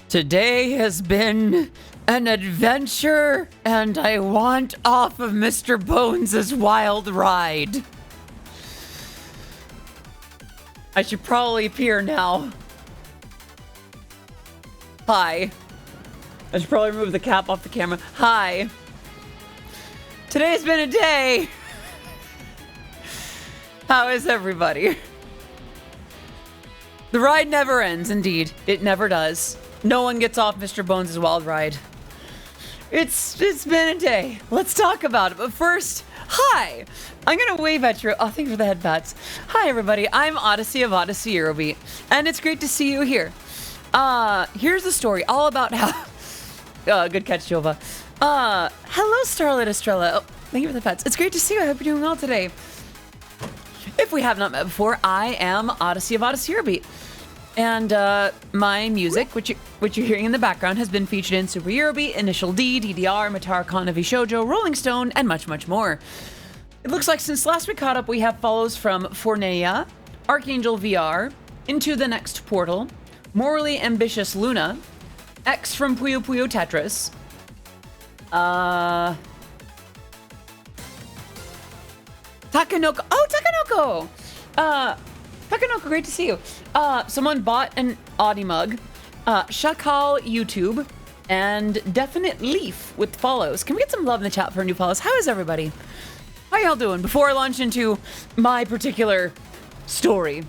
Today has been an adventure, and I want off of Mr. Bones' wild ride. I should probably appear now. Hi. I should probably remove the cap off the camera. Hi. Today's been a day. How is everybody? The ride never ends, indeed. It never does. No one gets off Mr. Bones' wild ride. It's been a day. Let's talk about it. But first, hi! I'm gonna wave at you. Oh, thank you for the head pats. Hi, everybody. I'm Odyssey of Odyssey Eurobeat, and it's great to see you here. Here's the story all about how... good catch, Jova. Hello, Starlit Estrella. Oh, thank you for the pets. It's great to see you. I hope you're doing well today. If we have not met before, I am Odyssey of Odyssey Eurobeat. And my music, which you're hearing in the background, has been featured in Super Eurobeat, Initial D, DDR, Matar Kanavi Shoujo, Rolling Stone, and much, much more. It looks like since last we caught up, we have follows from Fornea, Archangel VR, Into the Next Portal, Morally Ambitious Luna, X from Puyo Puyo Tetris, Takanoko. Oh, Takanoko! Takanoko, great to see you. Someone bought an Audi mug, Shakal YouTube, and Definite Leaf with follows. Can we get some love in the chat for new follows? How is everybody? How y'all doing? Before I launch into my particular story.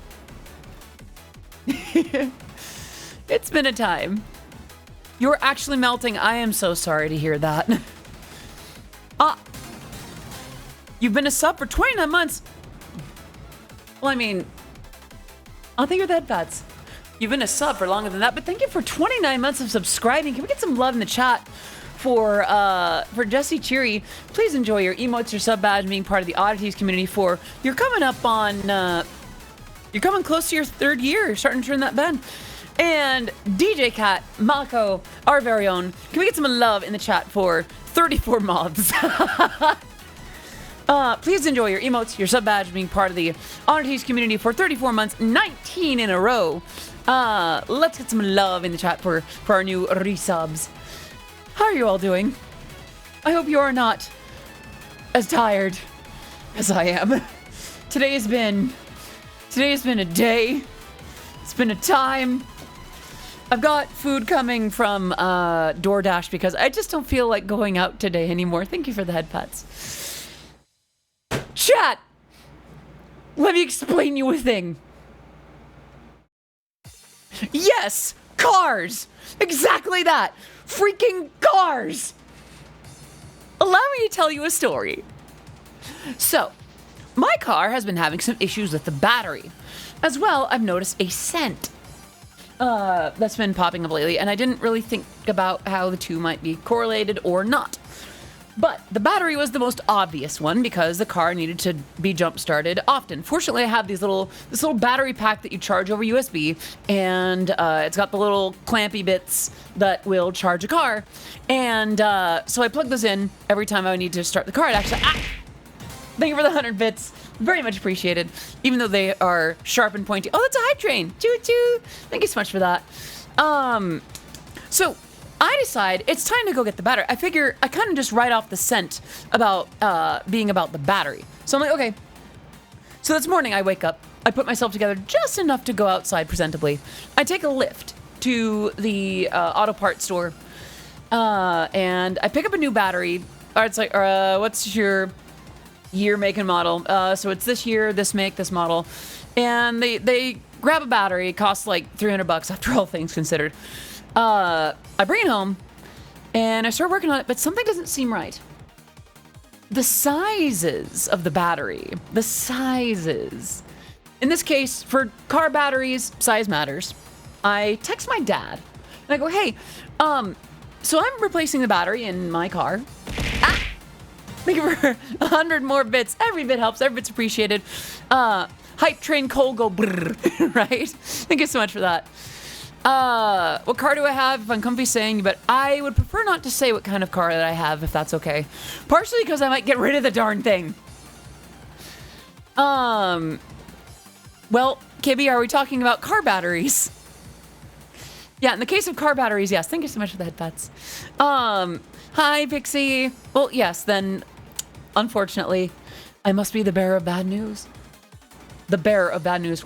It's been a time. You're actually melting. I am so sorry to hear that. You've been a sub for 29 months. Well, I mean, I'll think of the headpads. You've been a sub for longer than that, but thank you for 29 months of subscribing. Can we get some love in the chat for Jesse Cheery? Please enjoy your emotes, your sub badge, being part of the Oddities community. You're coming up on, you're coming close to your 3rd year. You're starting to turn that bend. And DJ Cat, Mako, our very own. Can we get some love in the chat for 34 moths? Please enjoy your emotes, your sub badge, being part of the Oddities community for 34 months, 19 in a row. Let's get some love in the chat for our new resubs. How are you all doing? I hope you are not as tired as I am. Today's been a day. It's been a time. I've got food coming from DoorDash because I just don't feel like going out today anymore. Thank you for the head pats. Chat! Let me explain you a thing. Yes! Cars! Exactly that! Freaking cars! Allow me to tell you a story. So, my car has been having some issues with the battery. As well, I've noticed a scent that's been popping up lately, and I didn't really think about how the two might be correlated or not. But the battery was the most obvious one because the car needed to be jump-started often. Fortunately, I have this little battery pack that you charge over USB, and it's got the little clampy bits that will charge a car. And so I plug this in every time I need to start the car. It actually, thank you for the 100 bits. Very much appreciated, even though they are sharp and pointy. Oh, that's a hype train. Choo-choo. Thank you so much for that. So I decide it's time to go get the battery. I figure I kind of just write off the scent about being about the battery. So I'm like, okay. So this morning I wake up, I put myself together just enough to go outside presentably. I take a lift to the auto parts store, and I pick up a new battery. Or it's like, what's your year, make, and model? So it's this year, this make, this model. And they grab a battery. It costs like $300 after all things considered. I bring it home, and I start working on it, but something doesn't seem right. The sizes of the battery. The sizes. In this case, for car batteries, size matters. I text my dad, and I go, hey, so I'm replacing the battery in my car. Thank you for 100 more bits. Every bit helps. Every bit's appreciated. Hype train Cole go brrr, right? Thank you so much for that. What car do I have? If I'm comfy saying, but I would prefer not to say what kind of car that I have, if that's okay. Partially because I might get rid of the darn thing. Well, KB, are we talking about car batteries? Yeah, in the case of car batteries, yes. Thank you so much for the headpats. Hi, Pixie. Well, yes, then, unfortunately, I must be the bearer of bad news. The bearer of bad news.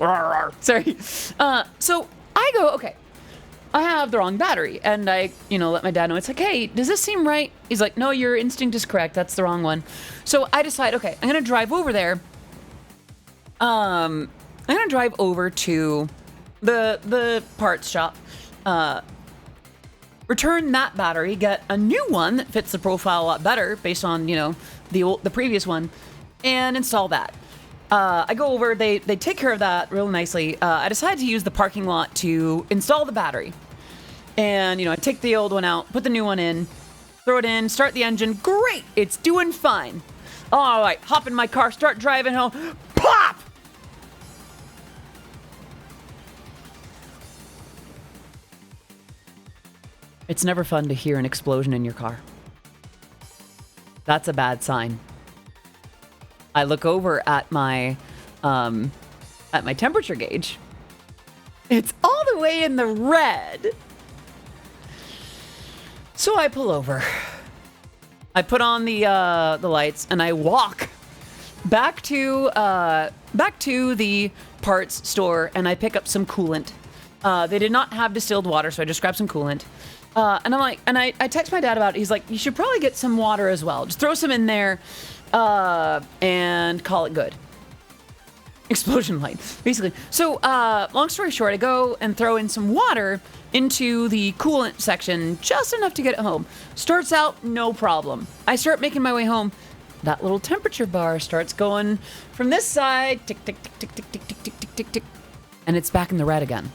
Sorry. So I go, okay, I have the wrong battery. And I, let my dad know. It's like, hey, does this seem right? He's like, no, your instinct is correct. That's the wrong one. So I decide, okay, I'm going to drive over there. I'm going to drive over to the parts shop. Return that battery, get a new one that fits the profile a lot better based on, the previous one, and install that. I go over, they take care of that real nicely. I decided to use the parking lot to install the battery. And, I take the old one out, put the new one in, throw it in, start the engine. Great! It's doing fine. All right, hop in my car, start driving home. Pop! It's never fun to hear an explosion in your car. That's a bad sign. I look over at my temperature gauge. It's all the way in the red. So I pull over. I put on the lights and I walk back to the parts store and I pick up some coolant. They did not have distilled water, so I just grabbed some coolant. And I'm like, and I text my dad about it. He's like, you should probably get some water as well. Just throw some in there. And call it good. Explosion light, basically. So, long story short, I go and throw in some water into the coolant section, just enough to get it home. Starts out, no problem. I start making my way home. That little temperature bar starts going from this side, tick, tick, tick, tick, tick, tick, tick, tick, tick, tick, tick, and it's back in the red again.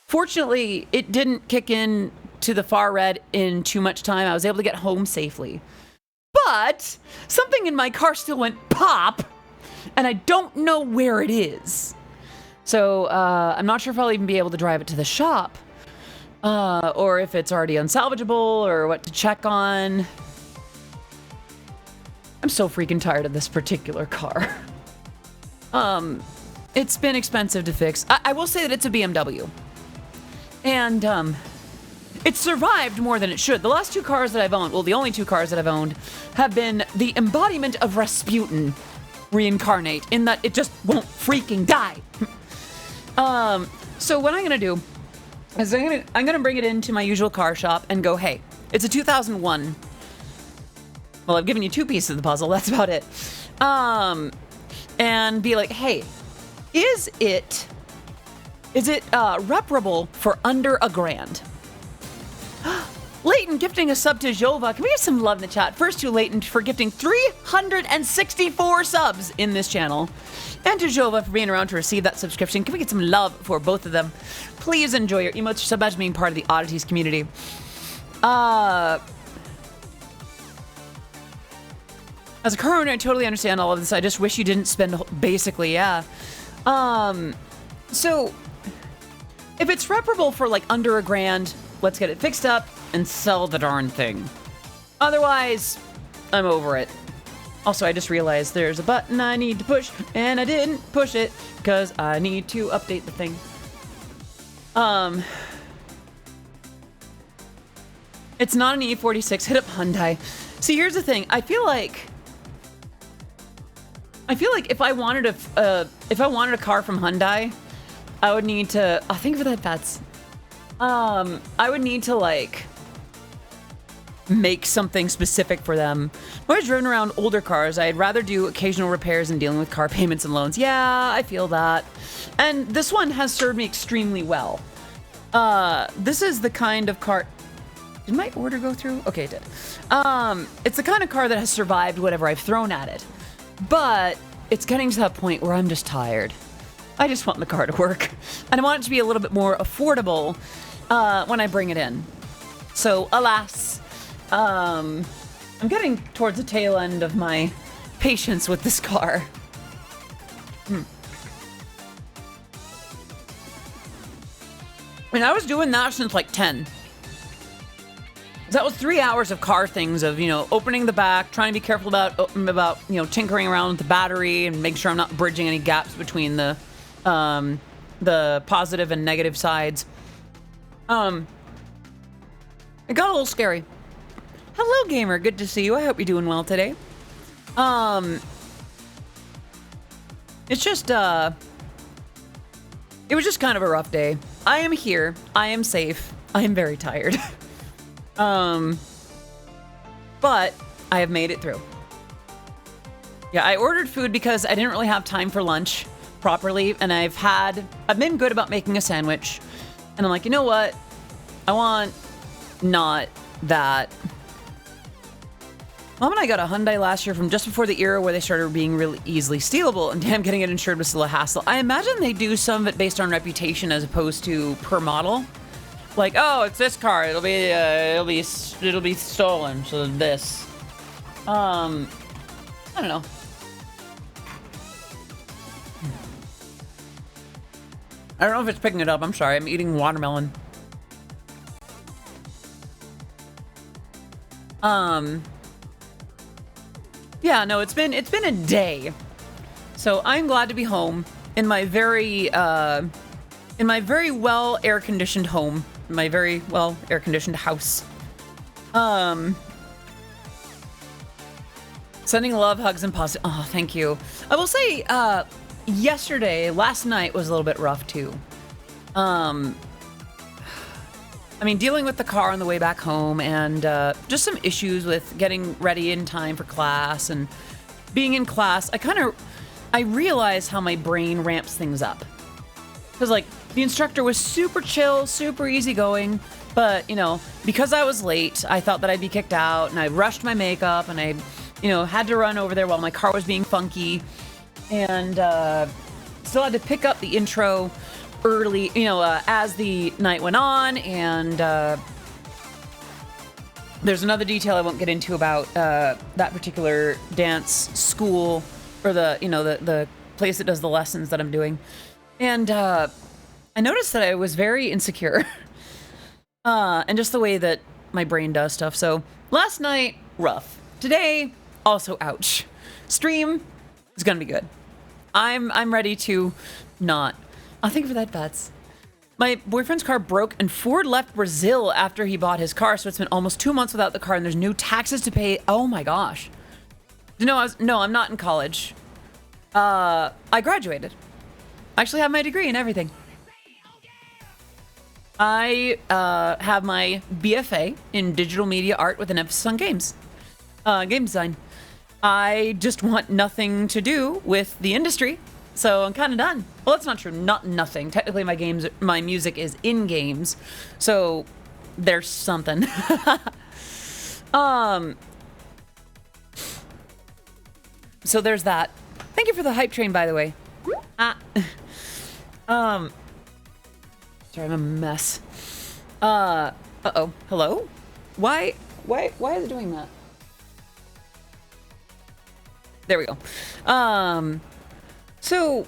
Fortunately, it didn't kick in to the far red in too much time. I was able to get home safely. But something in my car still went pop, and I don't know where it is. So I'm not sure if I'll even be able to drive it to the shop, or if it's already unsalvageable, or what to check on. I'm so freaking tired of this particular car. It's been expensive to fix. I will say that it's a BMW. And, it's survived more than it should. The last two cars that I've owned, well, the only two cars that I've owned, have been the embodiment of Rasputin reincarnate, in that it just won't freaking die. So what I'm gonna do is I'm gonna bring it into my usual car shop and go, hey, it's a 2001. Well, I've given you two pieces of the puzzle. That's about it. And be like, hey, is it reparable for under $1,000? Leighton gifting a sub to Jova. Can we get some love in the chat? First to Leighton for gifting 364 subs in this channel. And to Jova for being around to receive that subscription. Can we get some love for both of them? Please enjoy your emotes, your sub badge, being part of the Oddities community. As a car owner, I totally understand all of this. I just wish you didn't spend, basically, yeah. So, if it's reparable for like under $1,000, let's get it fixed up and sell the darn thing. Otherwise, I'm over it. Also, I just realized there's a button I need to push, and I didn't push it because I need to update the thing. It's not an E46. Hit up Hyundai. See, here's the thing. I feel like if I wanted a car from Hyundai, I would need to. I think for that, that's. I would need to like make something specific for them. When I've driven around older cars, I'd rather do occasional repairs and dealing with car payments and loans. Yeah, I feel that. And this one has served me extremely well. This is the kind of car. Did my order go through? Okay, it did. It's the kind of car that has survived whatever I've thrown at it. But it's getting to that point where I'm just tired. I just want the car to work. And I want it to be a little bit more affordable when I bring it in. So, alas, I'm getting towards the tail end of my patience with this car. I mean, I was doing that since like 10. That was 3 hours of car things of, opening the back, trying to be careful about, tinkering around with the battery and making sure I'm not bridging any gaps between the positive and negative sides. It got a little scary. Hello, gamer. Good to see you. I hope you're doing well today. It's just, it was just kind of a rough day. I am here. I am safe. I am very tired. But I have made it through. Yeah, I ordered food because I didn't really have time for lunch properly, and I've been good about making a sandwich. And I'm like, you know what? I want not that. Mom and I got a Hyundai last year from just before the era where they started being really easily stealable, and damn, getting it insured was still a hassle. I imagine they do some of it based on reputation as opposed to per model. Like, oh, it's this car. It'll be stolen. So this. I don't know. I don't know if it's picking it up. I'm sorry. I'm eating watermelon. Yeah, no, it's been a day. So I'm glad to be home in my very well air-conditioned home, my very well air-conditioned house. Sending love, hugs, and positive. Oh, thank you. I will say, last night was a little bit rough too. I mean, dealing with the car on the way back home, and just some issues with getting ready in time for class and being in class. I realized how my brain ramps things up. Because, like, the instructor was super chill, super easygoing, but, you know, because I was late, I thought that I'd be kicked out, and I rushed my makeup, and I, you know, had to run over there while my car was being funky, and still had to pick up the intro early, you know, as the night went on, and there's another detail I won't get into about that particular dance school, or the place that does the lessons that I'm doing, and I noticed that I was very insecure, and just the way that my brain does stuff. So last night, rough. Today, also ouch. Stream is gonna be good. I'm ready to not. Oh, thank you for that, Bats. My boyfriend's car broke, and Ford left Brazil after he bought his car, so it's been almost 2 months without the car, and there's new taxes to pay. Oh my gosh. No, I'm not in college. I graduated. I actually have my degree and everything. I have my BFA in digital media art with an emphasis on games. Game design. I just want nothing to do with the industry. So I'm kind of done. Well, that's not true. Not nothing. Technically, my music is in games, so there's something. So there's that. Thank you for the hype train, by the way. Sorry, I'm a mess. Uh-oh. Hello? Why is it doing that? There we go. So,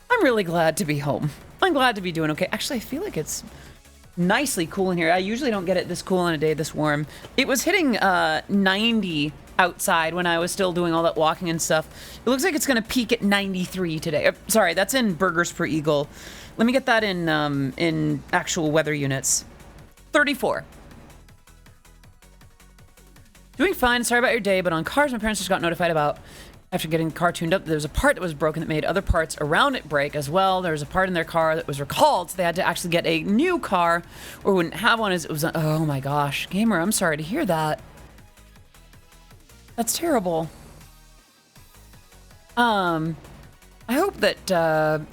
I'm really glad to be home. I'm glad to be doing okay. Actually, I feel like it's nicely cool in here. I usually don't get it this cool on a day this warm. It was hitting 90 outside when I was still doing all that walking and stuff. It looks like it's going to peak at 93 today. Sorry, that's in burgers per eagle. Let me get that in actual weather units. 34. Doing fine. Sorry about your day, but on cars, my parents just got notified about after getting the car tuned up. There was a part that was broken that made other parts around it break as well. There was a part in their car that was recalled, so they had to actually get a new car or wouldn't have one. As it was, oh my gosh, gamer, I'm sorry to hear that. That's terrible. I hope that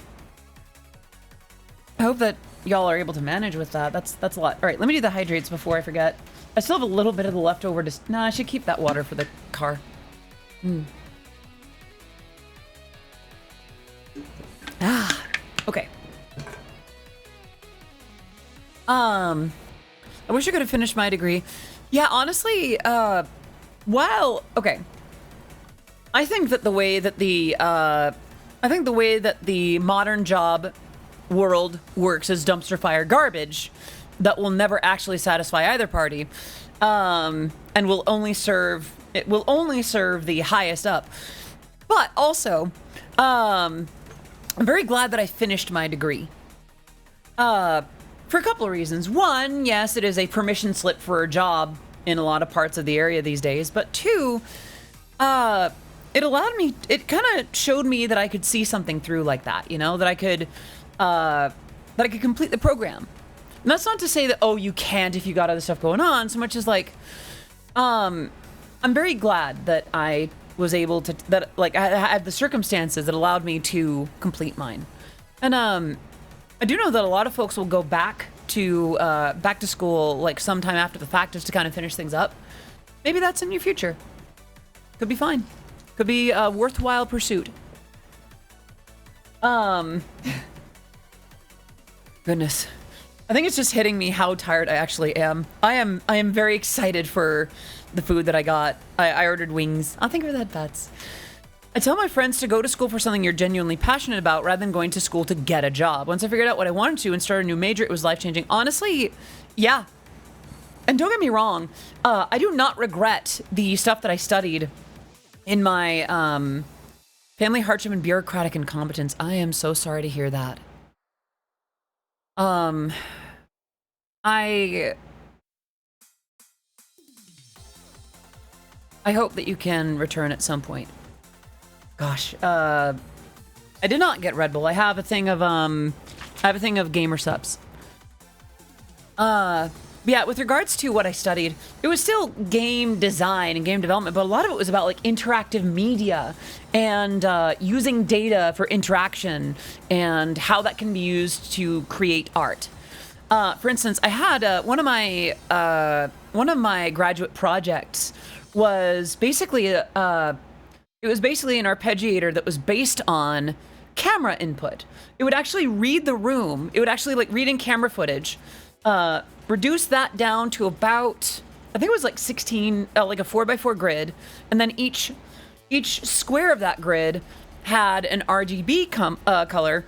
y'all are able to manage with that. That's a lot. All right, let me do the hydrates before I forget. I still have a little bit of the leftover. Nah, I should keep that water for the car. Okay. I wish I could have finished my degree. Yeah, honestly, okay. I think that the way that the modern job world works is dumpster fire garbage that will never actually satisfy either party, and will only serve the highest up. But also, I'm very glad that I finished my degree. For For a couple of reasons. One, yes, it is a permission slip for a job in a lot of parts of the area these days. But two, it allowed me, it kind of showed me that I could see something through like that, you know, that I could complete the program. And that's not to say that, oh, you can't if you got other stuff going on, so much as like, I'm very glad that I was able to, that like I had the circumstances that allowed me to complete mine. And I do know that a lot of folks will go back to school like sometime after the fact just to kind of finish things up. Maybe that's in your future. Could be fine. Could be a worthwhile pursuit. Goodness. I think it's just hitting me how tired I actually am. I am very excited for the food that I got. I ordered wings. I think we've had pets. I tell my friends to go to school for something you're genuinely passionate about rather than going to school to get a job. Once I figured out what I wanted to and started a new major, it was life-changing. Honestly, yeah. And don't get me wrong, I do not regret the stuff that I studied in my family hardship and bureaucratic incompetence. I am so sorry to hear that. I hope that you can return at some point. Gosh, I did not get Red Bull. I have a thing of gamer subs. Yeah, with regards to what I studied, it was still game design and game development, but a lot of it was about like interactive media and using data for interaction and how that can be used to create art. For instance, I had one of my graduate projects was basically it was basically an arpeggiator that was based on camera input. It would actually read the room. It would actually like read in camera footage, reduce that down to about, I think it was like 16, like a 4x4 grid. And then each square of that grid had an RGB color,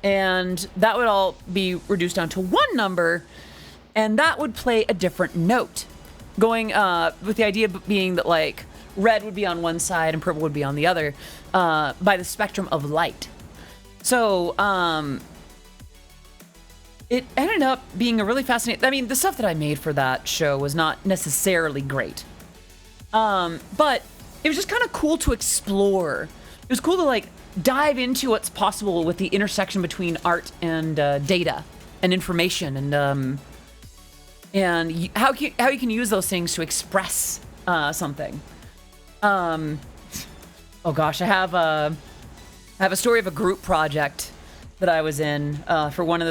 and that would all be reduced down to one number, and that would play a different note, going with the idea being that like red would be on one side and purple would be on the other, by the spectrum of light. So it ended up being a really fascinating, I mean, the stuff that I made for that show was not necessarily great, but it was just kind of cool to explore. It was cool to like dive into what's possible with the intersection between art and data and information, and how you can use those things to express something. Oh gosh, I have a story of a group project that I was in for one of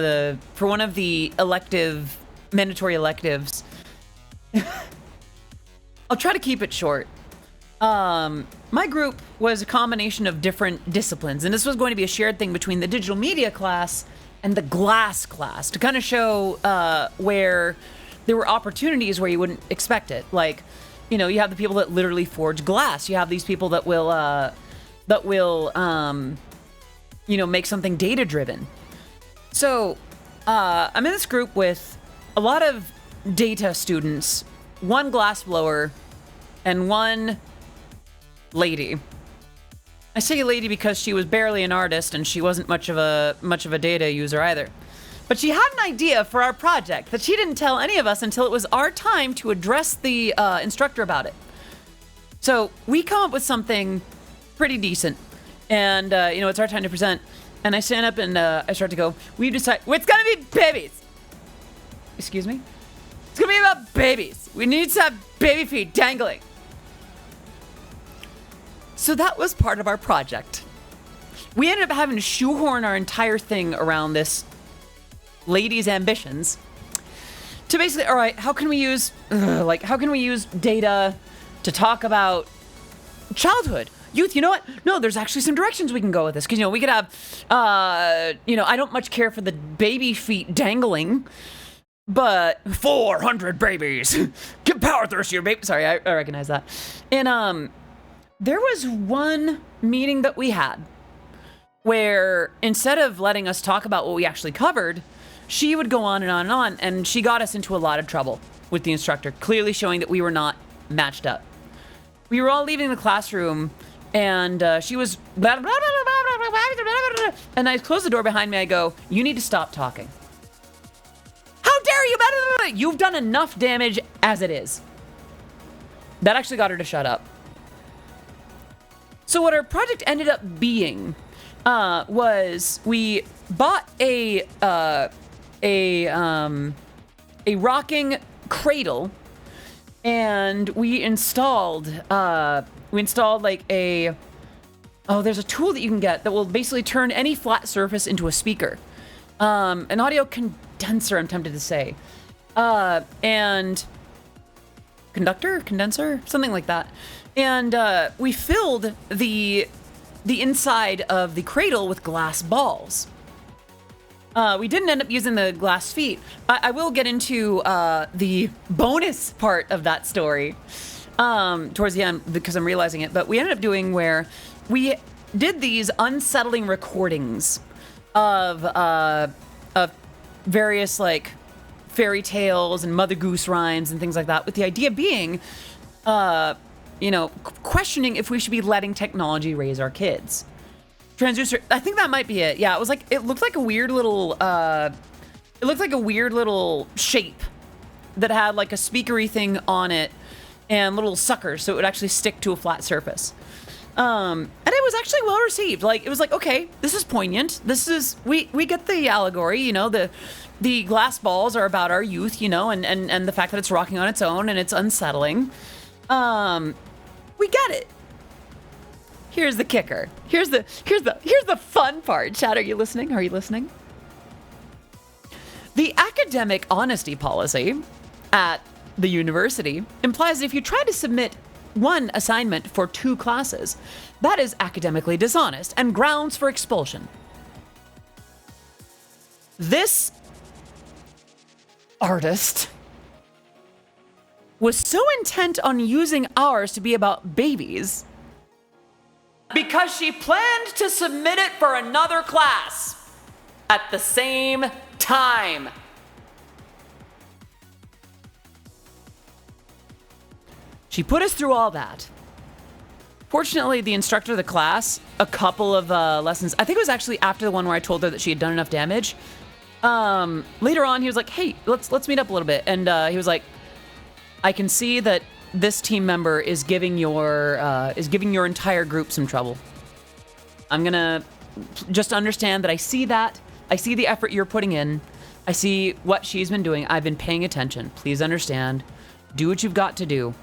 the mandatory electives. I'll try to keep it short. My group was a combination of different disciplines, and this was going to be a shared thing between the digital media class and the glass class to kind of show where there were opportunities where you wouldn't expect it. Like, you know, you have the people that literally forge glass. You have these people that will you know, make something data driven. So I'm in this group with a lot of data students, one glass blower, and one lady. I say lady because she was barely an artist and she wasn't much of a data user either. But she had an idea for our project that she didn't tell any of us until it was our time to address the instructor about it. So we come up with something pretty decent, and you know, it's our time to present. And I stand up and I start to go, we decide, well, it's gonna be babies. Excuse me? It's gonna be about babies. We need to have baby feet dangling. So that was part of our project. We ended up having to shoehorn our entire thing around this lady's ambitions to basically, all right, how can we use data to talk about childhood, youth? You know what? No, there's actually some directions we can go with this, because, you know, we could have, you know, I don't much care for the baby feet dangling, but 400 babies, get power thirsty, your baby. Sorry, I recognize that. And there was one meeting that we had where instead of letting us talk about what we actually covered, she would go on and on and on, and she got us into a lot of trouble with the instructor, clearly showing that we were not matched up. We were all leaving the classroom, and she was blah, blah, blah, blah, blah, blah, blah, blah, and I closed the door behind me. I go, you need to stop talking. you better? You've done enough damage as it is. That actually got her to shut up. So what our project ended up being was we bought a rocking cradle, and we installed like a, there's a tool that you can get that will basically turn any flat surface into a speaker. An audio condenser, I'm tempted to say. And condenser, something like that. And we filled the inside of the cradle with glass balls. We didn't end up using the glass feet. I will get into the bonus part of that story towards the end because I'm realizing it. But we ended up doing where we did these unsettling recordings of various like fairy tales and Mother Goose rhymes and things like that, with the idea being, questioning if we should be letting technology raise our kids. Transducer, I think that might be it. Yeah, it looked like a weird little shape that had like a speakery thing on it and little suckers so it would actually stick to a flat surface. And it was actually well received. Like, it was like, okay, this is poignant. This is, we get the allegory, the glass balls are about our youth, and the fact that it's rocking on its own and it's unsettling. We get it. Here's the kicker. Here's the fun part. Chat, are you listening? Are you listening? The academic honesty policy at the university implies that if you try to submit one assignment for 2 classes, that is academically dishonest and grounds for expulsion. This artist was so intent on using ours to be about babies because she planned to submit it for another class at the same time. She put us through all that. Fortunately, the instructor of the class, a couple of lessons, I think it was actually after the one where I told her that she had done enough damage. Later on, he was like, "Hey, let's meet up a little bit," and he was like, "I can see that this team member is giving your entire group some trouble. I'm gonna just understand that I see that. I see the effort you're putting in. I see what she's been doing. I've been paying attention. Please understand. Do what you've got to do."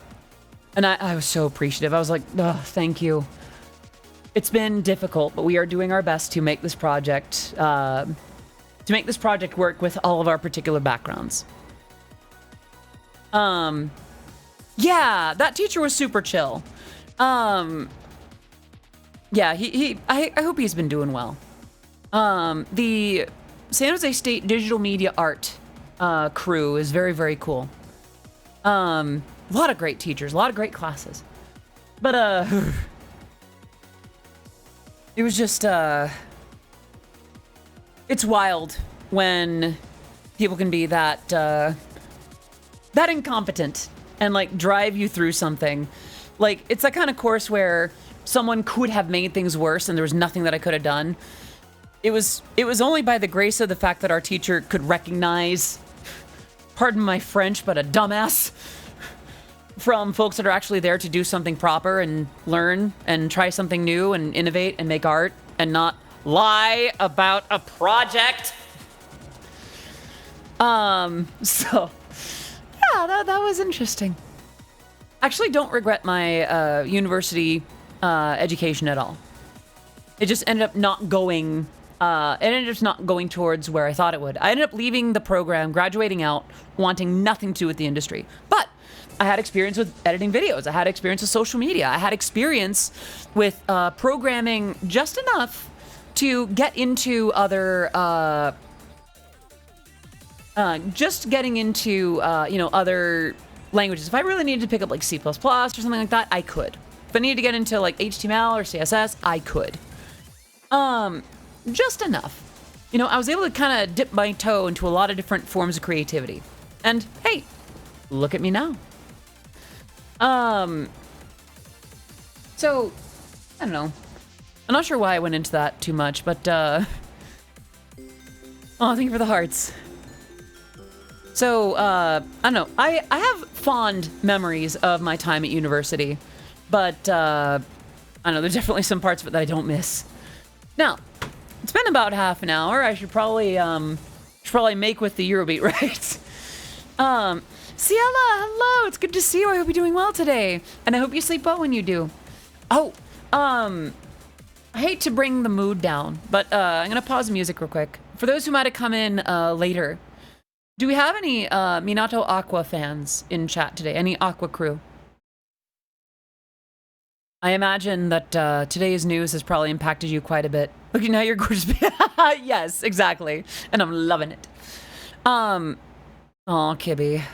And I was so appreciative. I was like, "Oh, thank you. It's been difficult, but we are doing our best to make this project work with all of our particular backgrounds." Yeah, that teacher was super chill. Yeah, I hope he's been doing well. The San Jose State Digital Media Art crew is very, very cool. A lot of great teachers, a lot of great classes. But, it was just, it's wild when people can be that incompetent and, like, drive you through something. Like, it's that kind of course where someone could have made things worse and there was nothing that I could have done. It was only by the grace of the fact that our teacher could recognize, pardon my French, but a dumbass from folks that are actually there to do something proper and learn and try something new and innovate and make art and not lie about a project. So yeah, that was interesting. Actually, don't regret my university education at all. It just ended up not going. It ended up not going towards where I thought it would. I ended up leaving the program, graduating out, wanting nothing to do with the industry. But I had experience with editing videos. I had experience with social media. I had experience with programming just enough to get into other, other languages. If I really needed to pick up like C++ or something like that, I could. If I needed to get into like HTML or CSS, I could. Just enough. I was able to kind of dip my toe into a lot of different forms of creativity. And hey, look at me now. So, I don't know. I'm not sure why I went into that too much, but, oh, thank you for the hearts. So, I don't know. I have fond memories of my time at university, but I don't know. There's definitely some parts of it that I don't miss. Now, it's been about half an hour. I should probably make with the Eurobeat, right? Ciela, hello. It's good to see you. I hope you're doing well today, and I hope you sleep well when you do. Oh, I hate to bring the mood down, but I'm gonna pause the music real quick. For those who might have come in later, do we have any Minato Aqua fans in chat today? Any Aqua crew? I imagine that today's news has probably impacted you quite a bit. Look, now you're gorgeous. Yes, exactly. And I'm loving it. Oh, Kibby.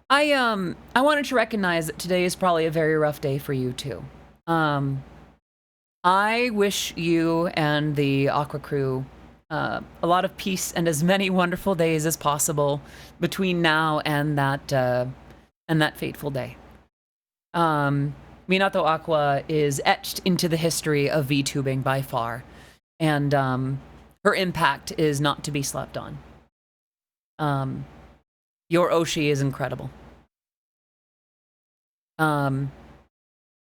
I wanted to recognize that today is probably a very rough day for you too. I wish you and the Aqua crew a lot of peace and as many wonderful days as possible between now and that fateful day. Minato Aqua is etched into the history of VTubing by far, and her impact is not to be slept on. Your Oshi is incredible.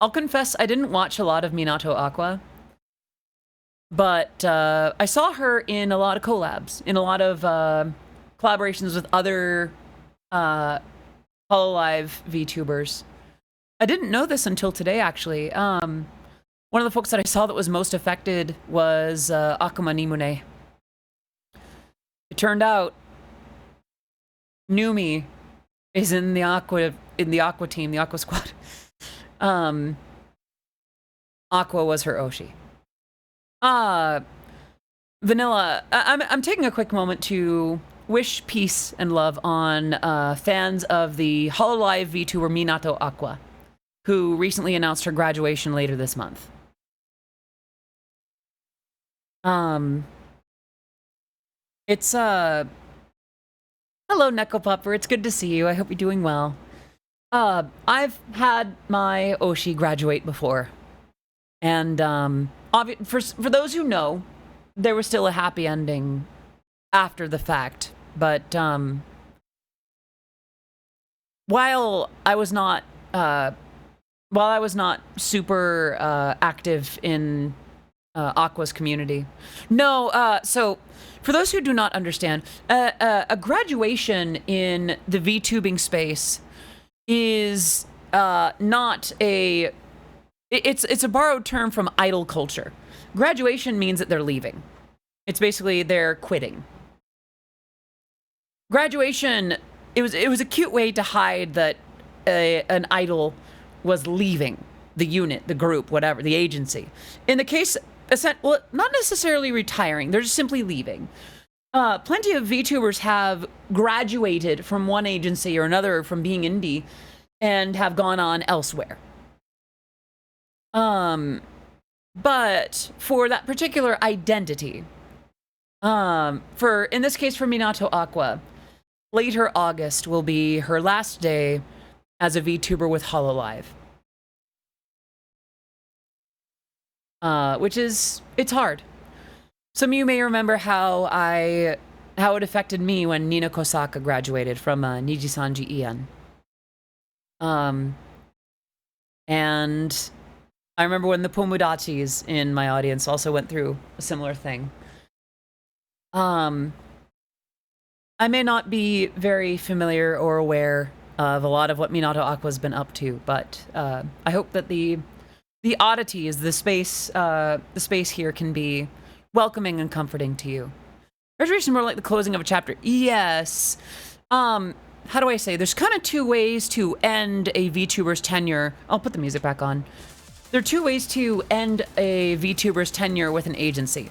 I'll confess I didn't watch a lot of Minato Aqua, but I saw her in a lot of collabs, in a lot of collaborations with other HoloLive VTubers. I didn't know this until today, actually. One of the folks that I saw that was most affected was Akuma Nimune. It turned out Numi is in the Aqua team, the Aqua squad. Aqua was her Oshi. Vanilla, I'm taking a quick moment to wish peace and love on fans of the HoloLive VTuber Minato Aqua, who recently announced her graduation later this month. It's hello, Necopupper. It's good to see you. I hope you're doing well. I've had my Oshi graduate before, and for those who know, there was still a happy ending after the fact. But while I was not super active in Aqua's community, no. So for those who do not understand, a graduation in the VTubing space is not a... It's a borrowed term from idol culture. Graduation means that they're leaving. It's basically they're quitting. Graduation, it was a cute way to hide that an idol was leaving the unit, the group, whatever, the agency. In the case, well, not necessarily retiring, they're just simply leaving. Plenty of VTubers have graduated from one agency or another from being indie and have gone on elsewhere. But for that particular identity, in this case for Minato Aqua, later August will be her last day as a VTuber with HoloLive. Which is, it's hard. Some of you may remember how it affected me when Nina Kosaka graduated from Nijisanji Ian. And I remember when the Pomodachis in my audience also went through a similar thing. I may not be very familiar or aware of a lot of what Minato Aqua's been up to, but I hope that the oddities, the space here can be welcoming and comforting to you. Graduation more like the closing of a chapter. Yes. How do I say? There's kind of two ways to end a VTuber's tenure. I'll put the music back on. There are two ways to end a VTuber's tenure with an agency.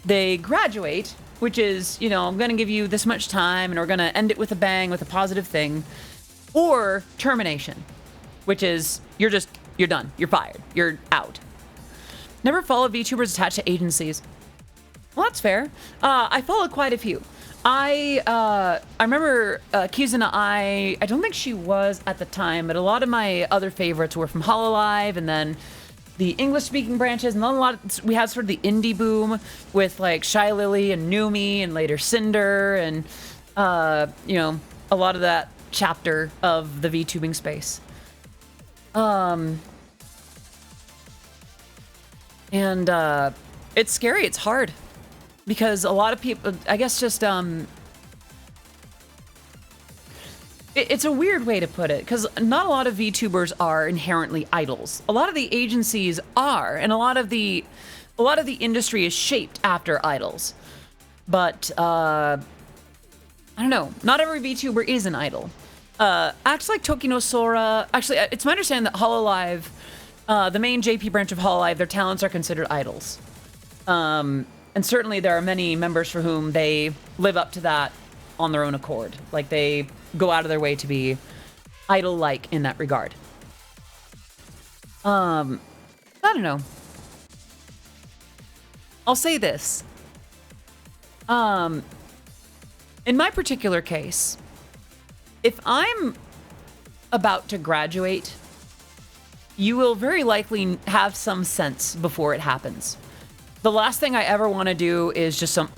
They graduate, which is, you know, I'm going to give you this much time and we're going to end it with a bang, with a positive thing. Or termination, which is you're done. You're fired. You're out. Never follow VTubers attached to agencies. Well, that's fair. I followed quite a few. I remember Kizuna, I don't think she was at the time, but a lot of my other favorites were from HoloLive, and then the English-speaking branches, and then we had sort of the indie boom with like Shy Lily and Numi, and later Cinder, and you know, a lot of that chapter of the VTubing space. And it's scary. It's hard because a lot of people, I guess, just it's a weird way to put it, because not a lot of VTubers are inherently idols. A lot of the agencies are, and a lot of the industry is shaped after idols. But I don't know. Not every VTuber is an idol. Acts like Tokino Sora. Actually, it's my understanding that Hololive, the main JP branch of Hololive, their talents are considered idols. And certainly there are many members for whom they live up to that on their own accord. Like, they go out of their way to be idol-like in that regard. I don't know. I'll say this. In my particular case, if I'm about to graduate, you will very likely have some sense before it happens. The last thing I ever want to do is just some...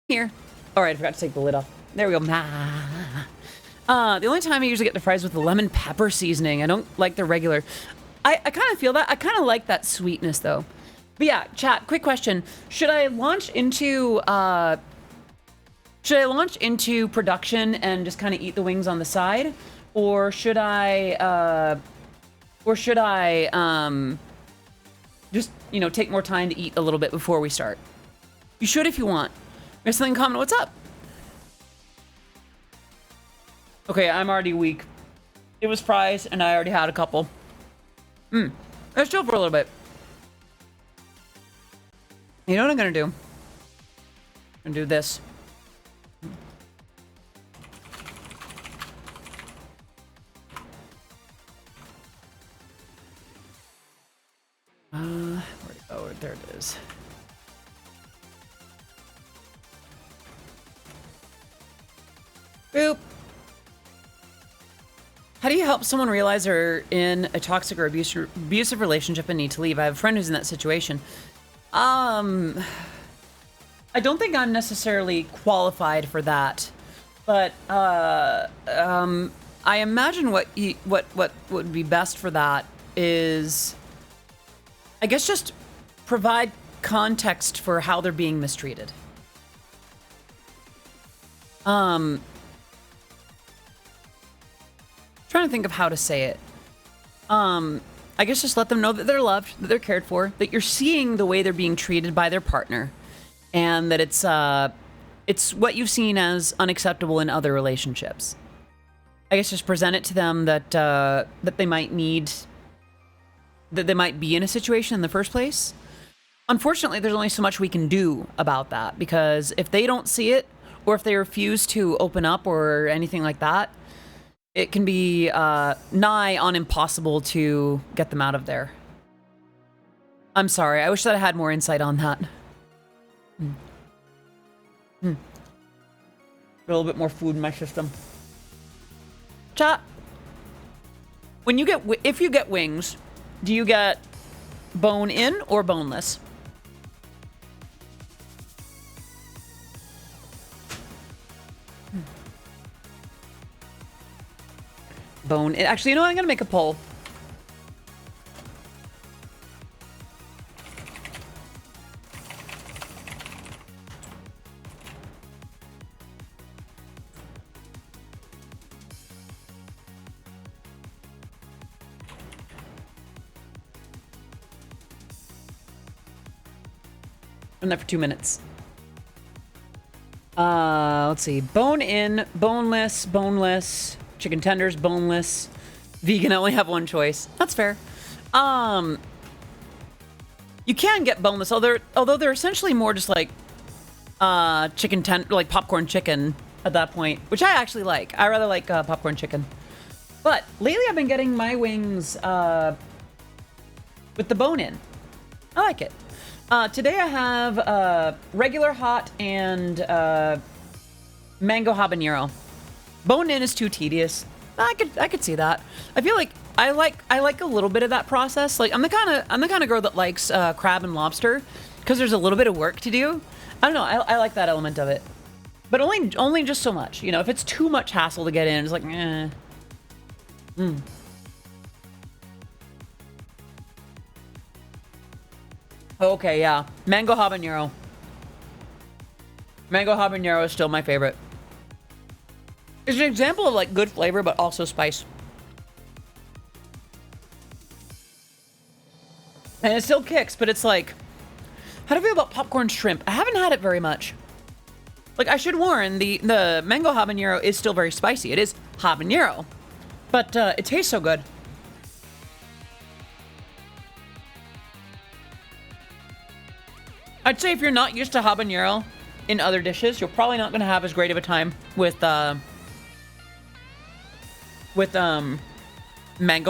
Here. All right, I forgot to take the lid off. There we go. The only time I usually get the fries with the lemon pepper seasoning. I don't like the regular. I kind of feel that. I kind of like that sweetness, though. But yeah, chat, quick question. Should I launch into production and just kind of eat the wings on the side? Or should I just, you know, take more time to eat a little bit before we start? You should if you want. There's something comment. What's up? Okay, I'm already weak. It was fries, and I already had a couple. Let's chill for a little bit. You know what I'm gonna do? I'm gonna do this. Boop. How do you help someone realize they're in a toxic or abusive relationship and need to leave? I have a friend who's in that situation. I don't think I'm necessarily qualified for that, but I imagine what would be best for that is, I guess, just provide context for how they're being mistreated. Trying to think of how to say it. I guess just let them know that they're loved, that they're cared for, that you're seeing the way they're being treated by their partner, and that it's what you've seen as unacceptable in other relationships. I guess just present it to them that that they might need, that they might be in a situation in the first place. Unfortunately, there's only so much we can do about that, because if they don't see it, or if they refuse to open up or anything like that, it can be nigh on impossible to get them out of there. I'm sorry. I wish that I had more insight on that. A little bit more food in my system. Chat. When you get, if you get wings, do you get bone in or boneless? Bone. Actually, you know what? I'm gonna make a poll. Done that for 2 minutes. Let's see. Bone in, boneless, boneless. Chicken tenders, boneless. Vegan, I only have one choice. That's fair. You can get boneless, although they're essentially more just like like popcorn chicken at that point, which I actually like. I rather like popcorn chicken. But lately I've been getting my wings with the bone in. I like it. Today I have regular hot and mango habanero. Bone in is too tedious. I could see that. I feel like I like a little bit of that process. Like I'm the kind of girl that likes crab and lobster because there's a little bit of work to do. I don't know. I like that element of it, but only just so much. You know, if it's too much hassle to get in, it's like, eh. Okay, yeah, mango habanero. Mango habanero is still my favorite. It's an example of like good flavor, but also spice. And it still kicks, but it's like, how do you feel about popcorn shrimp? I haven't had it very much. Like, I should warn, the mango habanero is still very spicy. It is habanero, but it tastes so good. I'd say if you're not used to habanero in other dishes, you're probably not going to have as great of a time with mango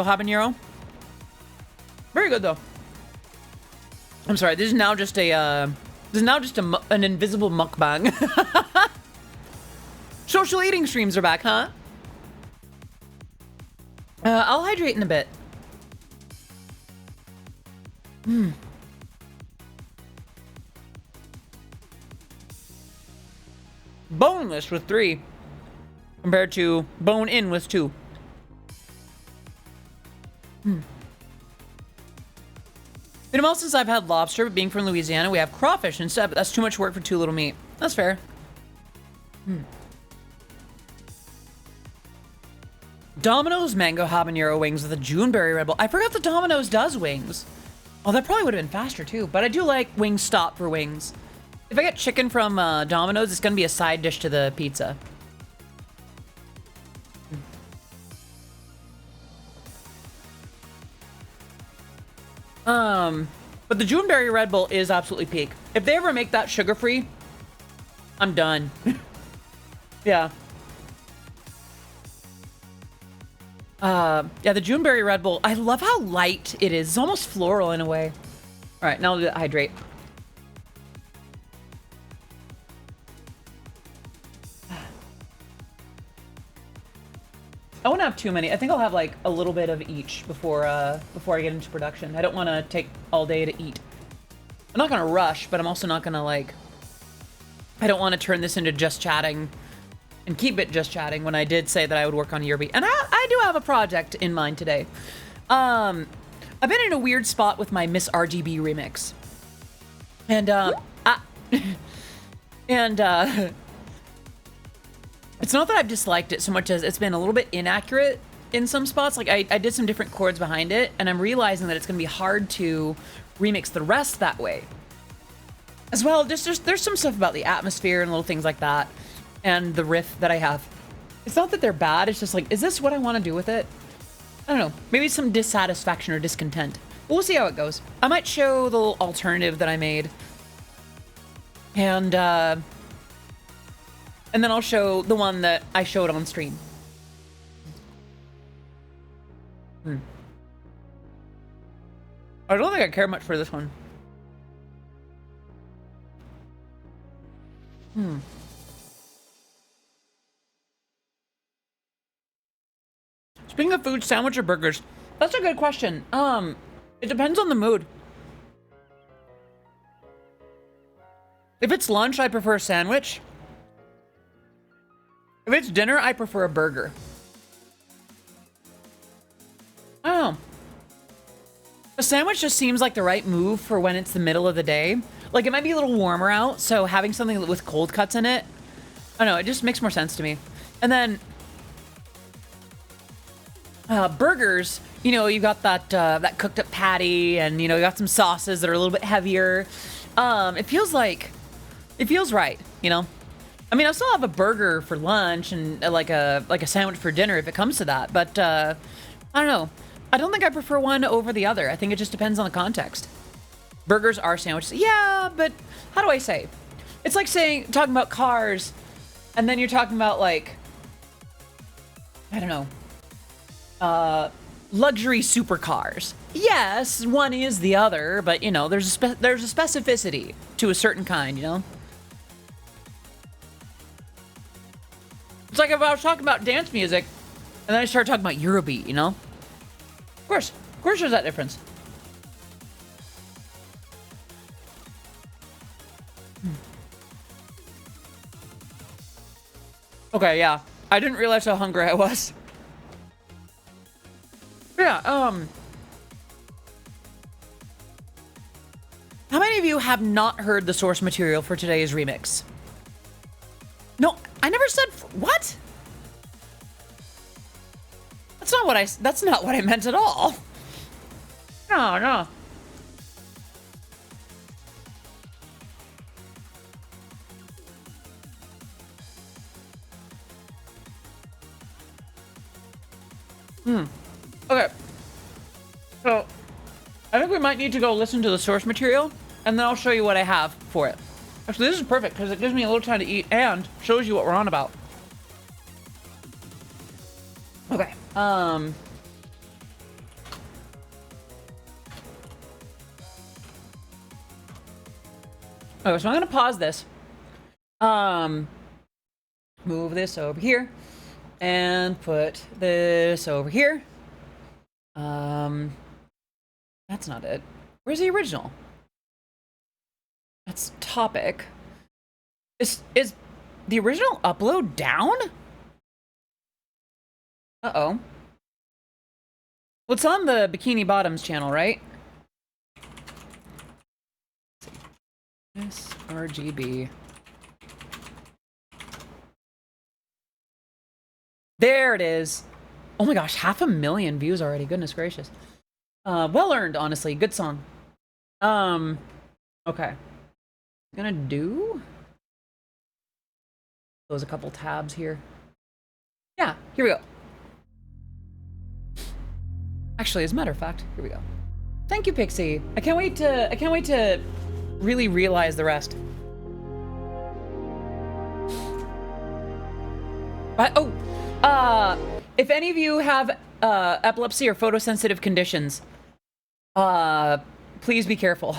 habanero. Very good though. I'm sorry. This is now just an invisible mukbang. Social eating streams are back, huh? I'll hydrate in a bit. Boneless with 3 compared to bone in with 2. Been a while since I've had lobster, but being from Louisiana, we have crawfish instead, but that's too much work for too little meat. That's fair. Domino's mango habanero wings with a Juneberry Red Bull. I forgot that Domino's does wings. Oh, that probably would have been faster too, but I do like Wingstop for wings. If I get chicken from Domino's, it's going to be a side dish to the pizza. But the Juneberry Red Bull is absolutely peak. If they ever make that sugar-free, I'm done. Yeah. Yeah, the Juneberry Red Bull, I love how light it is. It's almost floral in a way. All right, now I'll hydrate. I won't have too many. I think I'll have like a little bit of each before I get into production. I don't want to take all day to eat. I'm not gonna rush, but I'm also not gonna like. I don't want to turn this into just chatting, and keep it just chatting when I did say that I would work on Eurobeat. And I do have a project in mind today. I've been in a weird spot with my Miss RGB remix, and it's not that I've disliked it so much as it's been a little bit inaccurate in some spots. Like I did some different chords behind it, and I'm realizing that it's gonna be hard to remix the rest that way. As well, there's some stuff about the atmosphere and little things like that, and the riff that I have. It's not that they're bad, it's just like, is this what I want to do with it? I don't know, maybe some dissatisfaction or discontent. We'll see how it goes. I might show the little alternative that I made. And then I'll show the one that I showed on stream. I don't think I care much for this one. Speaking of food, sandwich or burgers? That's a good question. It depends on the mood. If it's lunch, I prefer a sandwich. If it's dinner, I prefer a burger. I don't know. A sandwich just seems like the right move for when it's the middle of the day. Like, it might be a little warmer out, so having something with cold cuts in it, I don't know, it just makes more sense to me. And then, burgers, you know, you got that that cooked up patty, and, you know, you got some sauces that are a little bit heavier. It feels right, you know? I mean, I'll still have a burger for lunch and like a sandwich for dinner if it comes to that, but I don't know. I don't think I prefer one over the other. I think it just depends on the context. Burgers are sandwiches. Yeah, but how do I say? It's like talking about cars, and then you're talking about like, I don't know, luxury supercars. Yes, one is the other, but you know, there's a specificity to a certain kind, you know? It's like if I was talking about dance music, and then I started talking about Eurobeat, you know? Of course there's that difference. Okay, yeah. I didn't realize how hungry I was. Yeah, how many of you have not heard the source material for today's remix? No, I never said what? That's not what I meant at all. No. Okay. So, I think we might need to go listen to the source material, and then I'll show you what I have for it. Actually, this is perfect, because it gives me a little time to eat, and shows you what we're on about. Okay, okay, so I'm gonna pause this. Move this over here. And put this over here. That's not it. Where's the original? That's topic. Is the original upload down? Uh-oh. Well, it's on the Bikini Bottoms channel, right? This RGB. There it is. Oh my gosh, 500,000 views already. Goodness gracious. Well earned, honestly. Good song. Okay. Gonna close a couple tabs here. Yeah, here we go. Actually, as a matter of fact, here we go. Thank you, Pixie. I can't wait to really realize the rest. If any of you have epilepsy or photosensitive conditions, please be careful.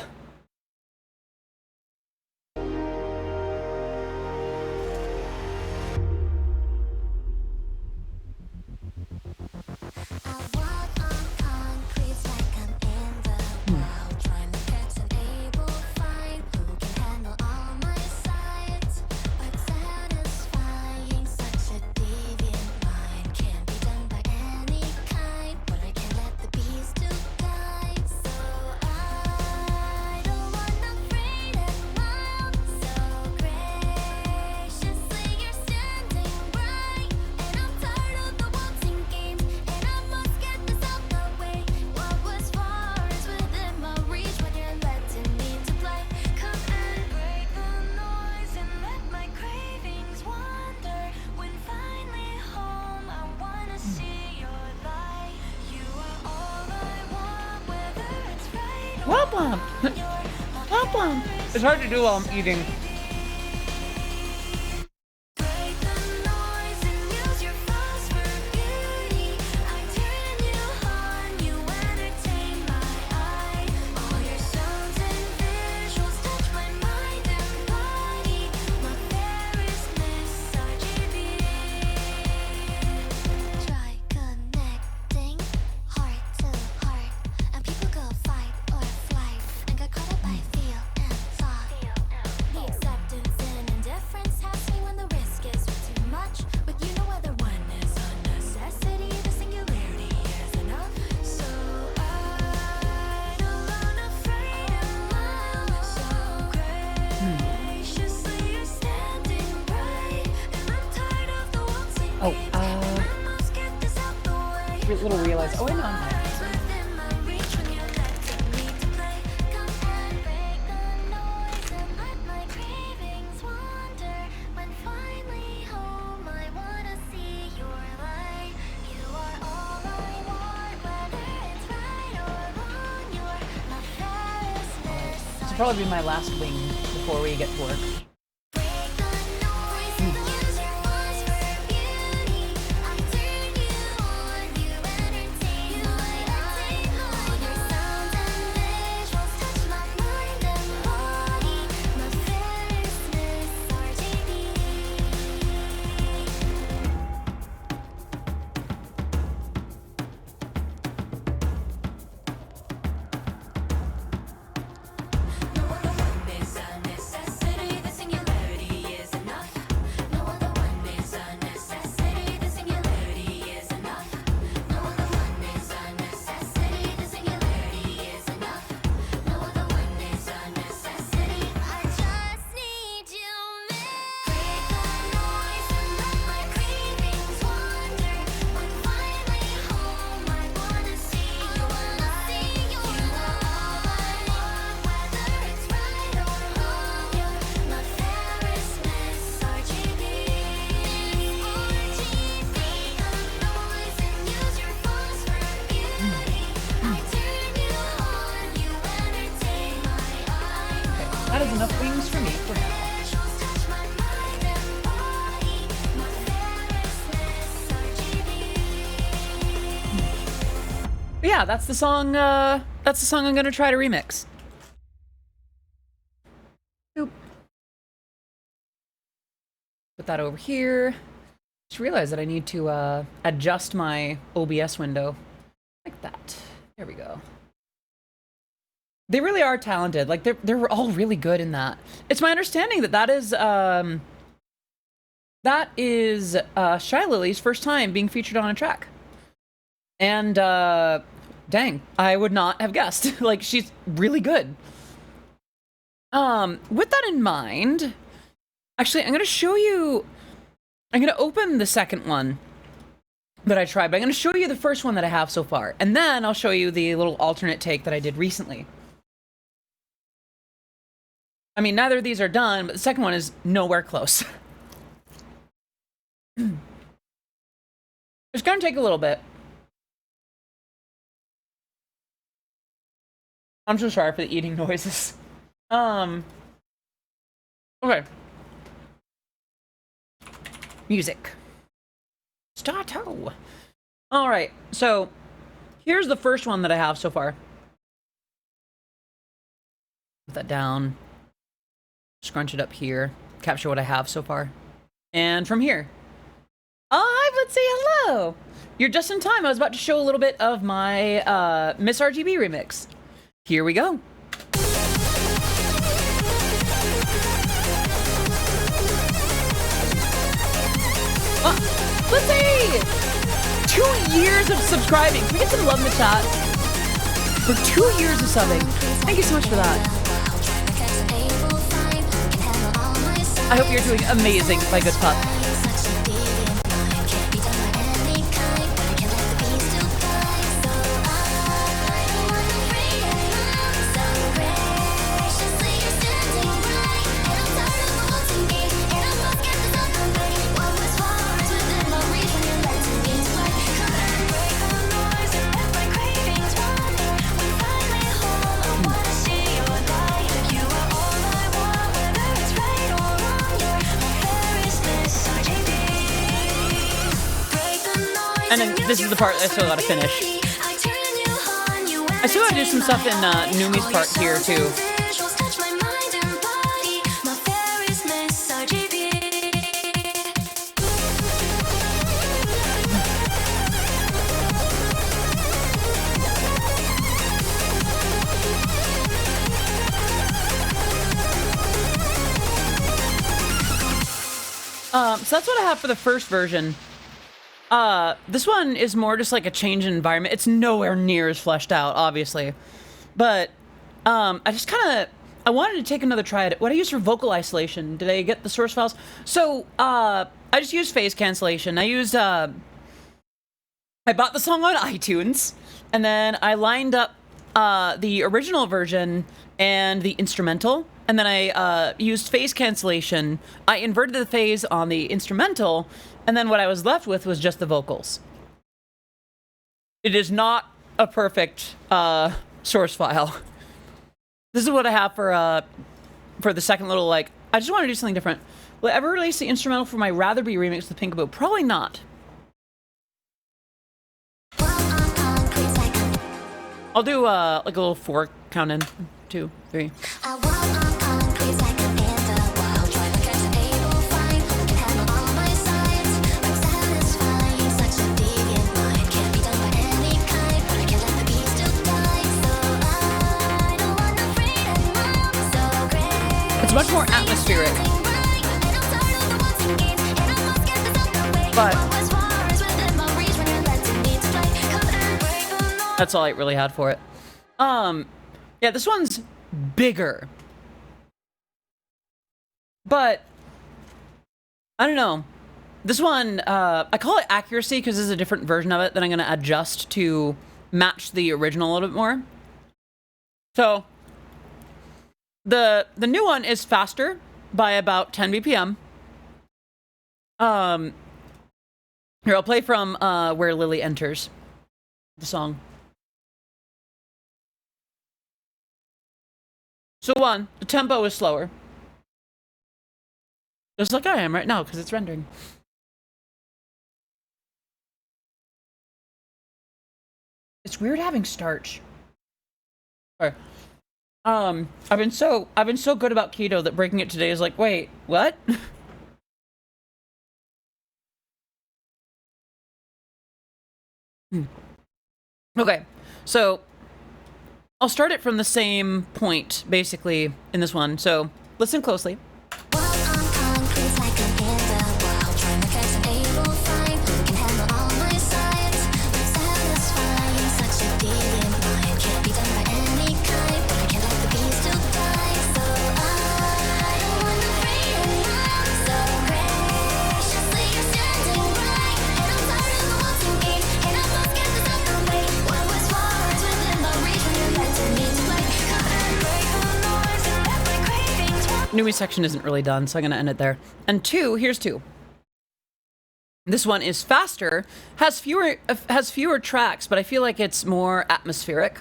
womp. Womp womp. It's hard to do while I'm eating. Oh, little realize. Oh, wait, no, I'm fine. This will probably be my last wing before we get to work. That is enough wings for me for now. But yeah, that's the song I'm gonna try to remix. Boop. Put that over here. Just realized that I need to adjust my OBS window like that. There we go. They really are talented. Like they're all really good in that. It's my understanding that that is Shy Lily's first time being featured on a track. And dang, I would not have guessed. Like she's really good. With that in mind, actually I'm gonna open the second one that I tried, but I'm gonna show you the first one that I have so far. And then I'll show you the little alternate take that I did recently. I mean, neither of these are done, but the second one is nowhere close. It's gonna take a little bit. I'm so sorry for the eating noises. Okay. Music. Starto. All right, so here's the first one that I have so far. Put that down. Scrunch it up here. Capture what I have so far. And from here. Oh, hi, let's say hello. You're just in time. I was about to show a little bit of my Miss RGB remix. Here we go. Let's say 2 years of subscribing. Can we get some love in the chat? For 2 years of subbing. Thank you so much for that. I hope you're doing amazing, my good pup. And then this is the part I still gotta finish. I still gotta do some stuff in Numi's part here too. So that's what I have for the first version. This one is more just like a change in environment. It's nowhere near as fleshed out, obviously. But, I just kind of... I wanted to take another try at it. What I use for vocal isolation, did I get the source files? So, I just used phase cancellation. I used, I bought the song on iTunes, and then I lined up, the original version and the instrumental, and then I used phase cancellation. I inverted the phase on the instrumental, and then what I was left with was just the vocals. It is not a perfect source file. This is what I have for the second little, like, I just want to do something different. Will I ever release the instrumental for my Rather Be remix with Pinkaboo? Probably not. I'll do like a little 4 count in. 2, 3. It's much more atmospheric. But that's all I really had for it. Yeah, this one's bigger. But I don't know. This one, I call it accuracy because this is a different version of it that I'm going to adjust to match the original a little bit more. So the new one is faster by about 10 BPM. Here, I'll play from Where Lily Enters, the song. So one, the tempo is slower. Just like I am right now, because it's rendering. It's weird having starch. Sorry. I've been so good about keto that breaking it today is like, wait, what? Okay, so I'll start it from the same point, basically, in this one. So listen closely. Numi section isn't really done, so I'm gonna end it there. And 2, here's 2. This one is faster, has fewer tracks, but I feel like it's more atmospheric.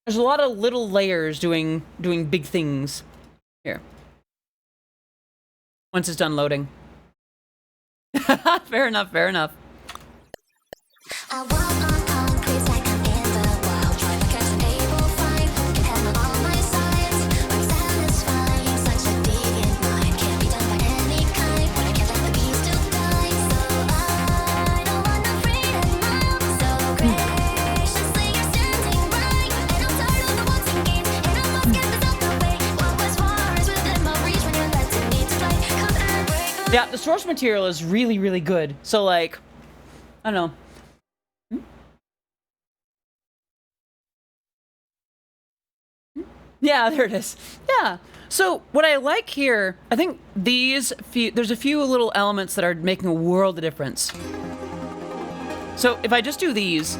There's a lot of little layers doing big things here. Once it's done loading. Fair enough, fair enough. Yeah, the source material is really, really good. So, like, I don't know. Yeah, there it is. Yeah. So, what I like here, I think there's a few little elements that are making a world of difference. So, if I just do these...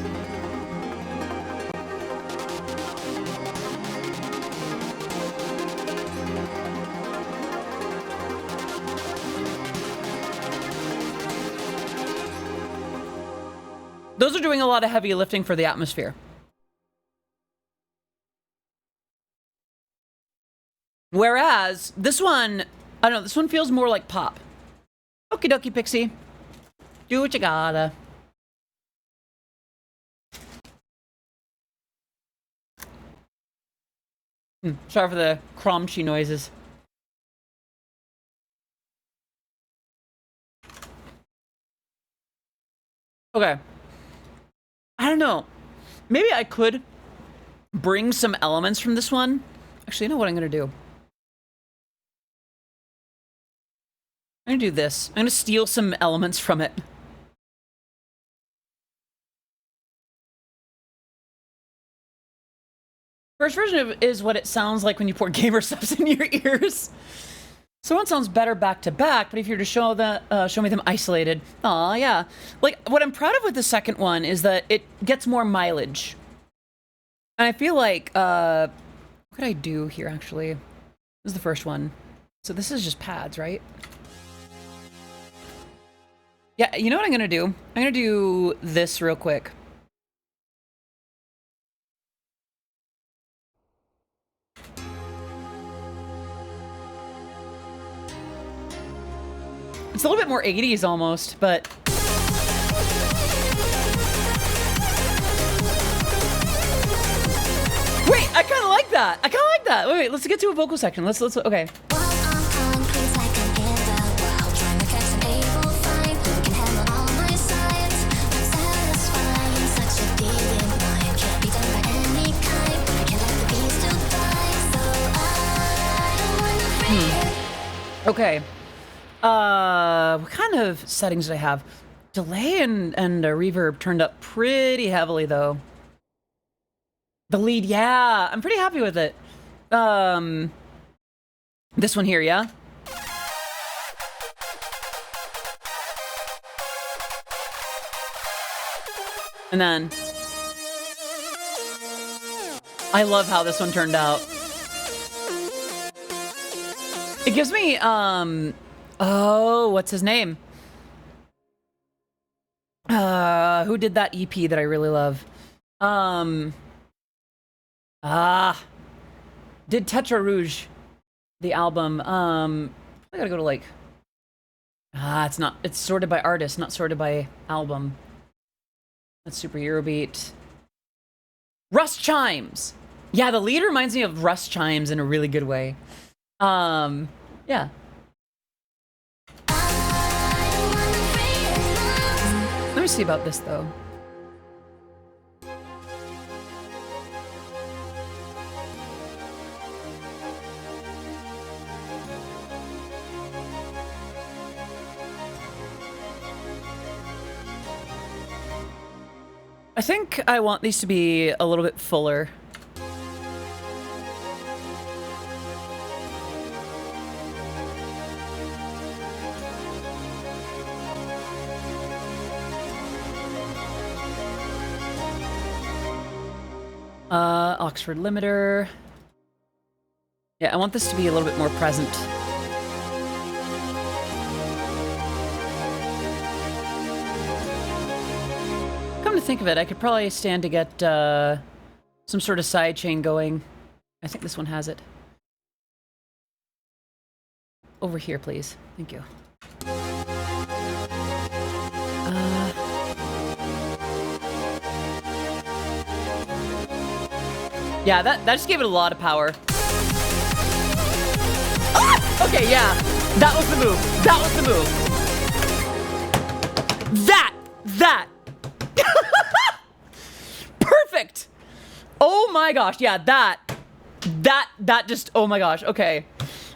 Those are doing a lot of heavy lifting for the atmosphere. Whereas, this one, I don't know, this one feels more like pop. Okie dokie, Pixie. Do what you gotta. Sorry for the crunchy noises. Okay. I don't know. Maybe I could bring some elements from this one. Actually, you know what I'm gonna do? I'm gonna do this. I'm gonna steal some elements from it. First version of is what it sounds like when you pour gamer subs in your ears. So one sounds better back to back, but if you were to show me them isolated, aw, yeah. Like, what I'm proud of with the second one is that it gets more mileage. And I feel like, what could I do here, actually? This is the first one. So this is just pads, right? Yeah, you know what I'm gonna do? I'm gonna do this real quick. It's a little bit more 80s almost, but... Wait, I kind of like that. I kind of like that. Wait, let's get to a vocal section. Let's, okay. Okay. What kind of settings did I have? Delay and reverb turned up pretty heavily, though. The lead, yeah. I'm pretty happy with it. This one here, yeah? And then... I love how this one turned out. It gives me, oh, what's his name? Who did that EP that I really love? Did Tetra Rouge, the album. I gotta go to like, it's not, it's sorted by artist, not sorted by album. That's super Eurobeat. Rust Chimes. Yeah, the lead reminds me of Rust Chimes in a really good way. Yeah. Let me see about this, though. I think I want these to be a little bit fuller. Oxford limiter. Yeah, I want this to be a little bit more present. Come to think of it, I could probably stand to get some sort of side chain going. I think this one has it. Over here, please. Thank you. Yeah, that just gave it a lot of power. Ah! Okay, yeah. That was the move. That was the move. That. Perfect. Oh my gosh. Yeah, that just, oh my gosh. Okay.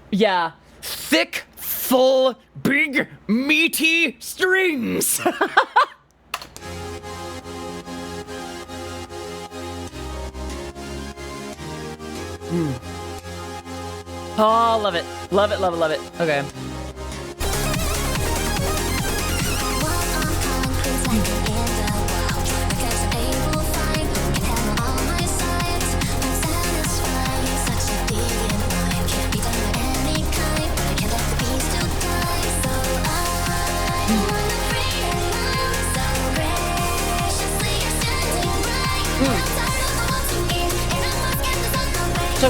Yeah. Thick, full, big, meaty strings. Oh, love it. Love it, love it, love it. Okay. So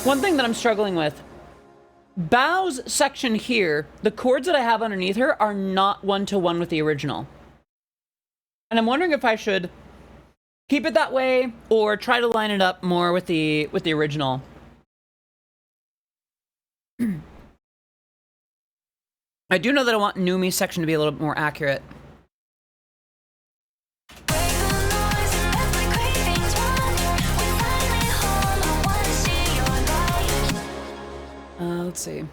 one thing that I'm struggling with, Bow's section here, the chords that I have underneath her are not one-to-one with the original. And I'm wondering if I should keep it that way or try to line it up more with the original. I do know that I want Numi's section to be a little bit more accurate. Let's see. Is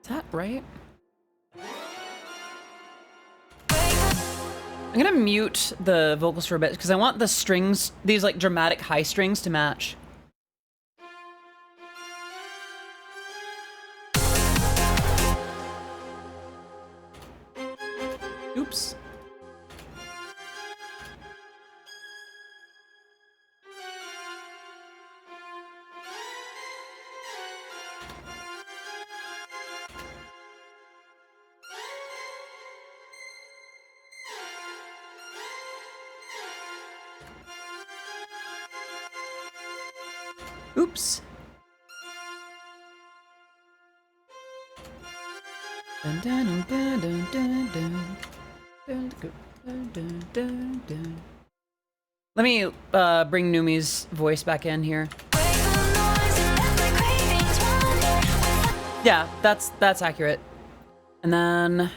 that right? I'm gonna mute the vocals for a bit because I want the strings, these like dramatic high strings, to match. Oops. Oops. Dun, dun, dun, dun, dun, dun. Dun, dun, dun, dun, dun. Let me bring Numi's voice back in here. Yeah, that's accurate. And then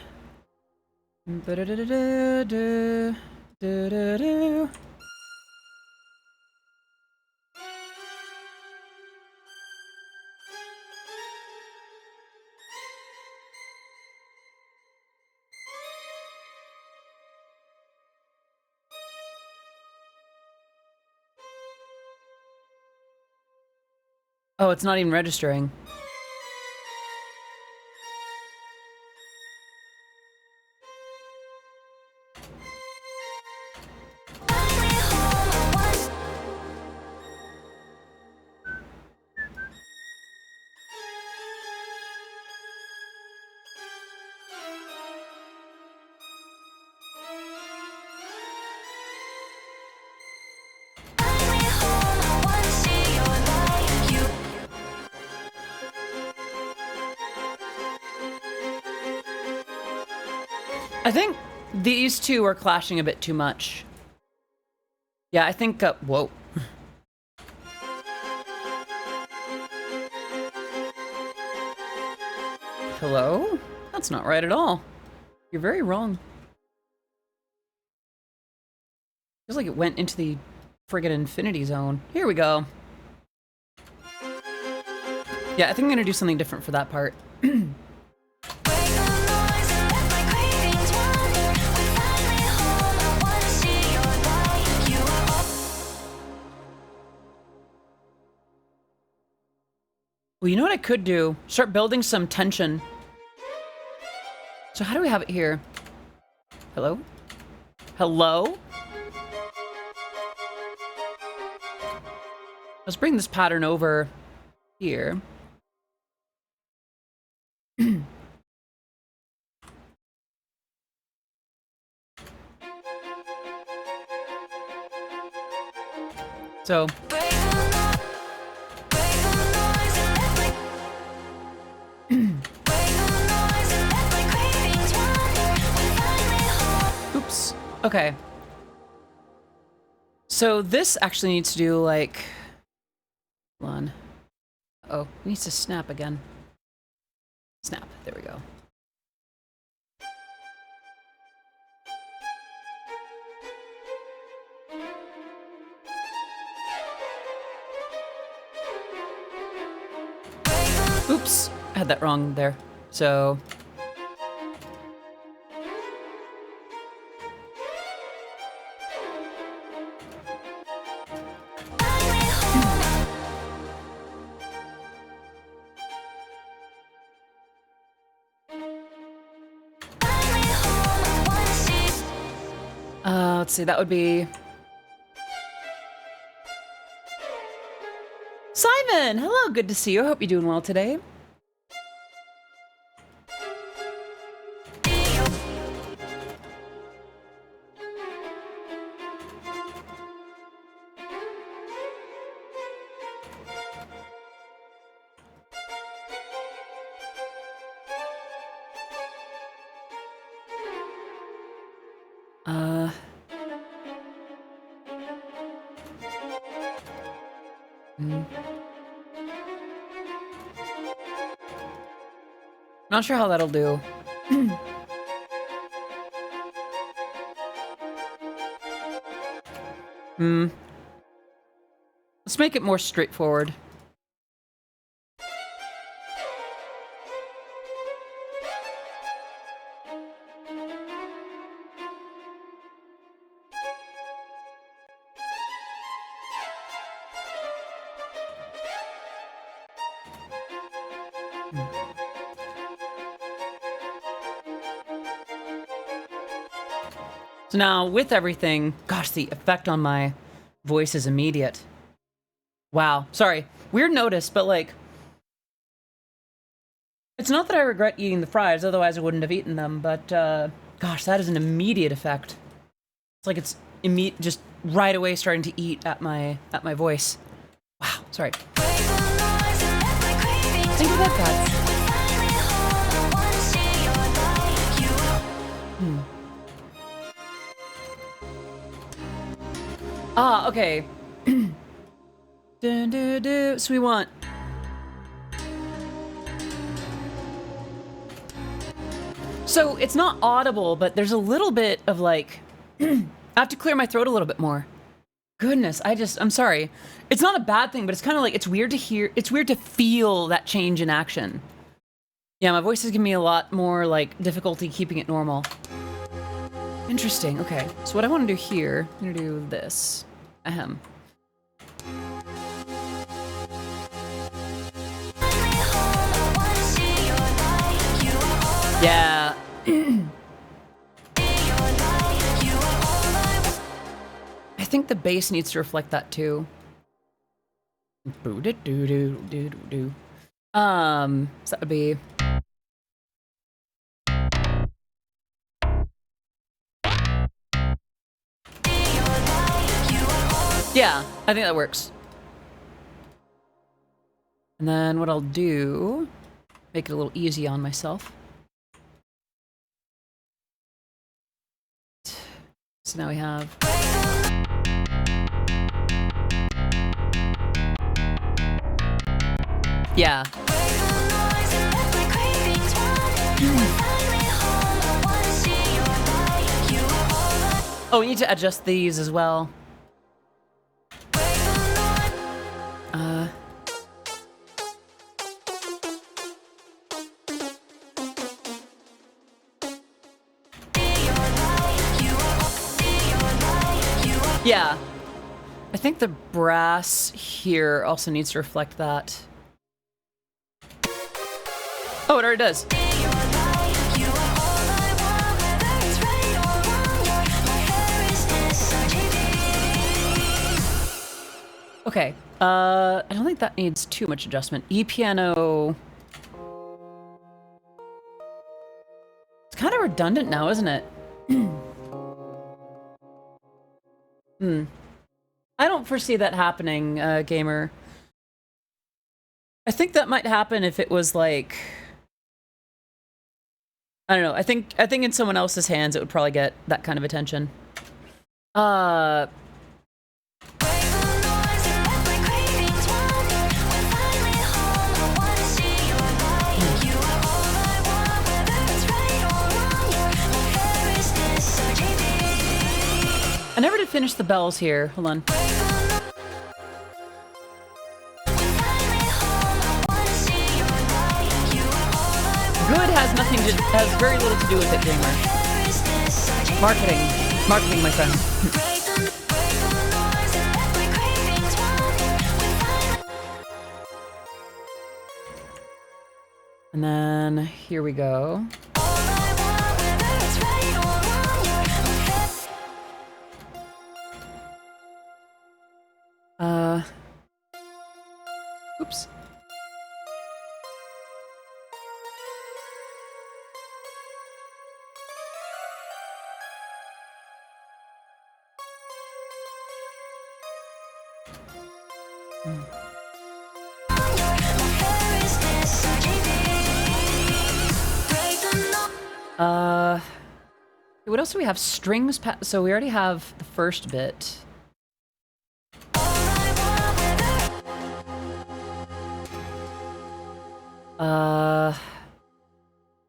oh, it's not even registering. I think these two are clashing a bit too much. Yeah, I think, whoa. Hello? That's not right at all. You're very wrong. Feels like it went into the friggin' infinity zone. Here we go. Yeah, I think I'm gonna do something different for that part. Well, you know what I could do? Start building some tension. So how do we have it here? Hello? Hello? Let's bring this pattern over here. So oops. Okay. So this actually needs to do like, hold on. Oh, it needs to snap again. Snap. There we go. Oops, I had that wrong there. So let's see, that would be Simon. Hello, good to see you. I hope you're doing well today. Mm. Not sure how that'll do. Let's make it more straightforward. So now, with everything, gosh, the effect on my voice is immediate. Wow. Sorry. Weird notice, but like, it's not that I regret eating the fries, otherwise I wouldn't have eaten them, but gosh, that is an immediate effect. It's like it's just right away starting to eat at my voice. Wow. Sorry. Thank you for that, guys. Ah, okay. So we want... So it's not audible, but there's a little bit of like... I have to clear my throat a little bit more. Goodness, I'm sorry. It's not a bad thing, but it's kind of like, it's weird to hear, it's weird to feel that change in action. Yeah, my voice is giving me a lot more like difficulty keeping it normal. Interesting, okay. So what I want to do here, I'm gonna do this. Ahem. Yeah. I think the bass needs to reflect that too. So that would be... Yeah, I think that works. And then what I'll do, make it a little easy on myself. So now we have... Yeah. Oh, we need to adjust these as well. Yeah. I think the brass here also needs to reflect that. Oh, it already does. Okay. I don't think that needs too much adjustment. E-piano... It's kind of redundant now, isn't it? I don't foresee that happening, gamer. I think that might happen if it was like... I don't know. I think in someone else's hands it would probably get that kind of attention. I never did finish the bells here. Hold on. Good has very little to do with it, gamer. Marketing, my friend. And then here we go. Oops. What else do we have? Strings, so we already have the first bit.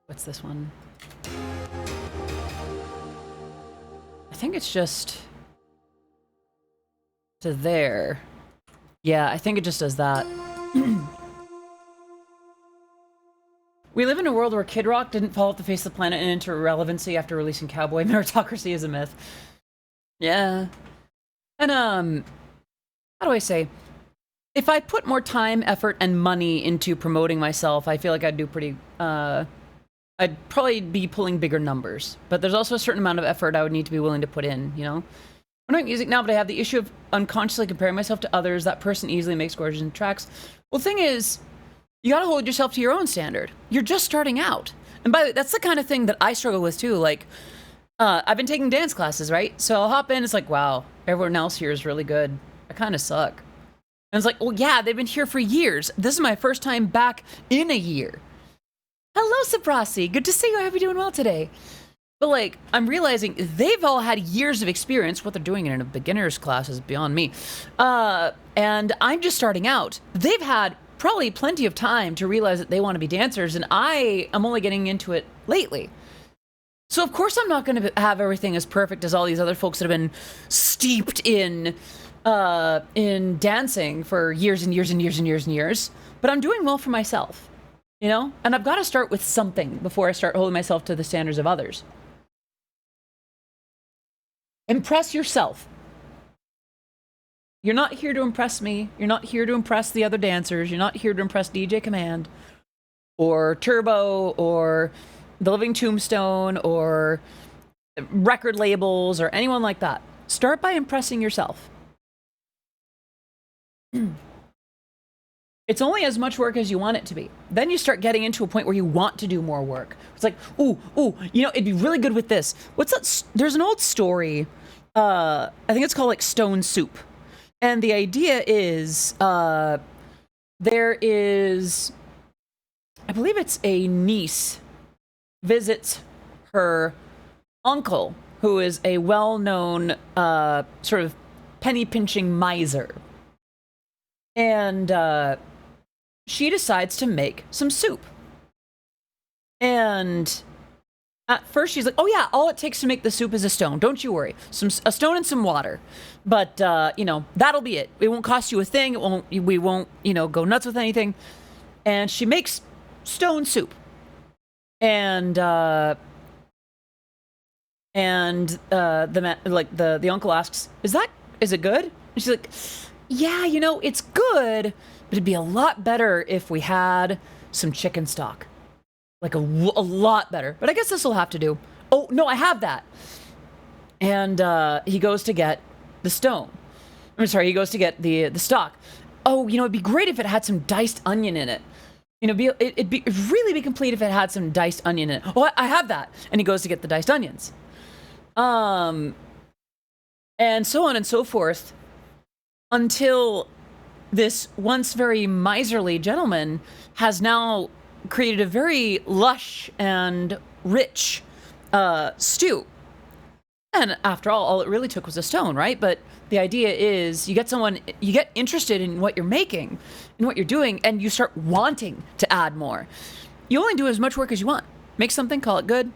What's this one? I think it's just to there. Yeah, I think it just does that. We live in a world where Kid Rock didn't fall off the face of the planet and into irrelevancy after releasing Cowboy. Meritocracy is a myth. Yeah. And, how do I say? If I put more time, effort, and money into promoting myself, I feel like I'd do pretty, I'd probably be pulling bigger numbers. But there's also a certain amount of effort I would need to be willing to put in, you know? I'm doing music now, but I have the issue of unconsciously comparing myself to others. That person easily makes gorgeous tracks. Well, the thing is, you gotta hold yourself to your own standard. You're just starting out. And by the way, that's the kind of thing that I struggle with too. Like, I've been taking dance classes, right? So I'll hop in, it's like, wow, everyone else here is really good. I kind of suck. And it's like, well, yeah, they've been here for years. This is my first time back in a year. Hello, Saprasi. Good to see you. I hope you're doing well today. But, like, I'm realizing they've all had years of experience. What they're doing in a beginner's class is beyond me. And I'm just starting out. They've had probably plenty of time to realize that they want to be dancers, and I am only getting into it lately. So, of course, I'm not going to have everything as perfect as all these other folks that have been steeped in dancing for years and years and years and years and years. But I'm doing well for myself, you know? And I've got to start with something before I start holding myself to the standards of others. Impress yourself. You're not here to impress me. You're not here to impress the other dancers. You're not here to impress DJ Command or Turbo or The Living Tombstone or record labels or anyone like that. Start by impressing yourself. It's only as much work as you want it to be. Then you start getting into a point where you want to do more work. It's like, ooh, you know, it'd be really good with this. What's that? There's an old story. I think it's called like Stone Soup. And the idea is, there is, I believe it's a niece visits her uncle, who is a well-known, sort of penny-pinching miser. And, she decides to make some soup. And at first she's like, oh yeah, all it takes to make the soup is a stone. Don't you worry. A stone and some water. But, you know, that'll be it. It won't cost you a thing. We won't, you know, go nuts with anything. And she makes stone soup. And the uncle asks, is it good? And she's like, yeah, you know, it's good, but it'd be a lot better if we had some chicken stock. Like a lot better. But I guess this will have to do. Oh, no, I have that. And he goes to get the stone. I'm sorry, he goes to get the stock. Oh, you know, it'd be great if it had some diced onion in it. You know, it'd really be complete if it had some diced onion in it. Oh, I have that. And he goes to get the diced onions. And so on and so forth. Until this once very miserly gentleman has now created a very lush and rich stew. And after all it really took was a stone, right? But the idea is you get interested in what you're making, in what you're doing, and you start wanting to add more. You only do as much work as you want. Make something, call it good.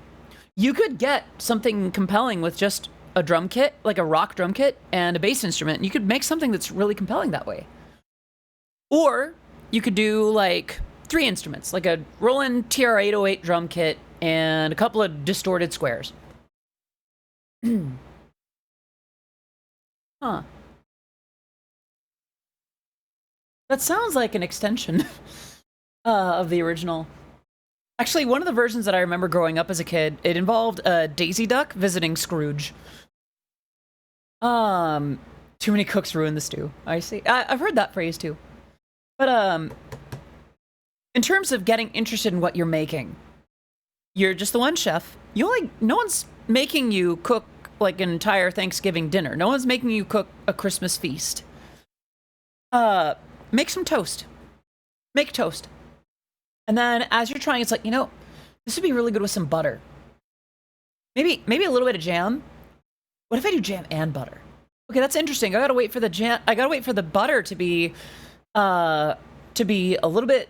You could get something compelling with just a drum kit, like a rock drum kit and a bass instrument. You could make something that's really compelling that way. Or you could do like 3 instruments, like a Roland TR-808 drum kit and a couple of distorted squares. Huh. That sounds like an extension of the original. Actually, one of the versions that I remember growing up as a kid, it involved a Daisy Duck visiting Scrooge. Too many cooks ruin the stew. I see. I've heard that phrase too. But, in terms of getting interested in what you're making, you're just the one chef. No one's making you cook like an entire Thanksgiving dinner. No one's making you cook a Christmas feast. Make some toast. Make toast. And then as you're trying, it's like, you know, this would be really good with some butter. Maybe a little bit of jam. What if I do jam and butter? Okay, that's interesting. I gotta wait for the butter to be a little bit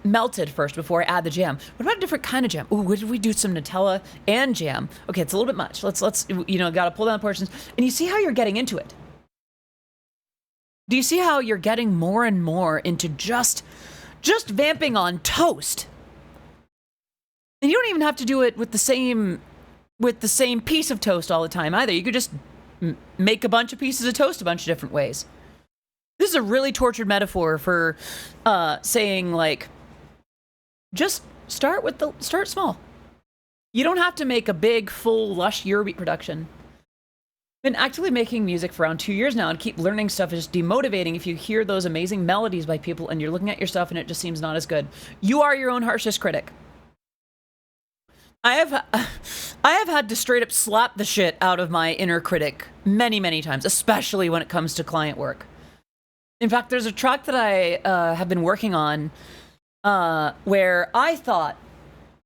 melted first before I add the jam. What about a different kind of jam? Ooh, what if we do some Nutella and jam? Okay, it's a little bit much. Let's gotta pull down the portions. And you see how you're getting into it. Do you see how you're getting more and more into just vamping on toast? And you don't even have to do it with the same piece of toast all the time either. You could just make a bunch of pieces of toast a bunch of different ways. This is a really tortured metaphor for saying, like, just start small. You don't have to make a big, full, lush Eurobeat production. Been actively making music for around 2 years now, and keep learning stuff is just demotivating if you hear those amazing melodies by people and you're looking at your stuff and it just seems not as good. You are your own harshest critic. I have had to straight up slap the shit out of my inner critic many, many times, especially when it comes to client work. In fact, there's a track that I have been working on where I thought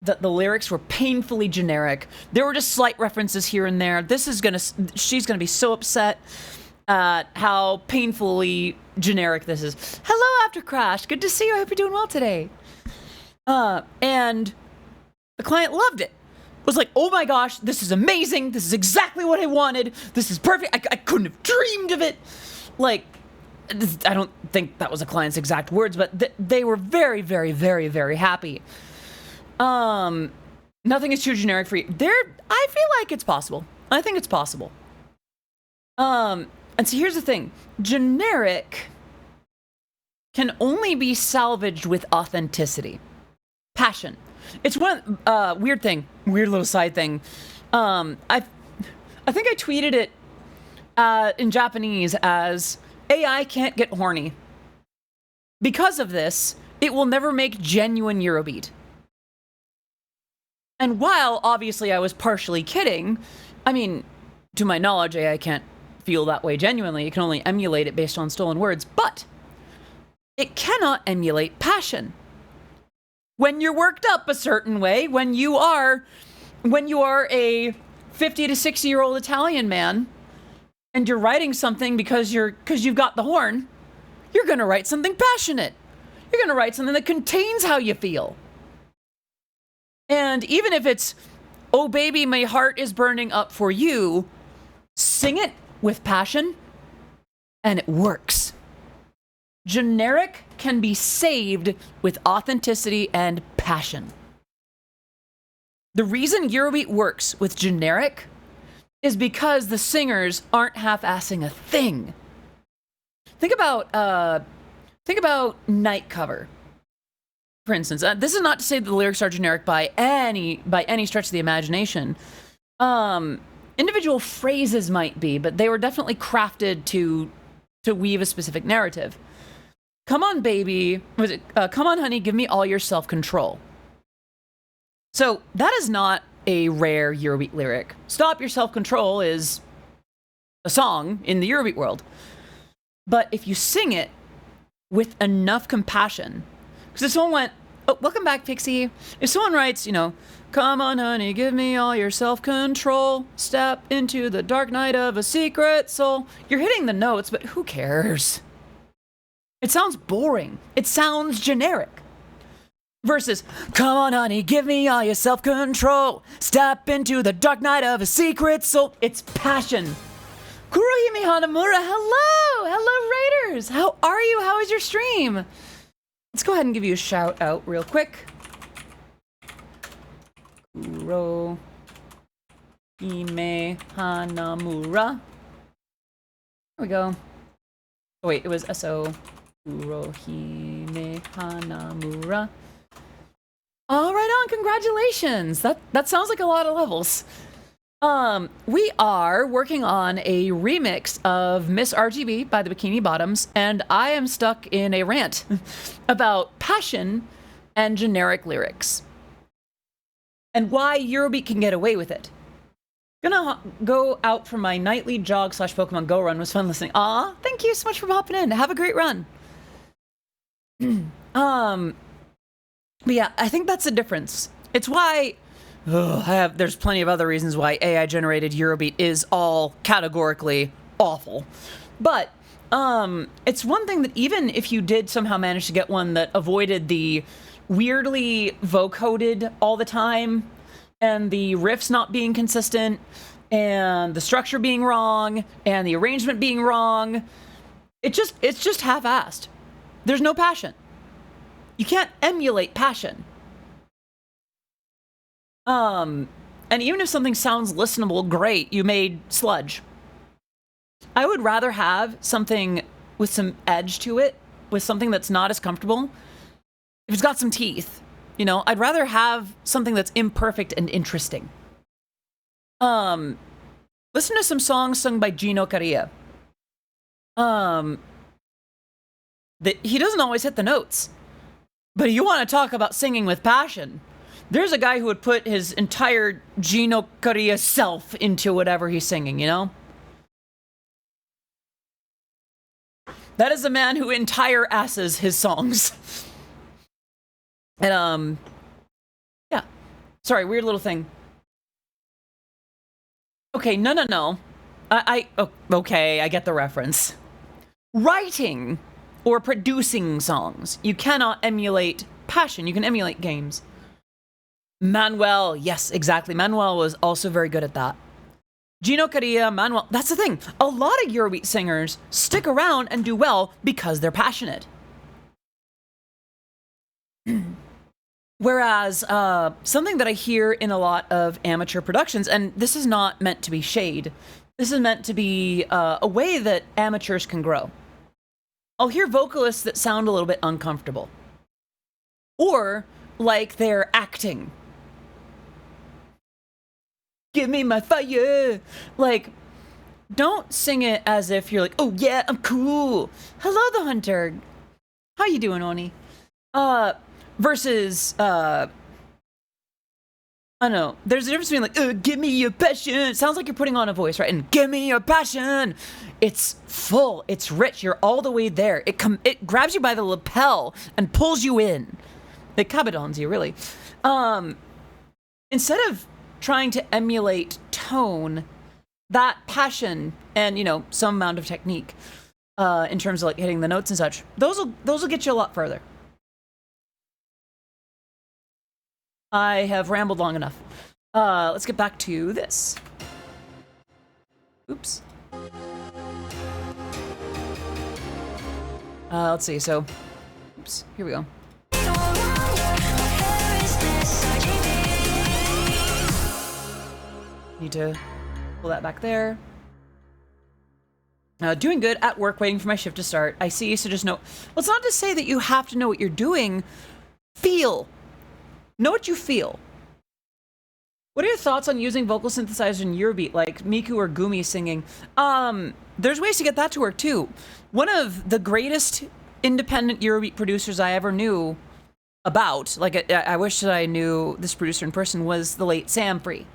that the lyrics were painfully generic. There were just slight references here and there. She's gonna be so upset at how painfully generic this is. Hello, After Crash. Good to see you. I hope you're doing well today. And the client loved it. Was like, oh my gosh, this is amazing. This is exactly what I wanted. This is perfect. I couldn't have dreamed of it. Like, I don't think that was the client's exact words, but they were very, very, very, very happy. Nothing is too generic for you. I feel like it's possible. I think it's possible. And so here's the thing. Generic can only be salvaged with authenticity. Passion. It's one weird little side thing. I think I tweeted it in Japanese as AI can't get horny. Because of this, it will never make genuine Eurobeat. And while obviously I was partially kidding, I mean, to my knowledge, AI can't feel that way genuinely. It can only emulate it based on stolen words, but it cannot emulate passion. When you're worked up a certain way, when you are a 50 to 60-year-old Italian man and you're writing something because you've got the horn, you're going to write something passionate. You're going to write something that contains how you feel. And even if it's, oh baby, my heart is burning up for you, sing it with passion and it works. Generic can be saved with authenticity and passion. The reason Eurobeat works with generic is because the singers aren't half-assing a thing. Think about Night Cover, for instance. This is not to say that the lyrics are generic by any stretch of the imagination. Individual phrases might be, but they were definitely crafted to weave a specific narrative. Come on, baby. Come on, honey, give me all your self-control. So that is not a rare Eurobeat lyric. Stop your self-control is a song in the Eurobeat world. But if you sing it with enough compassion, because if someone went, oh, welcome back, Pixie. If someone writes, come on, honey, give me all your self-control, step into the dark night of a secret soul. You're hitting the notes, but who cares? It sounds boring. It sounds generic. Versus, come on, honey, give me all your self-control. Step into the dark night of a secret soul. It's passion. Kurohime Hanamura, hello! Hello, Raiders! How are you? How is your stream? Let's go ahead and give you a shout out real quick. Kurohime Hanamura. There we go. Oh wait, it was S.O. Kurohime Hanamura. All right on, congratulations. That sounds like a lot of levels. We are working on a remix of Miss RGB by the Bikini Bottoms, and I am stuck in a rant about passion and generic lyrics. And why Eurobeat can get away with it. Gonna go out for my nightly jog / Pokemon Go run. Was fun listening. Aw, thank you so much for popping in. Have a great run. But yeah, I think that's the difference. It's why there's plenty of other reasons why AI generated Eurobeat is all categorically awful. But it's one thing that even if you did somehow manage to get one that avoided the weirdly vocoded all the time, and the riffs not being consistent, and the structure being wrong, and the arrangement being wrong. It's just half-assed. There's no passion. You can't emulate passion. And even if something sounds listenable, great, you made sludge. I would rather have something with some edge to it, with something that's not as comfortable. If it's got some teeth, you know, I'd rather have something that's imperfect and interesting. Listen to some songs sung by Gino Caria. He doesn't always hit the notes, but you want to talk about singing with passion. There's a guy who would put his entire Gino Caria self into whatever he's singing, you know? That is a man who entire asses his songs. And, yeah. Sorry, weird little thing. Okay, no. Okay, I get the reference. Writing or producing songs. You cannot emulate passion. You can emulate games. Manuel, yes, exactly. Manuel was also very good at that. Gino Caria, Manuel, that's the thing. A lot of Eurobeat singers stick around and do well because they're passionate. Whereas something that I hear in a lot of amateur productions, and this is not meant to be shade, this is meant to be a way that amateurs can grow. I'll hear vocalists that sound a little bit uncomfortable. Or like they're acting. Give me my fire. Like, don't sing it as if you're like, oh yeah, I'm cool. Hello, the hunter. How you doing, Oni? Versus, I don't know. There's a difference between like, give me your passion. It sounds like you're putting on a voice, right? And give me your passion. It's full. It's rich. You're all the way there. It grabs you by the lapel and pulls you in. It cabedons you, really. Instead of trying to emulate tone, that passion and, you know, some amount of technique in terms of like hitting the notes and such, those will get you a lot further. I have rambled long enough. Let's get back to this. Oops. Let's see. So, oops. Here we go. Need to pull that back there. Doing good at work, waiting for my shift to start. I see, so just know. Well, it's not to say that you have to know what you're doing. Feel. Know what you feel. What are your thoughts on using vocal synthesizer in Eurobeat, like Miku or Gumi singing? There's ways to get that to work too. One of the greatest independent Eurobeat producers I ever knew about, like I wish that I knew this producer in person, was the late Sam Free.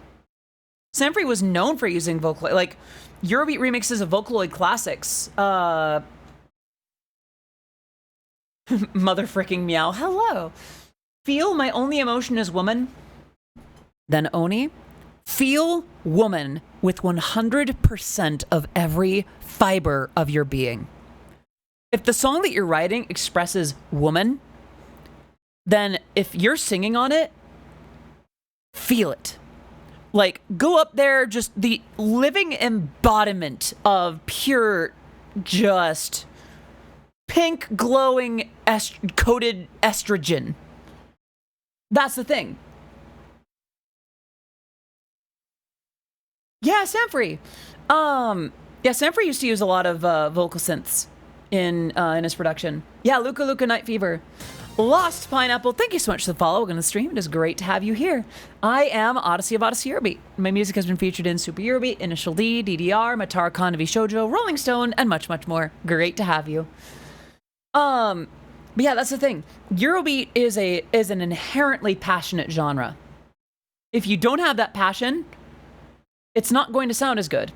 Sam Free was known for using Vocaloid, like Eurobeat remixes of Vocaloid classics. Mother fricking meow. Hello. Feel my only emotion is woman. Then Oni. Feel woman with 100% of every fiber of your being. If the song that you're writing expresses woman, then if you're singing on it, feel it. Like, go up there, just the living embodiment of pure, just pink, glowing, coated estrogen. That's the thing. Yeah, Sanfrey. Yeah, Sanfrey used to use a lot of vocal synths in his production. Yeah, Luca Night Fever. Lost Pineapple, thank you so much for the follow on the stream. It is great to have you here. I am Odyssey of Odyssey Eurobeat. My music has been featured in Super Eurobeat, Initial D, DDR, Matara Kanavi Shoujo, Rolling Stone, and much, much more. Great to have you. But yeah, that's the thing. Eurobeat is an inherently passionate genre. If you don't have that passion, it's not going to sound as good.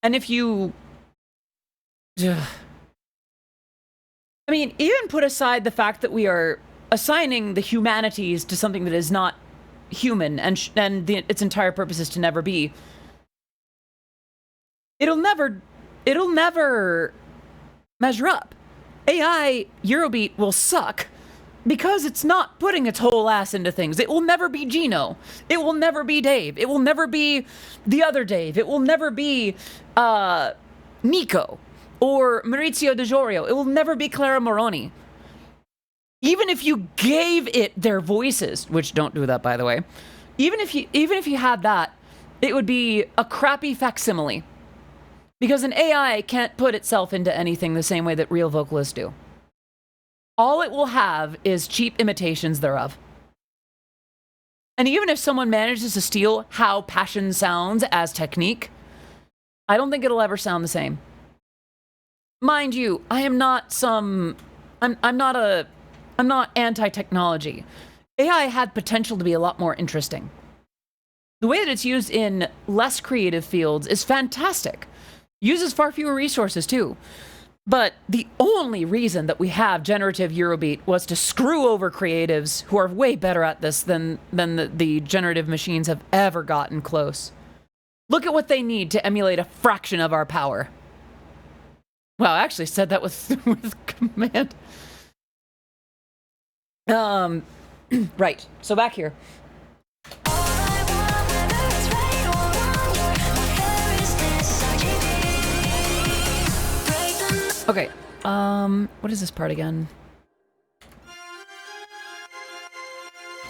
And if you... I mean, even put aside the fact that we are assigning the humanities to something that is not human, and its entire purpose is to never be. It'll never measure up. AI Eurobeat will suck Because it's not putting its whole ass into things. It will never be Gino. It will never be Dave. It will never be the other Dave. It will never be Nico or Maurizio De Jorio. It will never be Clara Moroni. Even if you gave it their voices, which don't do that, by the way, even if you had that, it would be a crappy facsimile. Because an AI can't put itself into anything the same way that real vocalists do. All it will have is cheap imitations thereof. And even if someone manages to steal how passion sounds as technique, I don't think it'll ever sound the same. Mind you, I'm not anti-technology. AI had potential to be a lot more interesting. The way that it's used in less creative fields is fantastic. Uses far fewer resources too. But the only reason that we have generative Eurobeat was to screw over creatives who are way better at this than the generative machines have ever gotten close. Look at what they need to emulate a fraction of our power. Wow, I actually said that with command. Right, so back here. Okay, what is this part again?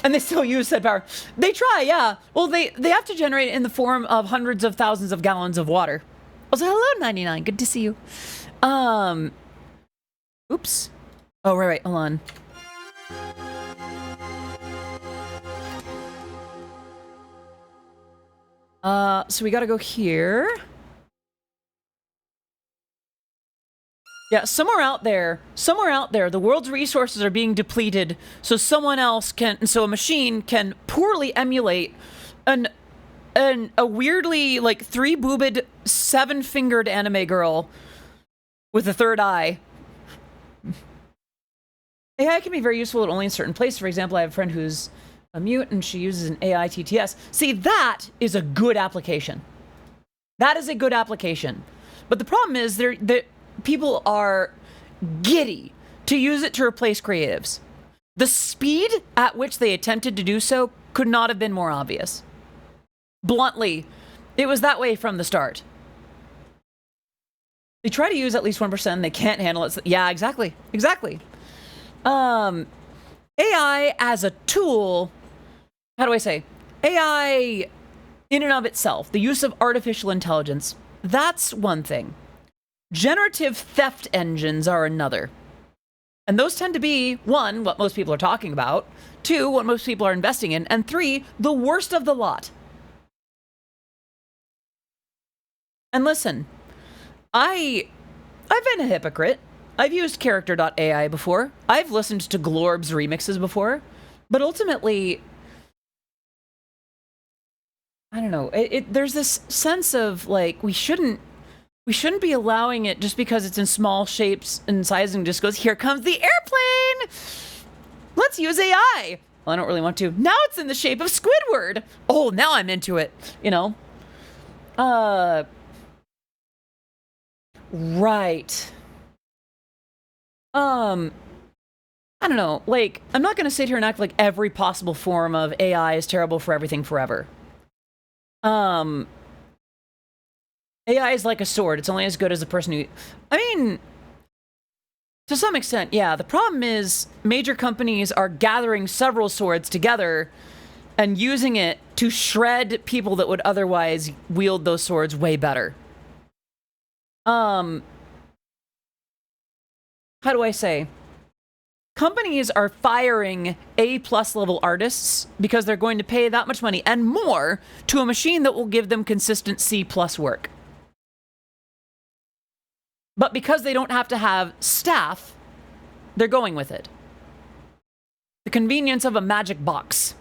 And they still use said power. They try, yeah. Well, they have to generate it in the form of hundreds of thousands of gallons of water. Also, hello, 99. Good to see you. Oops. Oh, right, hold on. So we gotta go here. Yeah, somewhere out there, the world's resources are being depleted, so so a machine can poorly emulate a weirdly, like, 3-boobed, 7-fingered anime girl with a third eye. AI can be very useful only in certain places. For example, I have a friend who's a mute and she uses an AI TTS. See, that is a good application. That is a good application. But the problem is people are giddy to use it to replace creatives. The speed at which they attempted to do so could not have been more obvious. Bluntly, it was that way from the start. They try to use at least 1%, they can't handle it. Yeah, exactly. AI as a tool, how do I say? AI in and of itself, the use of artificial intelligence, that's one thing. Generative theft engines are another. And those tend to be, 1, what most people are talking about, 2, what most people are investing in, and 3, the worst of the lot. And listen, I've been a hypocrite. I've used character.ai before. I've listened to Glorb's remixes before. But ultimately, I don't know, there's this sense of, like, we shouldn't be allowing it just because it's in small shapes and sizes and just goes, here comes the airplane! Let's use AI! Well, I don't really want to. Now it's in the shape of Squidward! Oh, now I'm into it, you know? Right. I don't know, like, I'm not gonna sit here and act like every possible form of AI is terrible for everything forever. AI is like a sword. It's only as good as the person who... I mean, to some extent, yeah. The problem is major companies are gathering several swords together and using it to shred people that would otherwise wield those swords way better. How do I say? Companies are firing A+ level artists because they're going to pay that much money and more to a machine that will give them consistent C+ work. But because they don't have to have staff, they're going with it. The convenience of a magic box.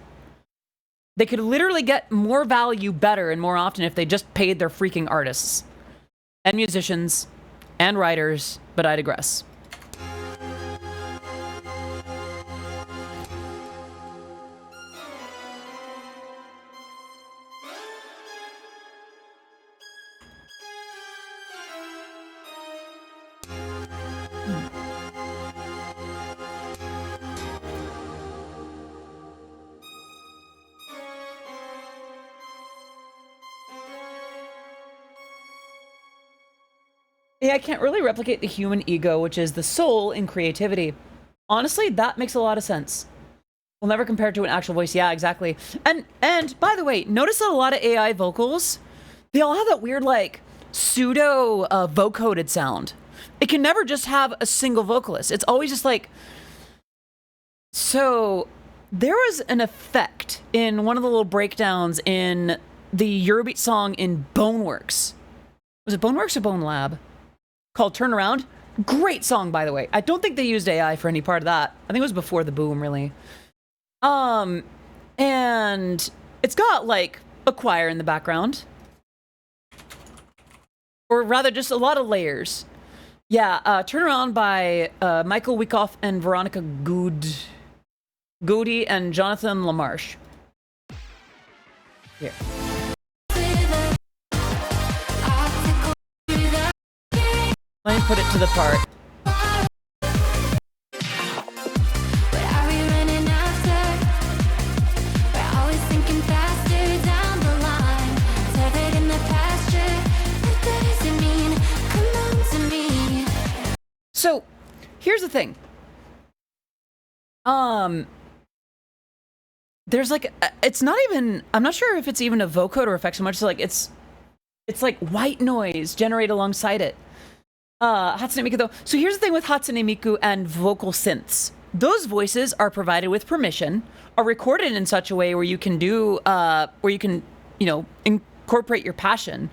They could literally get more value better and more often if they just paid their freaking artists. And musicians. And writers. But I digress. AI can't really replicate the human ego, which is the soul in creativity. Honestly, that makes a lot of sense. We'll never compare it to an actual voice. Yeah, exactly. And by the way, notice that a lot of AI vocals, they all have that weird, like, pseudo vocoded sound. It can never just have a single vocalist. It's always just like... So, there was an effect in one of the little breakdowns in the Eurobeat song in Boneworks. Was it Boneworks or Bone Lab? Called Turn Around. Great song, by the way. I don't think they used AI for any part of that. I think it was before the boom, really. And it's got, like, a choir in the background. Or rather, just a lot of layers. Yeah, Turn Around by Michael Wyckoff and Veronica Goody and Jonathan LaMarche. Here. Let me put it to the part. So, here's the thing. There's like, it's not even, I'm not sure if it's even a vocoder effect so much as like, it's like white noise generated alongside it. Hatsune Miku though. So here's the thing with Hatsune Miku and vocal synths. Those voices are provided with permission, are recorded in such a way where you can do, you know, incorporate your passion.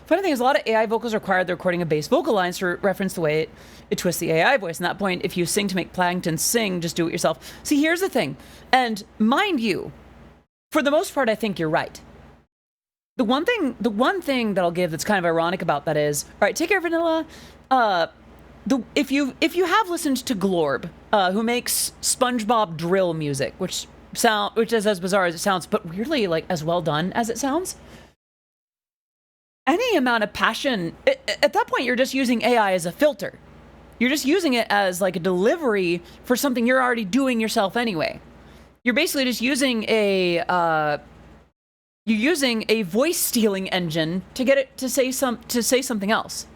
Funny thing is, a lot of AI vocals require the recording of bass vocal lines to reference the way it twists the AI voice. And at that point, if you sing to make Plankton sing, just do it yourself. See, here's the thing. And mind you, for the most part, I think you're right. The one thing that I'll give that's kind of ironic about that is, all right, take care, Vanilla. If you have listened to Glorb, who makes SpongeBob drill music, which is as bizarre as it sounds, but weirdly like as well done as it sounds. Any amount of passion, at that point, you're just using AI as a filter. You're just using it as like a delivery for something you're already doing yourself anyway. You're basically just using a voice stealing engine to get it to say something else.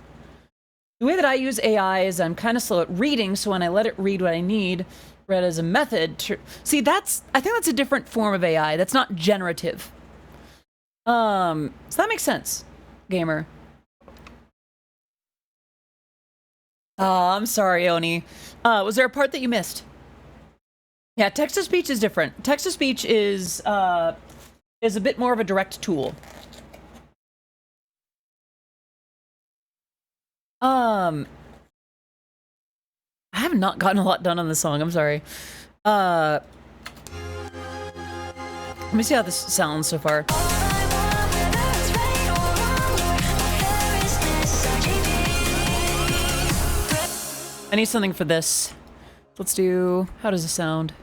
The way that I use AI is I'm kind of slow at reading, so when I let it read what I need, read as a method to see I think that's a different form of AI. That's not generative. So that makes sense. Gamer. I'm sorry, Oni. Was there a part that you missed? Yeah, text-to-speech is different. Text-to-speech is a bit more of a direct tool. I have not gotten a lot done on this song, I'm sorry. Let me see how this sounds so far. I need something for this. Let's do... How does it sound?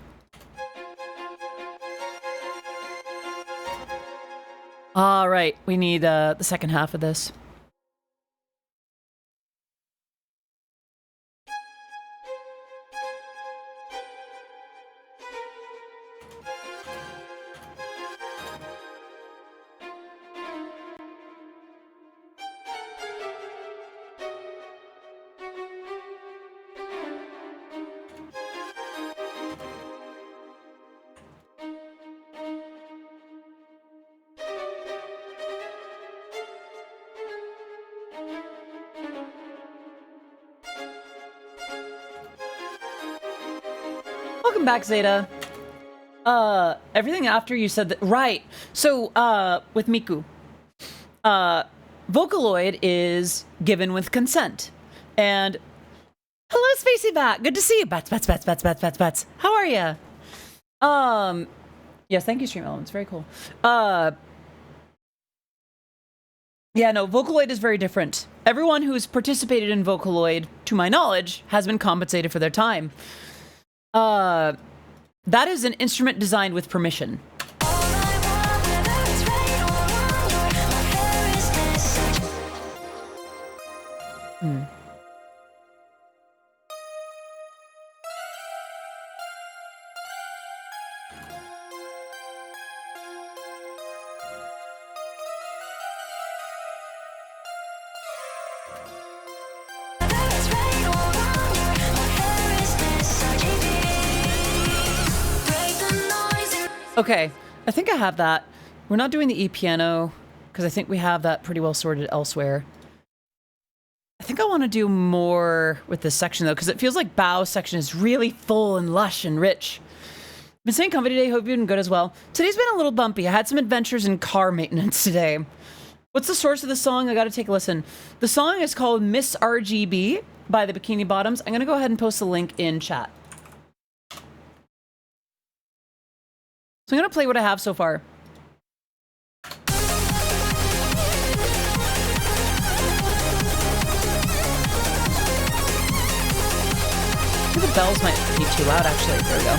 All right, we need the second half of this. Welcome back, Zeta. Everything after you said that, right. So, with Miku, Vocaloid is given with consent. And, hello, Spacey Bat. Good to see you. Bats. How are ya? Yes, thank you, Stream Elements. Very cool. Yeah, no, Vocaloid is very different. Everyone who's participated in Vocaloid, to my knowledge, has been compensated for their time. That is an instrument designed with permission. Okay, I think I have that. We're not doing the E-piano because I think we have that pretty well sorted elsewhere. I think I want to do more with this section though, because it feels like Bao section is really full and lush and rich. Been staying comfy today. Hope you've been good as well. Today's been a little bumpy. I had some adventures in car maintenance today. What's the source of the song? I got to take a listen. The song is called Miss RGB by the Bikini Bottoms. I'm going to go ahead and post the link in chat. So I'm going to play what I have so far. I think the bells might be too loud, actually. There we go.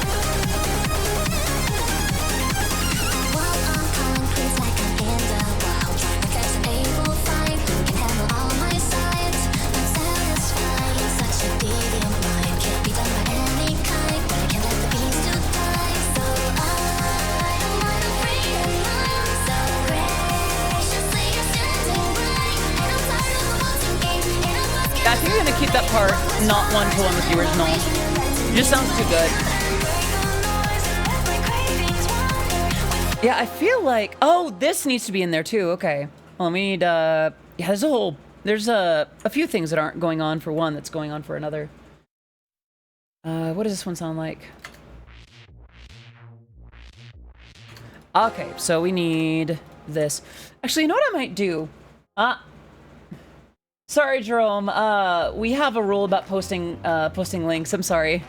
I think I'm gonna keep that part not one-to-one with the original. It just sounds too good. Yeah, I feel like... Oh, this needs to be in there too. Okay. Well, we need... Yeah, there's a few things that aren't going on for one that's going on for another. What does this one sound like? Okay, so we need this. Actually, you know what I might do? Sorry, Jerome. We have a rule about posting links. I'm sorry.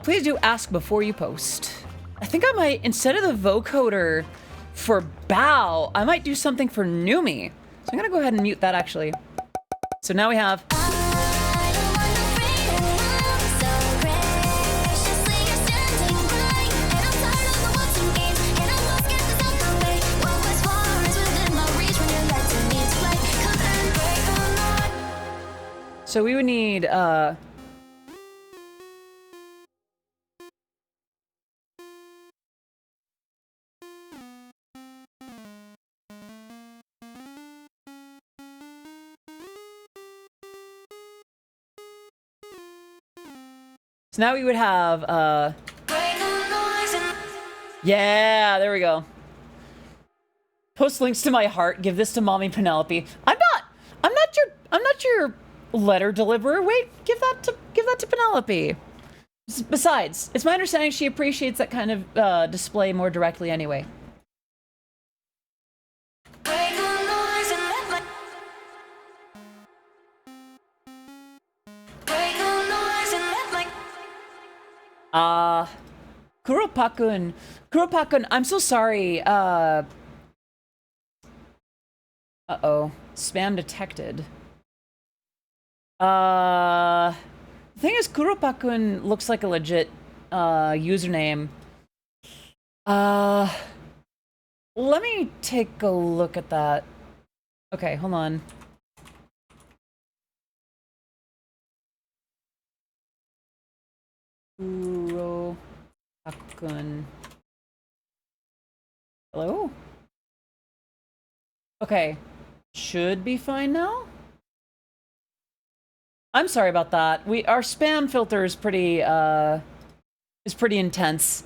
Please do ask before you post. I think I might, instead of the vocoder for Bao, I might do something for Numi. So I'm gonna go ahead and mute that actually. So now we have... So we would need, so now we would have, yeah, there we go. Post links to my heart. Give this to Mommy Penelope. I'm not your letter deliverer. Wait, give that to Penelope. Besides, it's my understanding she appreciates that kind of display more directly anyway. Kuropakun, I'm so sorry. Uh-oh. Spam detected. The thing is, Kuropakun looks like a legit, username. Let me take a look at that. Okay, hold on. Kuropakun. Hello? Okay. Should be fine now? I'm sorry about that. Our spam filter is pretty intense.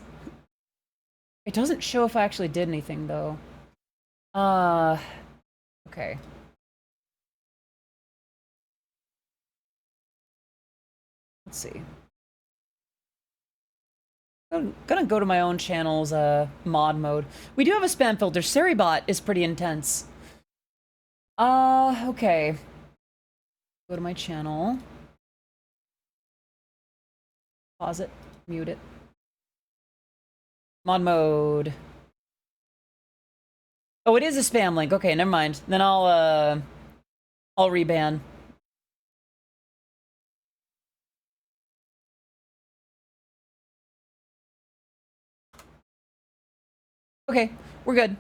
It doesn't show if I actually did anything though. Okay. Let's see. I'm gonna go to my own channel's mod mode. We do have a spam filter. Seribot is pretty intense. Okay. Go to my channel. Pause it. Mute it. Mod mode. Oh, it is a spam link. Okay, never mind. Then I'll reban. Okay, we're good.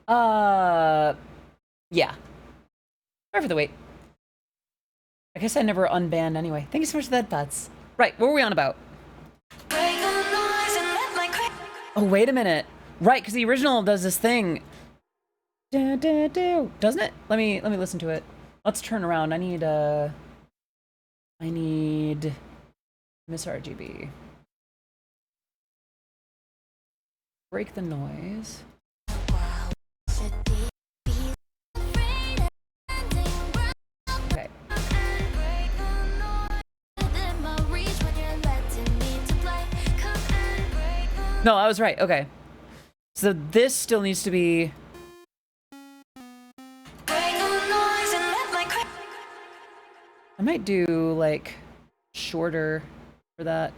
Yeah. Sorry for the wait. I guess I never unbanned anyway. Thank you so much for that, Pats. Right, what were we on about? Oh, wait a minute. Right, because the original does this thing. Doesn't it? Let me listen to it. Let's turn around. I need Miss RGB. break the noise. Okay. No, I was right. Okay. So this still needs to be... I might do, like, shorter for that.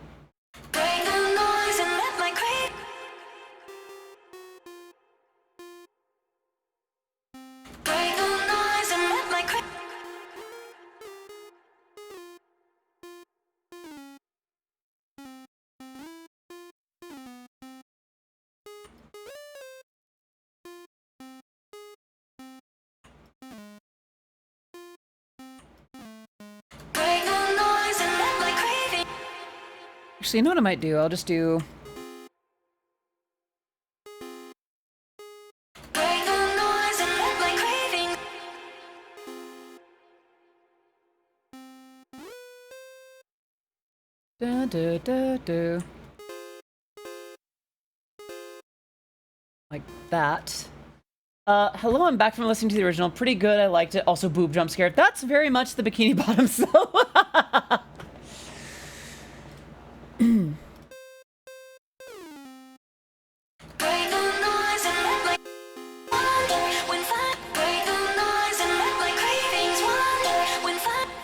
Actually, you know what I might do? I'll just do... Da, da, da, da. Like that. Hello, I'm back from listening to the original. Pretty good, I liked it. Also, boob jump scare. That's very much the Bikini Bottoms, though.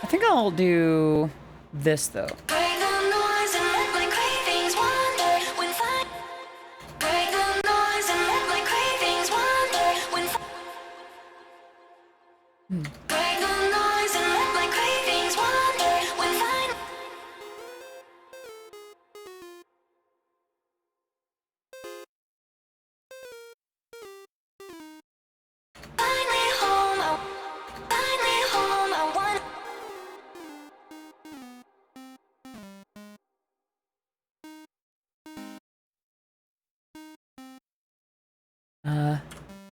I think I'll do this, though.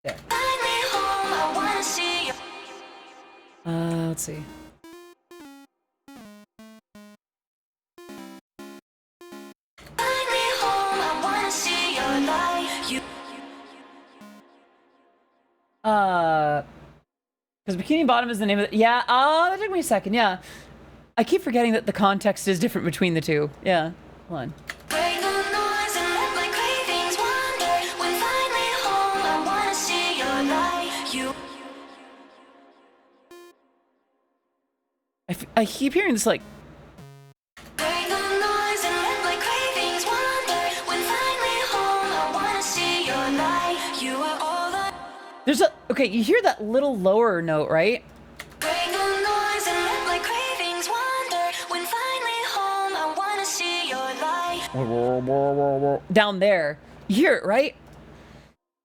There. Let's see. Because Bikini Bottom is the name of it. Yeah, that took me a second, yeah. I keep forgetting that the context is different between the two. Yeah, hold on. I keep hearing this, like... There's a... Okay, you hear that little lower note, right? Down there. You hear it, right?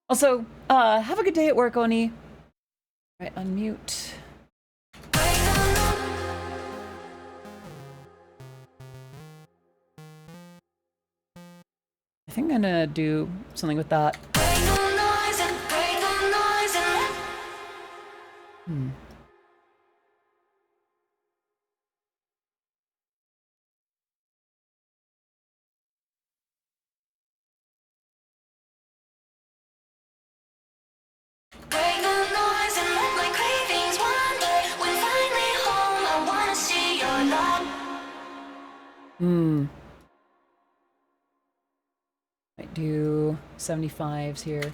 Also, have a good day at work, Oni. All right, unmute. I think I'm gonna do something with that. Might do 75s here.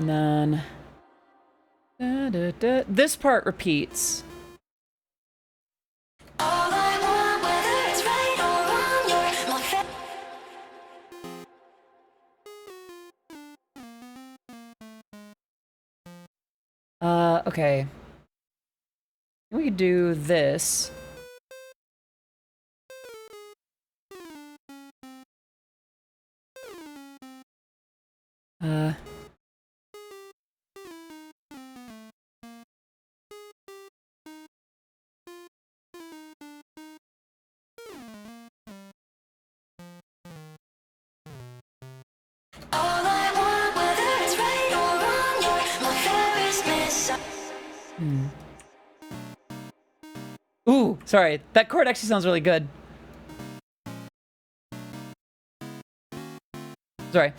None. Da, da, da. This part repeats. Okay. We could do this. Ooh, sorry. That chord actually sounds really good. Sorry.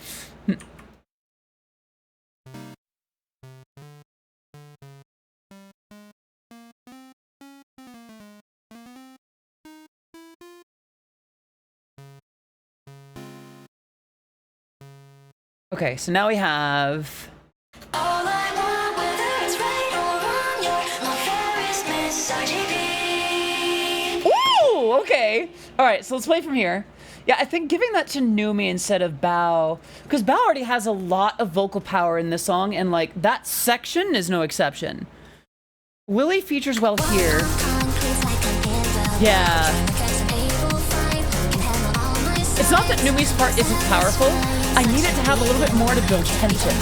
Okay, so now we have... Ooh, okay. All right, so let's play from here. Yeah, I think giving that to Numi instead of Bao, because Bao already has a lot of vocal power in this song, and like that section is no exception. Willie features well here. Yeah. It's not that Numi's part isn't powerful. I need it to have a little bit more to build tension.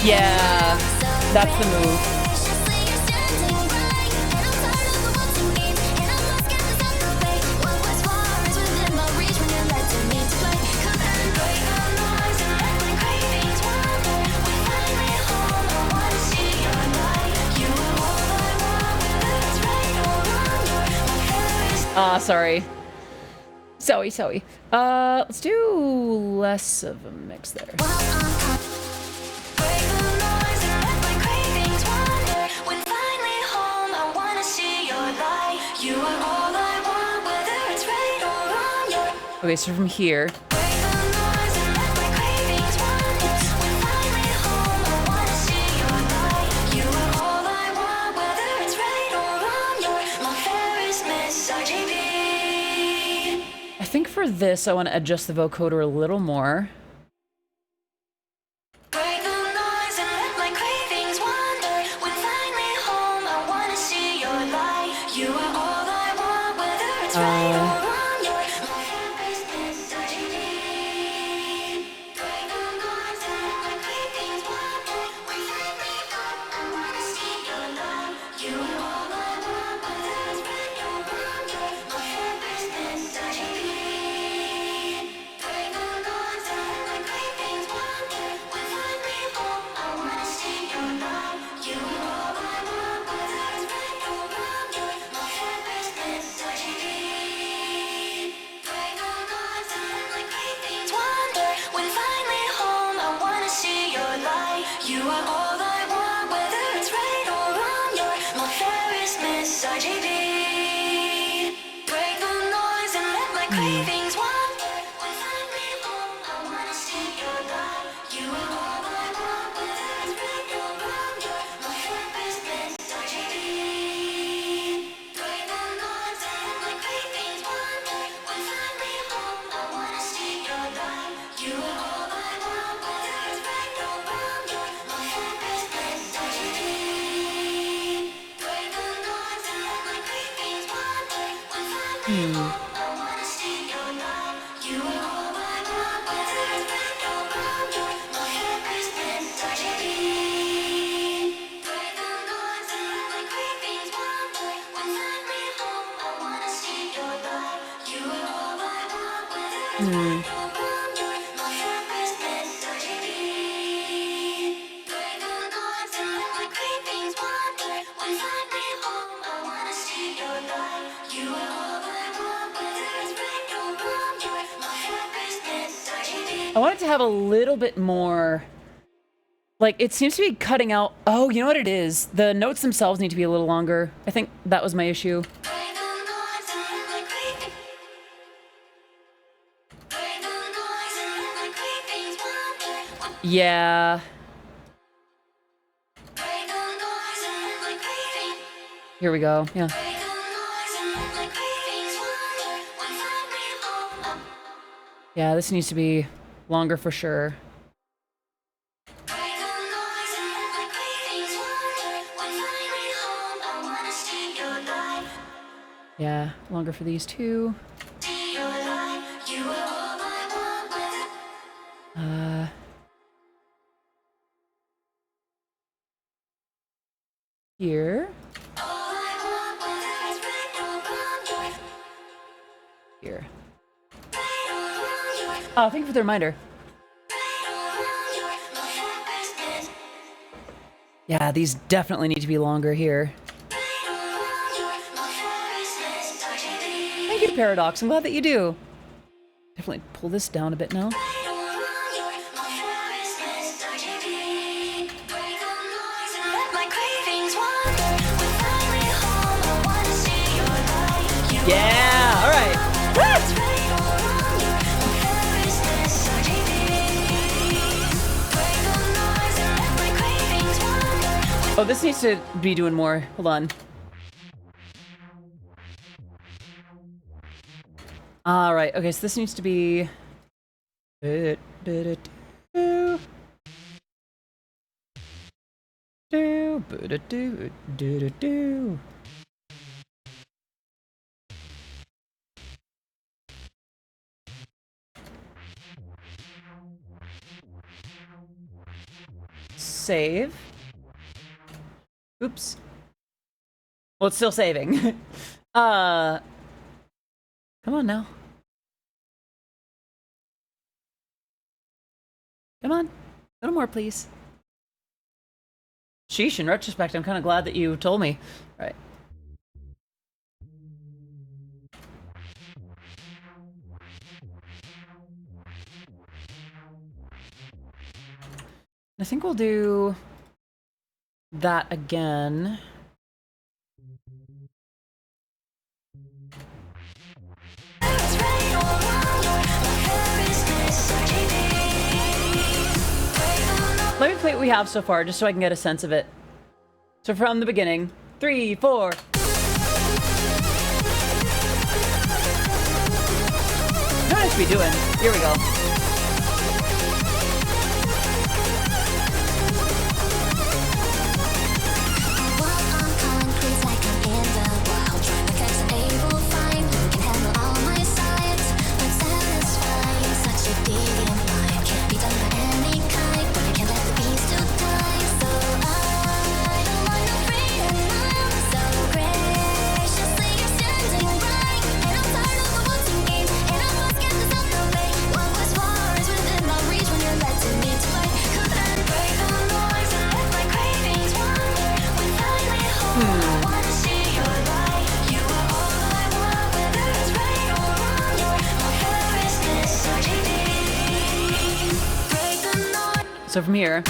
Yeah, that's the move. Sorry. Sorry. Let's do less of a mix there. Okay, so from here. I think for this, I want to adjust the vocoder a little more. I want it to have a little bit more, like, it seems to be cutting out. Oh, you know what it is? The notes themselves need to be a little longer. I think that was my issue. Yeah. Here we go. Yeah. Yeah, this needs to be longer for sure. Yeah, longer for these two. Here. Here. Oh, thank you for the reminder. Yeah, these definitely need to be longer here. Thank you, Paradox. I'm glad that you do. Definitely pull this down a bit now. Yeah, all right. Oh, this needs to be doing more. Hold on. All right. Okay, so this needs to be. Save. Oops. Well, it's still saving. Come on now. Come on. A little more, please. Sheesh, in retrospect, I'm kind of glad that you told me. All right. I think we'll do that again. Let me play what we have so far, just so I can get a sense of it. So from the beginning, 3, 4. What else we doing? Here we go. So from here.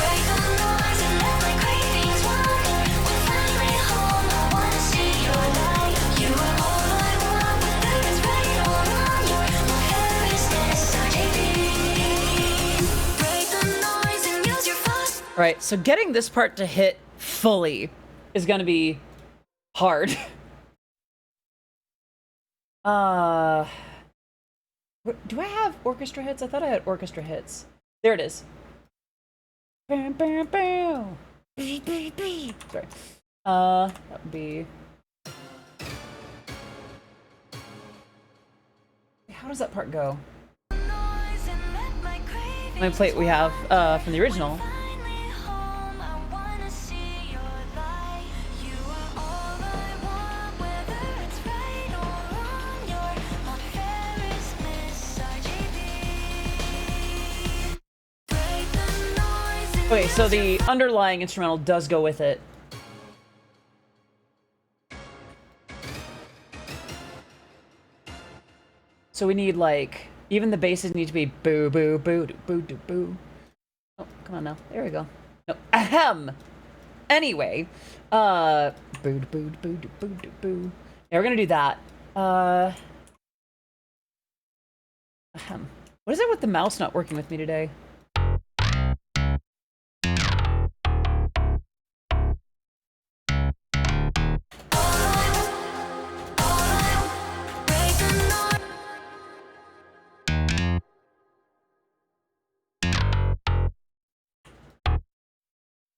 Right, so getting this part to hit fully is gonna be hard. Do I have orchestra hits? I thought I had orchestra hits. There it is. Bam, bam, bam. Sorry. That would be. How does that part go? Let me play what we have from the original. Okay, so the underlying instrumental does go with it. So we need, like, even the basses need to be boo, boo, boo, boo, boo, boo. Oh, come on now. There we go. No, ahem! Anyway, boo, boo, boo, boo, boo, boo. Yeah, we're gonna do that. Ahem. What is it with the mouse not working with me today?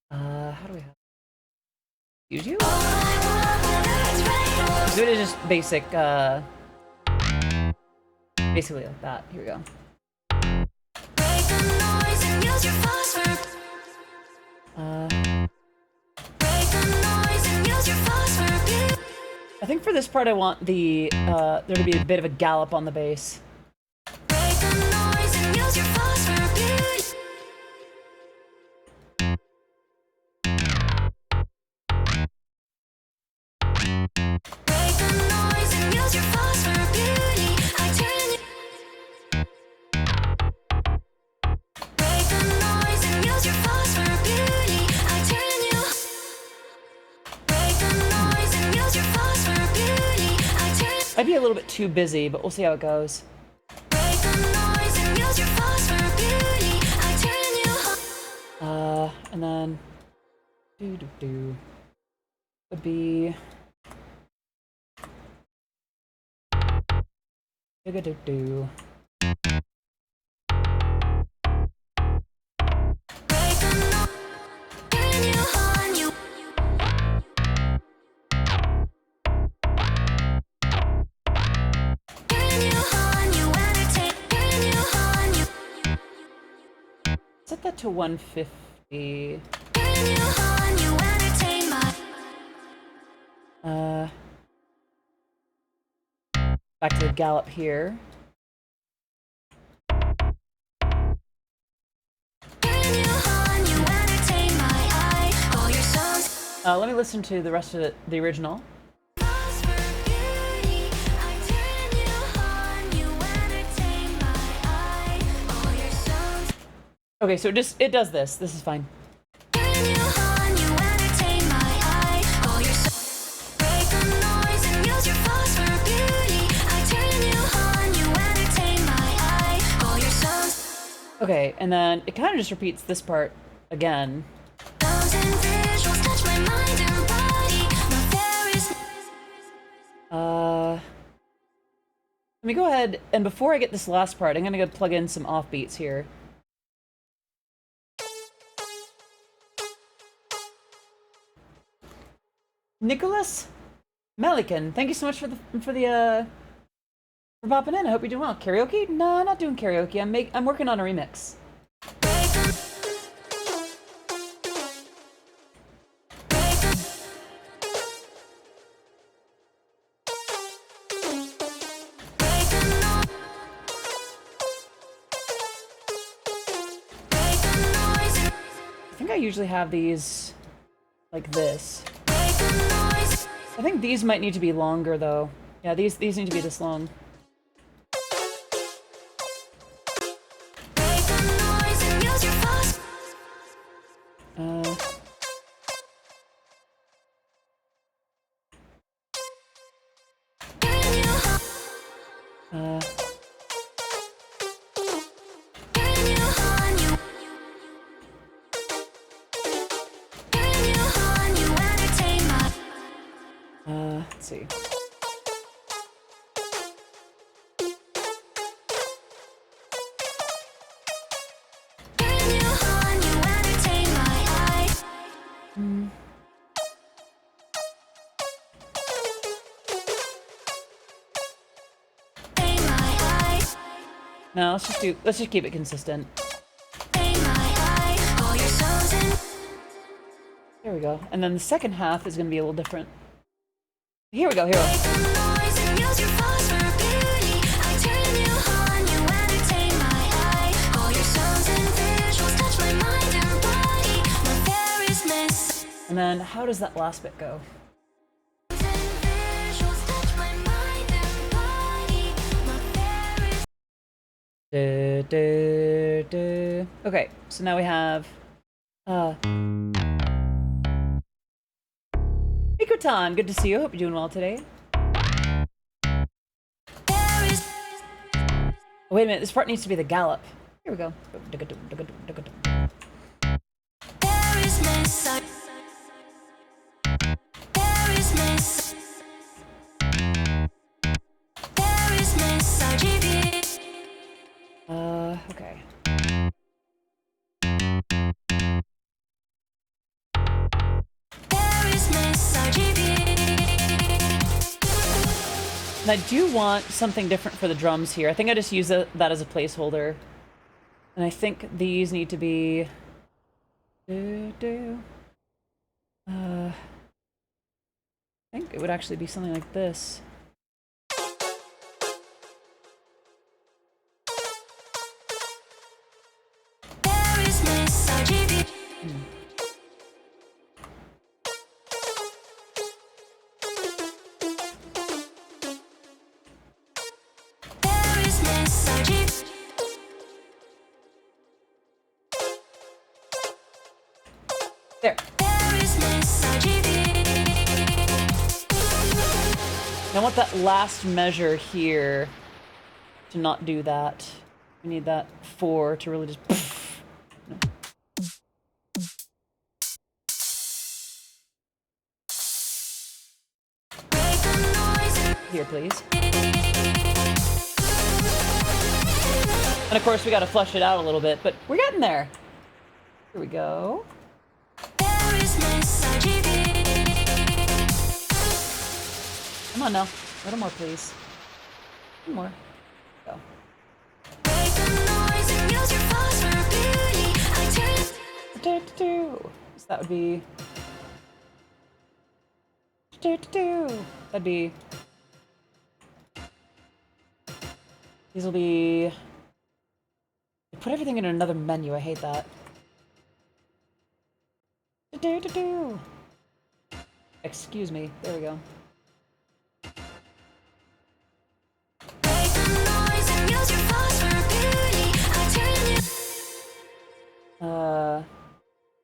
How do we have? Use you? So it is just basic, basically like that. Here we go. I think for this part I want the, there to be a bit of a gallop on the bass. Might be a little bit too busy, but we'll see how it goes. And then would be do. Set that to 150. Back to the gallop here. Let me listen to the rest of the original. Okay, so it does this. This is fine. Okay, and then it kind of just repeats this part again. Let me go ahead, and before I get this last part, I'm gonna go plug in some offbeats here. Nicholas Melican, thank you so much for popping in. I hope you're doing well. Karaoke? No, not doing karaoke. I'm working on a remix. I think I usually have these like this. I think these might need to be longer though. Yeah, these need to be this long. Let's see. No, let's just keep it consistent. There we go. And then the second half is going to be a little different. Here we go, here we go. And then how does that last bit go? Okay, so now we have Miko-tan, good to see you. Hope you're doing well today. Oh, wait a minute, this part needs to be the gallop. Here we go. Okay. And I do want something different for the drums here. I think I just use that as a placeholder. And I think these need to be... I think it would actually be something like this. There. I want that last measure here to not do that. We need that 4 to really just... No. Here, please. And of course, we gotta flush it out a little bit, but we're getting there. Here we go. Come on now. A little more, please. One more. Go. So that would be... That'd be... These will be... Put everything in another menu. I hate that. Excuse me. There we go.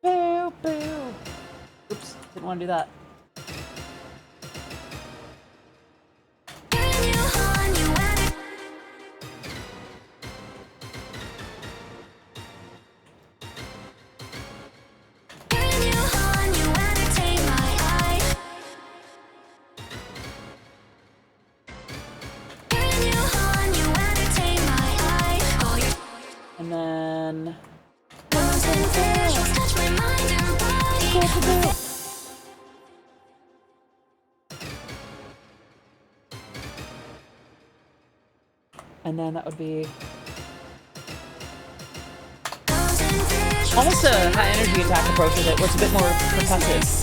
Boo, boo. Oops, didn't want to do that. And then... And then that would be... almost a high energy attack approach with it, where it's a bit more percussive.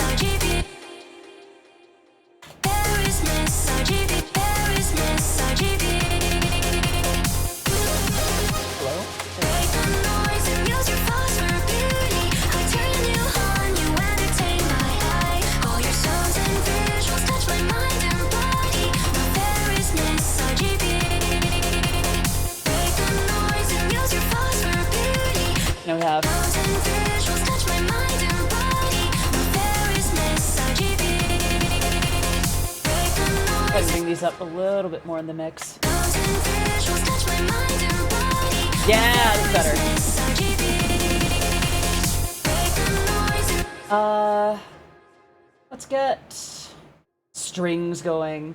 Now we have... Try to bring these up a little bit more in the mix. Yeah, that's better. Let's get strings going.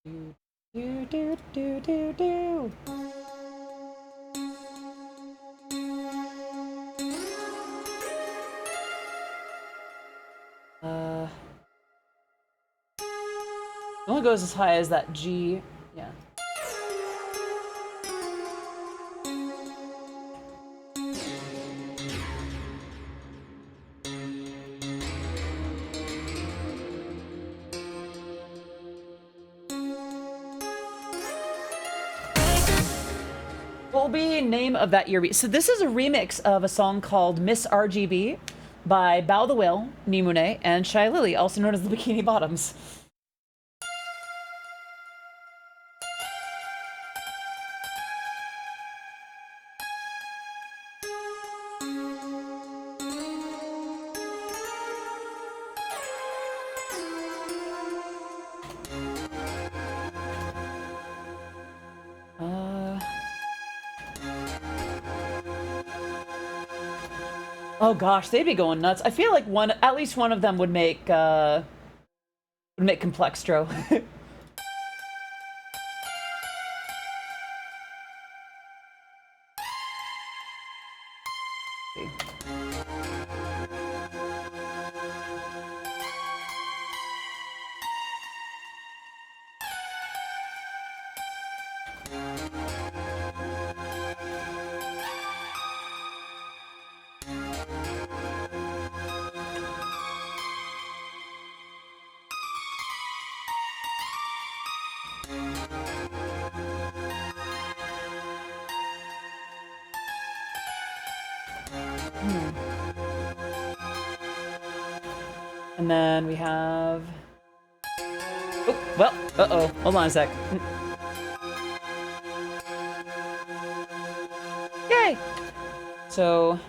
Do do do do do. It only goes as high as that G. Yeah. What will be name of that Eurobeat? So this is a remix of a song called Miss RGB by Bow the Whale, Nimune, and Shy Lily, also known as the Bikini Bottoms. Oh gosh, they'd be going nuts. I feel like at least one of them would make Complextro. And then we have... Oh, well, uh-oh. Hold on a sec. Yay! So...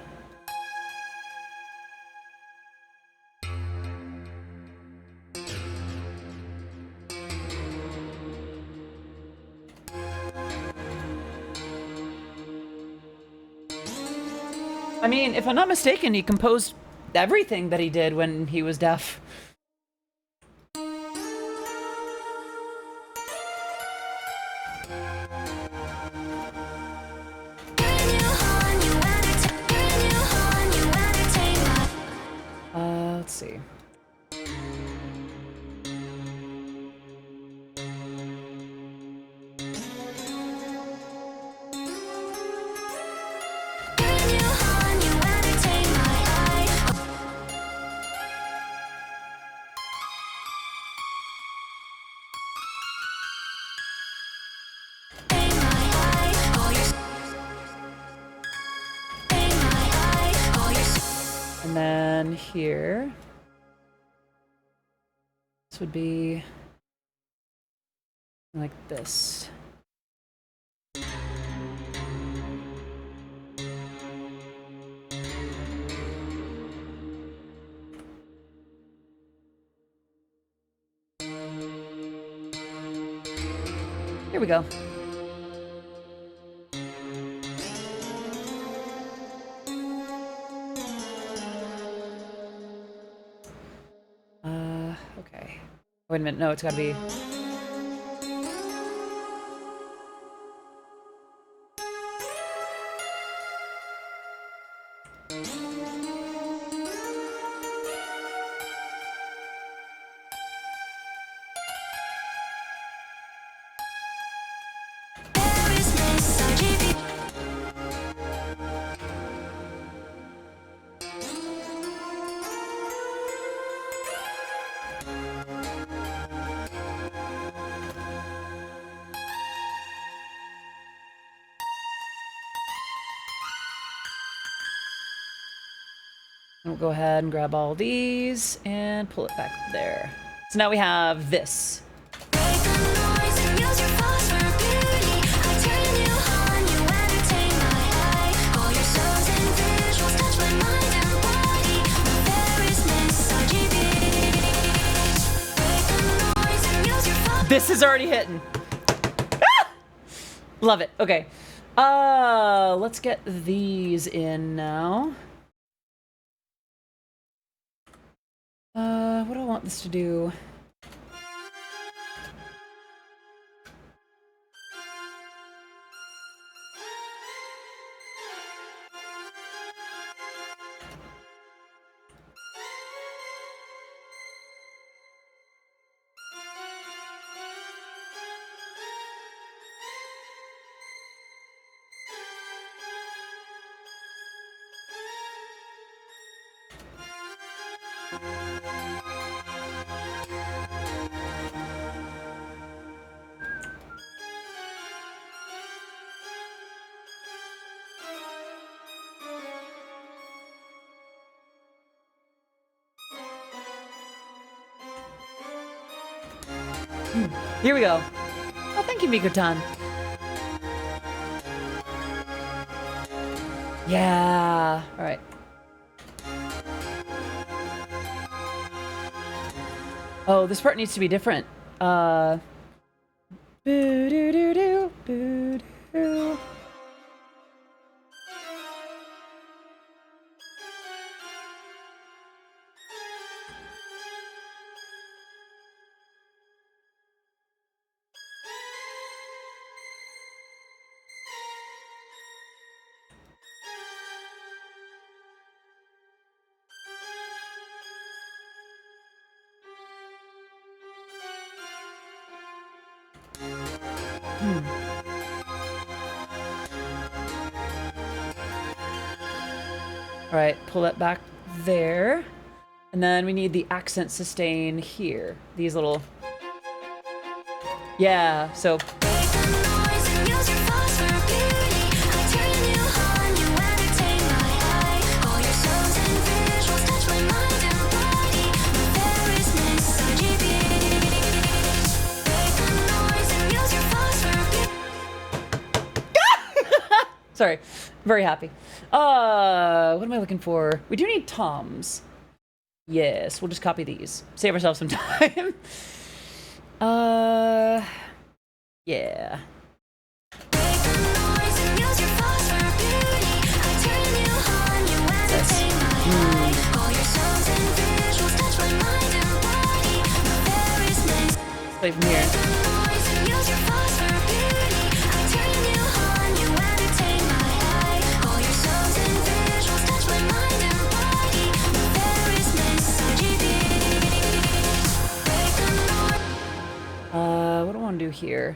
I mean, if I'm not mistaken, he composed everything that he did when he was deaf. Let's see. And then here, this would be like this. Here we go. Okay. Wait a minute, no, it's gotta be... We'll go ahead and grab all these and pull it back there. So now we have this. This is already hitting. Ah! Love it. Okay. Let's get these in now. What do I want this to do? Here we go. Oh, thank you, Miko-tan. Yeah. All right. Oh, this part needs to be different. Boo-doo-doo-doo, boo-doo. All right, pull that back there. And then we need the accent sustain here. These little... Yeah, so... Sorry, very happy. What am I looking for? We do need toms. Yes, we'll just copy these. Save ourselves some time. Yeah. Play from here. What do I want to do here?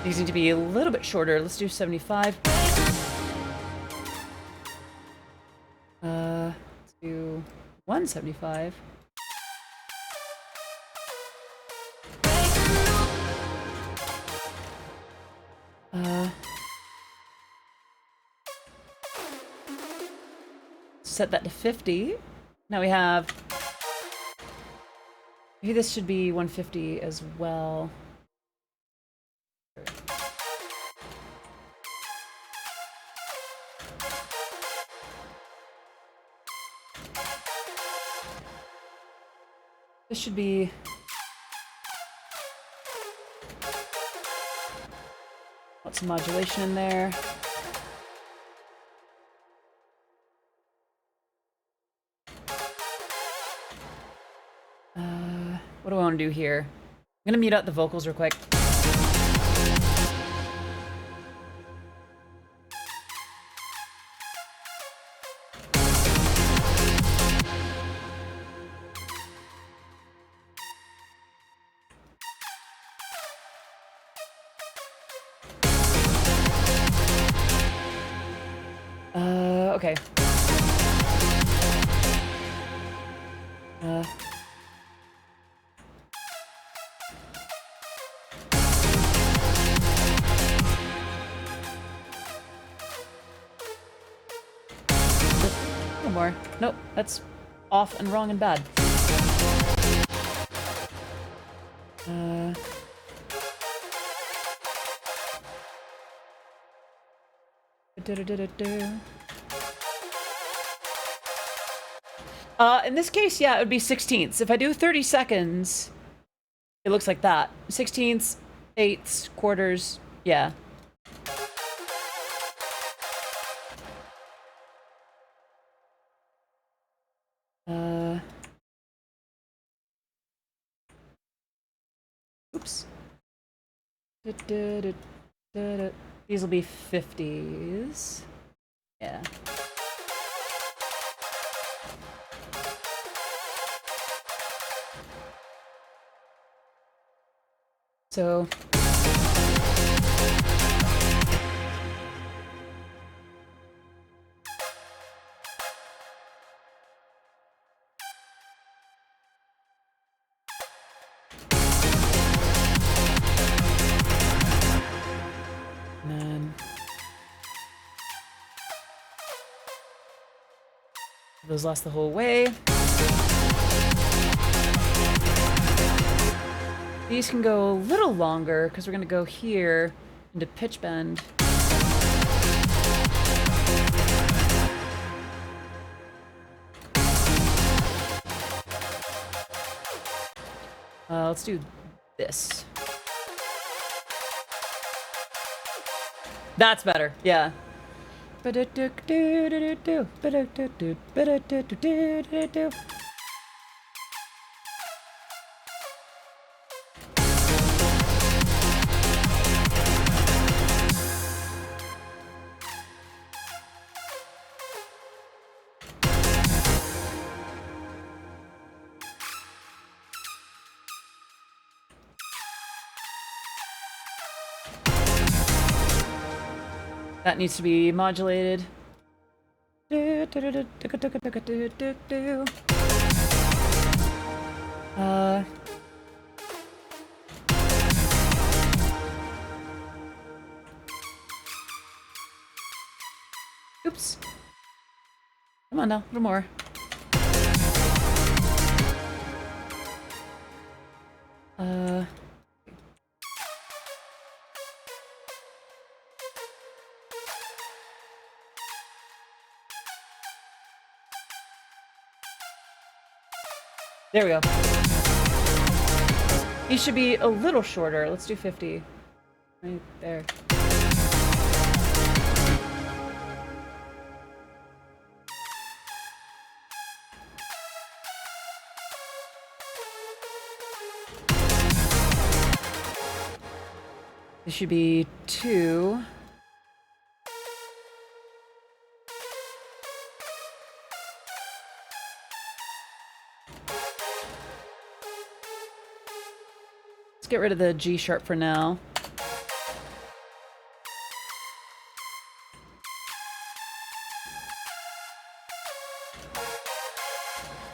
These need to be a little bit shorter. Let's do 75. Let's do 175. Set that to 50. Now we have... Maybe this should be 150 as well. This should be... Want some modulation in there. What do I want to do here? I'm gonna mute out the vocals real quick. Okay. No more. Nope, that's off and wrong and bad. In this case, yeah, it would be 16ths. If I do 30 seconds, it looks like that. 16ths, eighths, quarters, yeah. Oops. These will be 50s. Yeah. So... And then... Those last the whole way. These can go a little longer because we're going to go here into pitch bend. Let's do this. That's better, yeah. That needs to be modulated. Oops. Come on now, a little more. There we go. He should be a little shorter. Let's do 50. Right there. This should be 2. Let's get rid of the G sharp for now.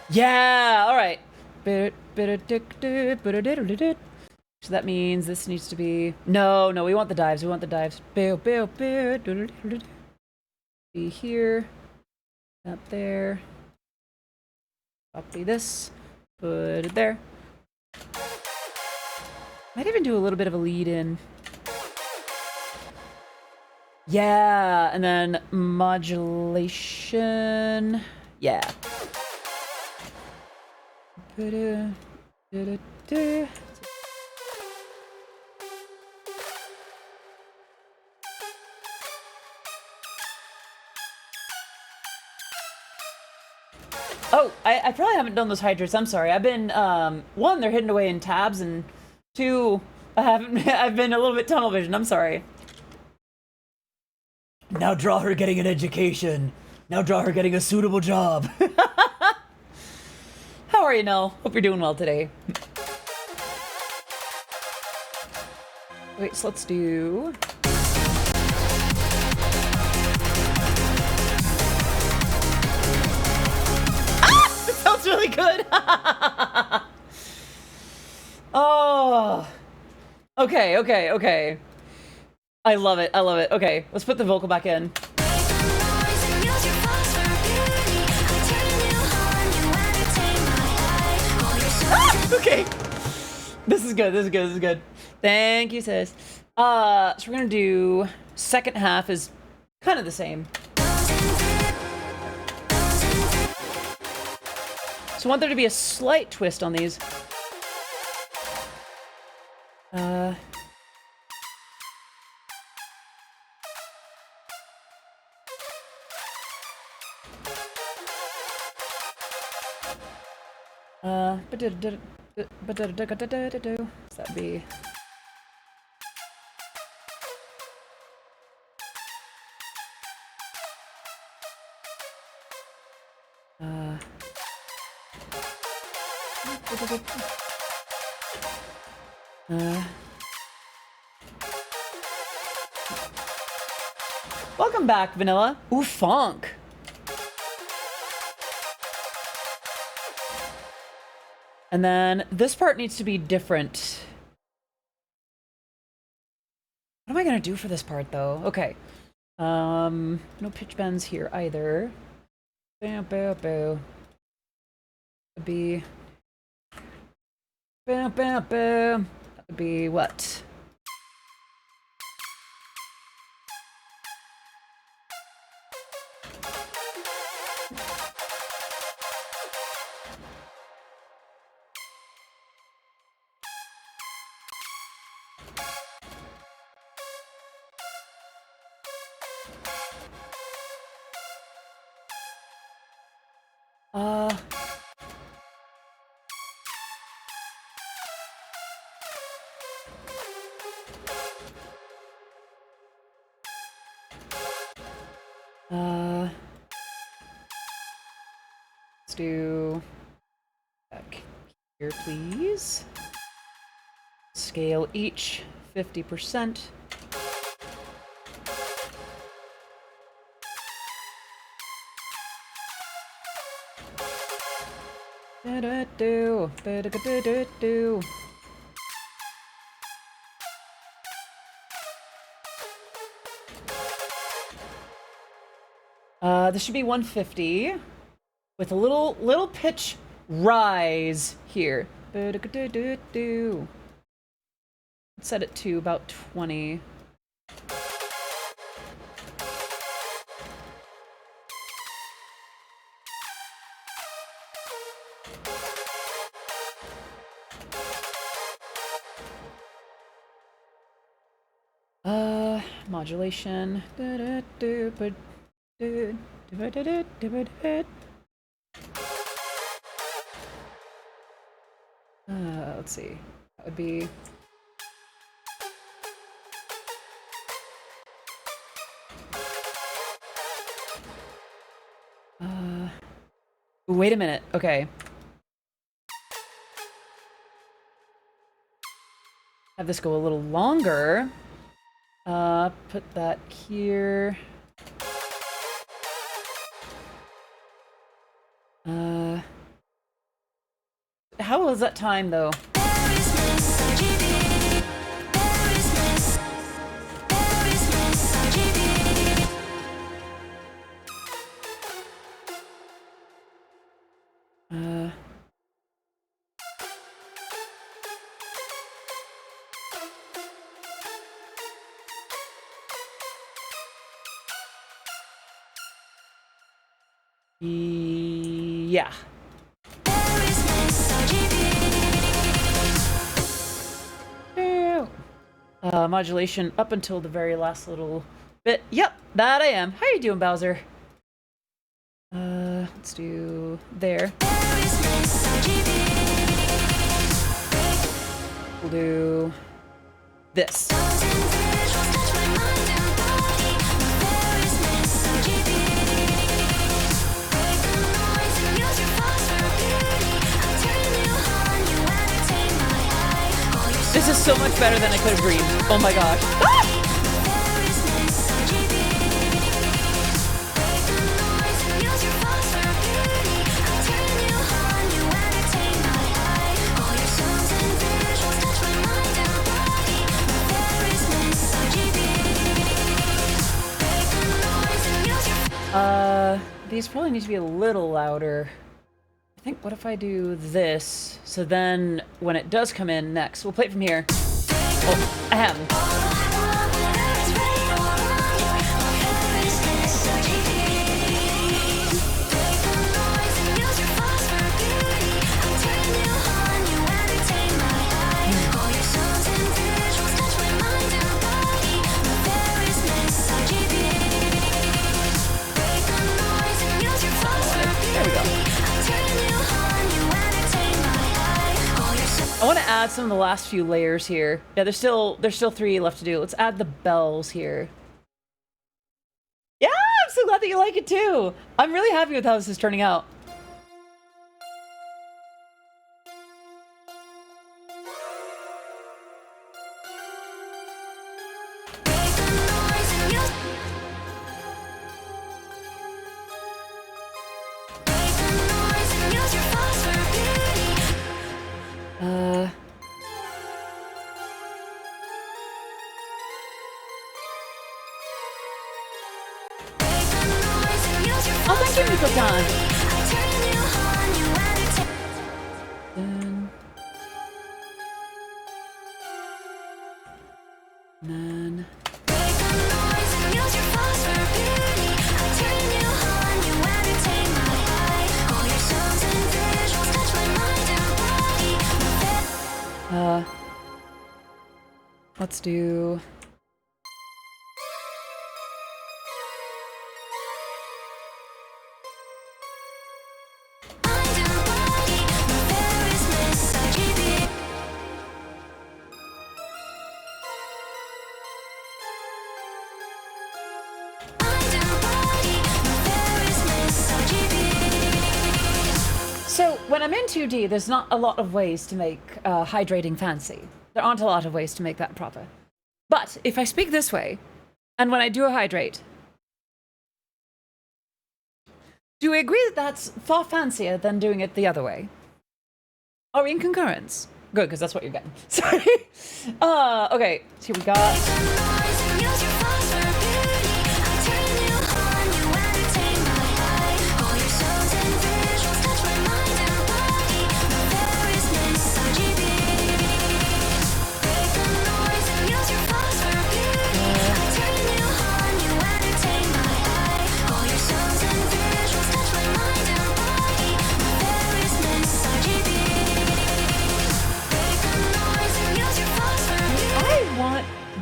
Yeah, all right. So that means this needs to be... No, we want the dives. We want the dives. Be here. Up there. Copy this. Put it there. Might even do a little bit of a lead in. Yeah, and then modulation. Yeah. Oh, I probably haven't done those hydrates. I'm sorry. I've been, one, they're hidden away in tabs, and 2, I've been a little bit tunnel vision. I'm sorry. Now draw her getting an education. Now draw her getting a suitable job. How are you, Nell? Hope you're doing well today. Wait, so let's do... That sounds really good! Oh. Okay. I love it. Okay, let's put the vocal back in. Okay. This is good. Thank you, sis. So we're gonna do second half is kind of the same. So I want there to be a slight twist on these. What's that be? Welcome back, Vanilla. Ooh, funk. And then this part needs to be different. What am I gonna do for this part, though? Okay. No pitch bends here either. Bam, bam, bam. Would be... Bam, bam, bam. That would be what? Let's do back here, please. Scale each 50%. This should be 150 with a little pitch rise here. Let's set it to about 20. Modulation. Let's see. That would be... wait a minute. Okay. Have this go a little longer. Put that here. How was that time, though? Yeah. Modulation up until the very last little bit. Yep, that I am. How you doing, Bowser? Let's do there. We'll do this. This is so much better than I could have dreamed. Oh my gosh. Ah! These probably need to be a little louder. I think, what if I do this? So then, when it does come in next, we'll play it from here. Oh, ahem. There we go. I want to add some of the last few layers here. Yeah, there's still 3 left to do. Let's add the bells here. Yeah, I'm so glad that you like it too. I'm really happy with how this is turning out. Oh, thank you, Miko-tan. Then... let's do... So, when I'm in 2D, there's not a lot of ways to make hydrating fancy. There aren't a lot of ways to make that proper. But, if I speak this way, and when I do a hydrate, do we agree that that's far fancier than doing it the other way? Are we in concurrence? Good, because that's what you're getting. Sorry. Okay, so here we got...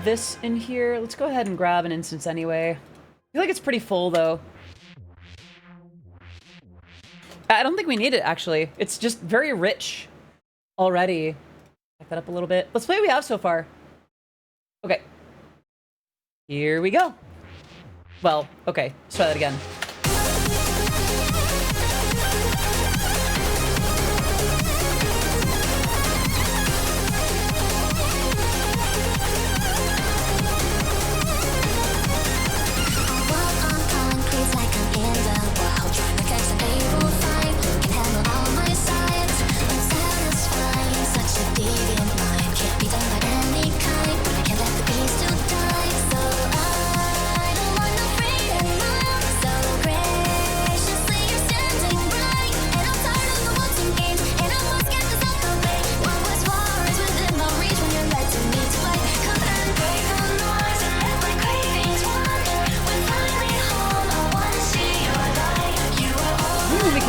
this in here. Let's go ahead and grab an instance anyway. I feel like it's pretty full, though. I don't think we need it, actually. It's just very rich already. Back that up a little bit. Let's play what we have so far. Okay. Here we go. Well, okay. Let's try that again.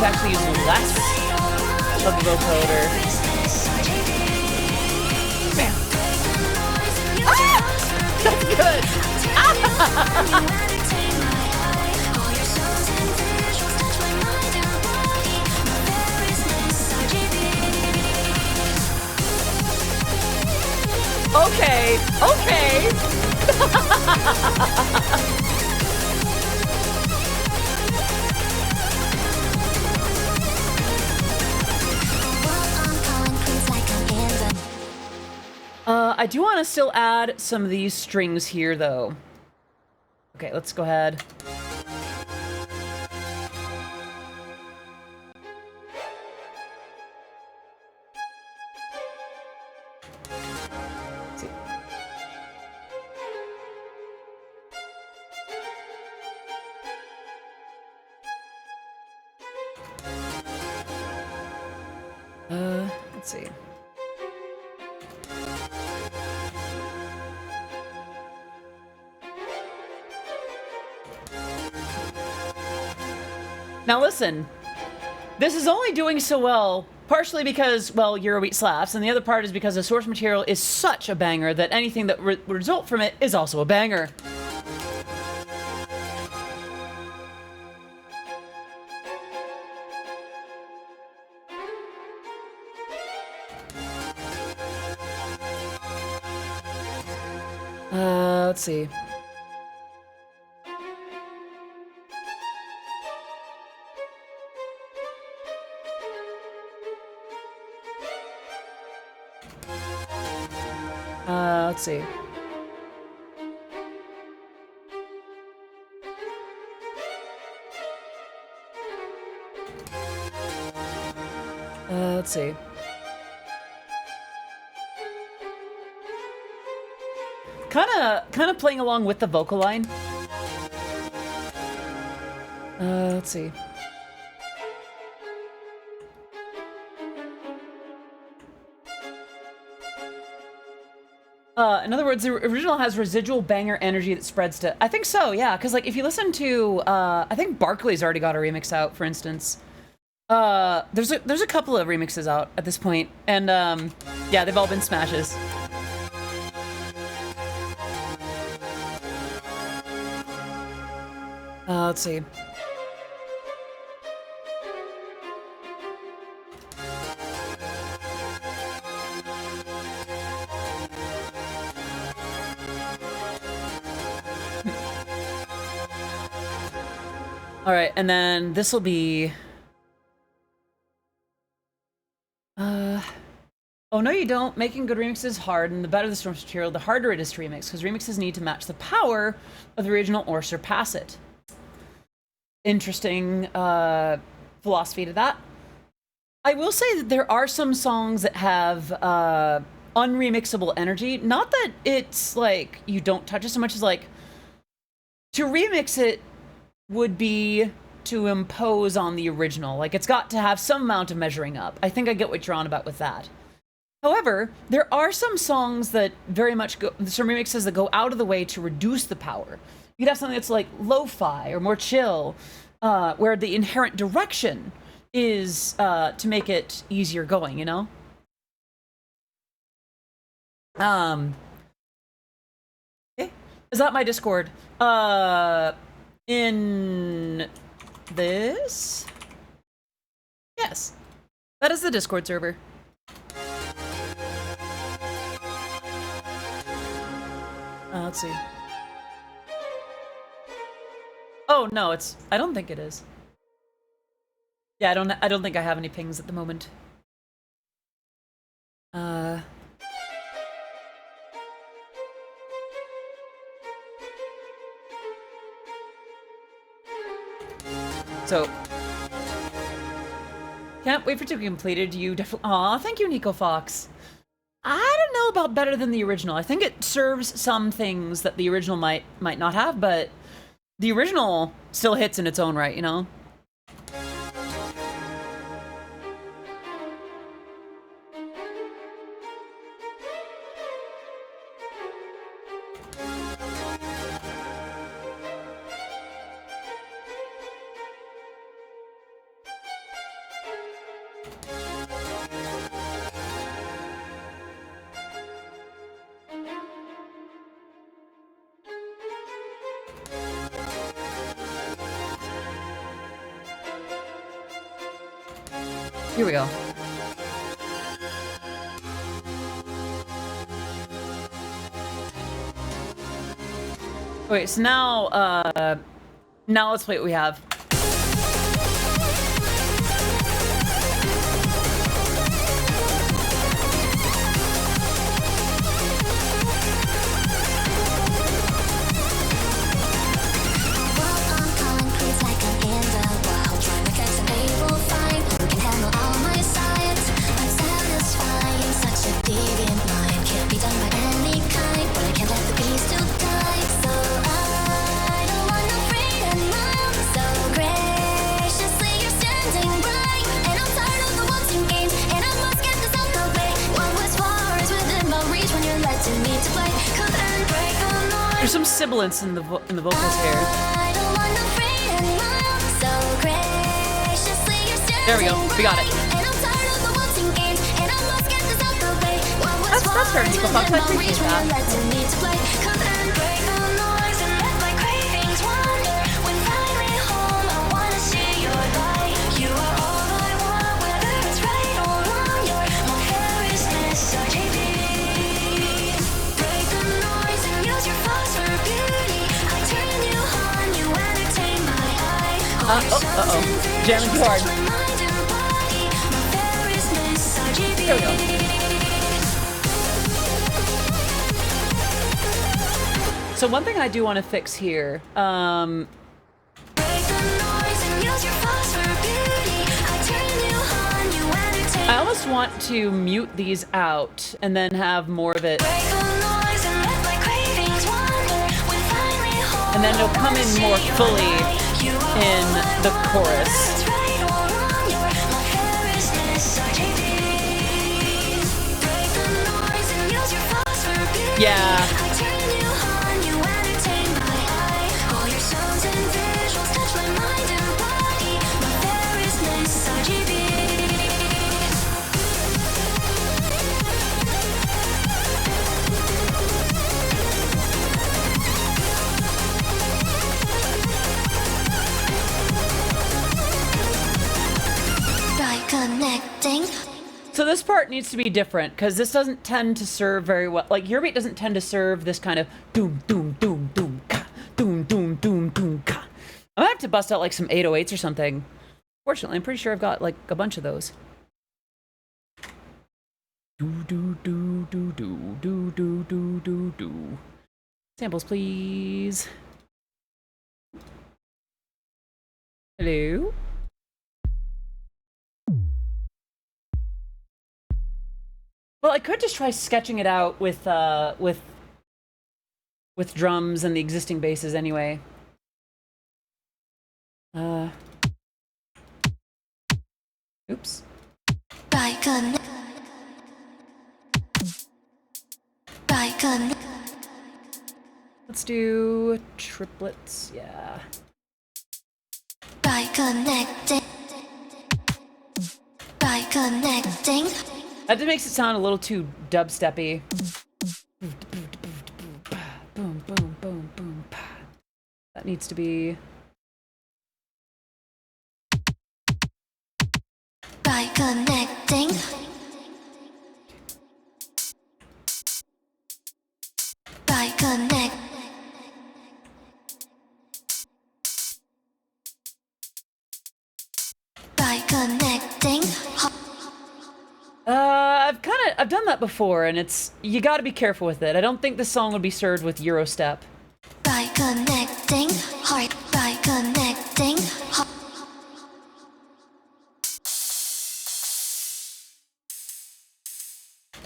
Actually use less of the vocoder. Bam. Ah! That's good! Ah! Okay, okay. I do want to still add some of these strings here, though. Okay, let's go ahead. Let's see. Let's see. Now listen, this is only doing so well, partially because, well, Eurobeat slaps, and the other part is because the source material is such a banger that anything that would result from it is also a banger. Let's see. Let's see. Let's see. Kind of playing along with the vocal line. Let's see. In other words, the original has residual banger energy that spreads to... I think so, yeah. Because, like, if you listen to... I think Barclay's already got a remix out, for instance. There's a couple of remixes out at this point. And, yeah, they've all been smashes. Let's see. All right, and then this will be... Oh, no, you don't. Making good remixes is hard, and the better the source material, the harder it is to remix, because remixes need to match the power of the original or surpass it. Interesting philosophy to that. I will say that there are some songs that have unremixable energy. Not that it's like you don't touch it so much as like to remix it would be to impose on the original. Like, it's got to have some amount of measuring up. I think I get what you're on about with that. However, there are some songs that very much go, some remixes that go out of the way to reduce the power. You could have something that's like lo-fi or more chill, where the inherent direction is to make it easier going, you know? Is that my Discord? In this? Yes. That is the Discord server. Let's see. Oh, no, it's... I don't think it is. Yeah, I don't think I have any pings at the moment. So... Can't wait for it to be completed. You definitely... Aw, thank you, Nico Fox. I don't know about better than the original. I think it serves some things that the original might not have, but the original still hits in its own right, you know? Here we go. Wait, so now let's play what we have. There's some sibilance in the vocals here. There we go. We got it. That's starting to go fuck. I appreciate that. Uh-oh. Jamming too hard. There we go. So one thing I do want to fix here, I almost want to mute these out and then have more of it. And then it'll come in more fully in the chorus. Yeah. Connecting. So this part needs to be different because this doesn't tend to serve very well. Like Eurobeat doesn't tend to serve this kind of doom doom doom doom ka doom doom doom doom ka. I might have to bust out like some 808s or something. Fortunately, I'm pretty sure I've got like a bunch of those. Do do do do do do do do do do. Samples, please. Hello. Well, I could just try sketching it out with drums and the existing basses anyway. Oops. Let's do triplets, yeah. By connecting. That just makes it sound a little too dubsteppy. Boom, boom, boom. needs to be... By connecting. By connect. By connecting. I've done that before, and it's, you gotta be careful with it. I don't think this song would be served with Eurostep. By connecting heart. By connecting heart.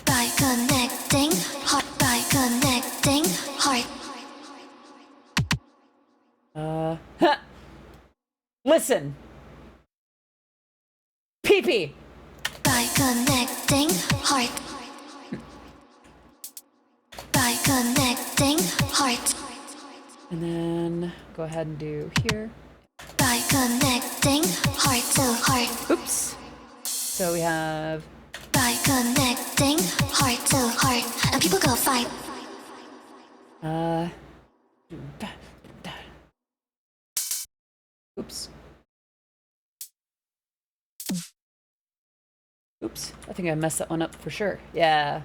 By connecting heart. By connecting heart. Listen. Pee-pee. By connecting heart. By connecting heart. And then go ahead and do here. By connecting heart to heart. Oops. So we have... By connecting heart to heart. And people go fight. Oops. Oops. I think I messed that one up for sure. Yeah.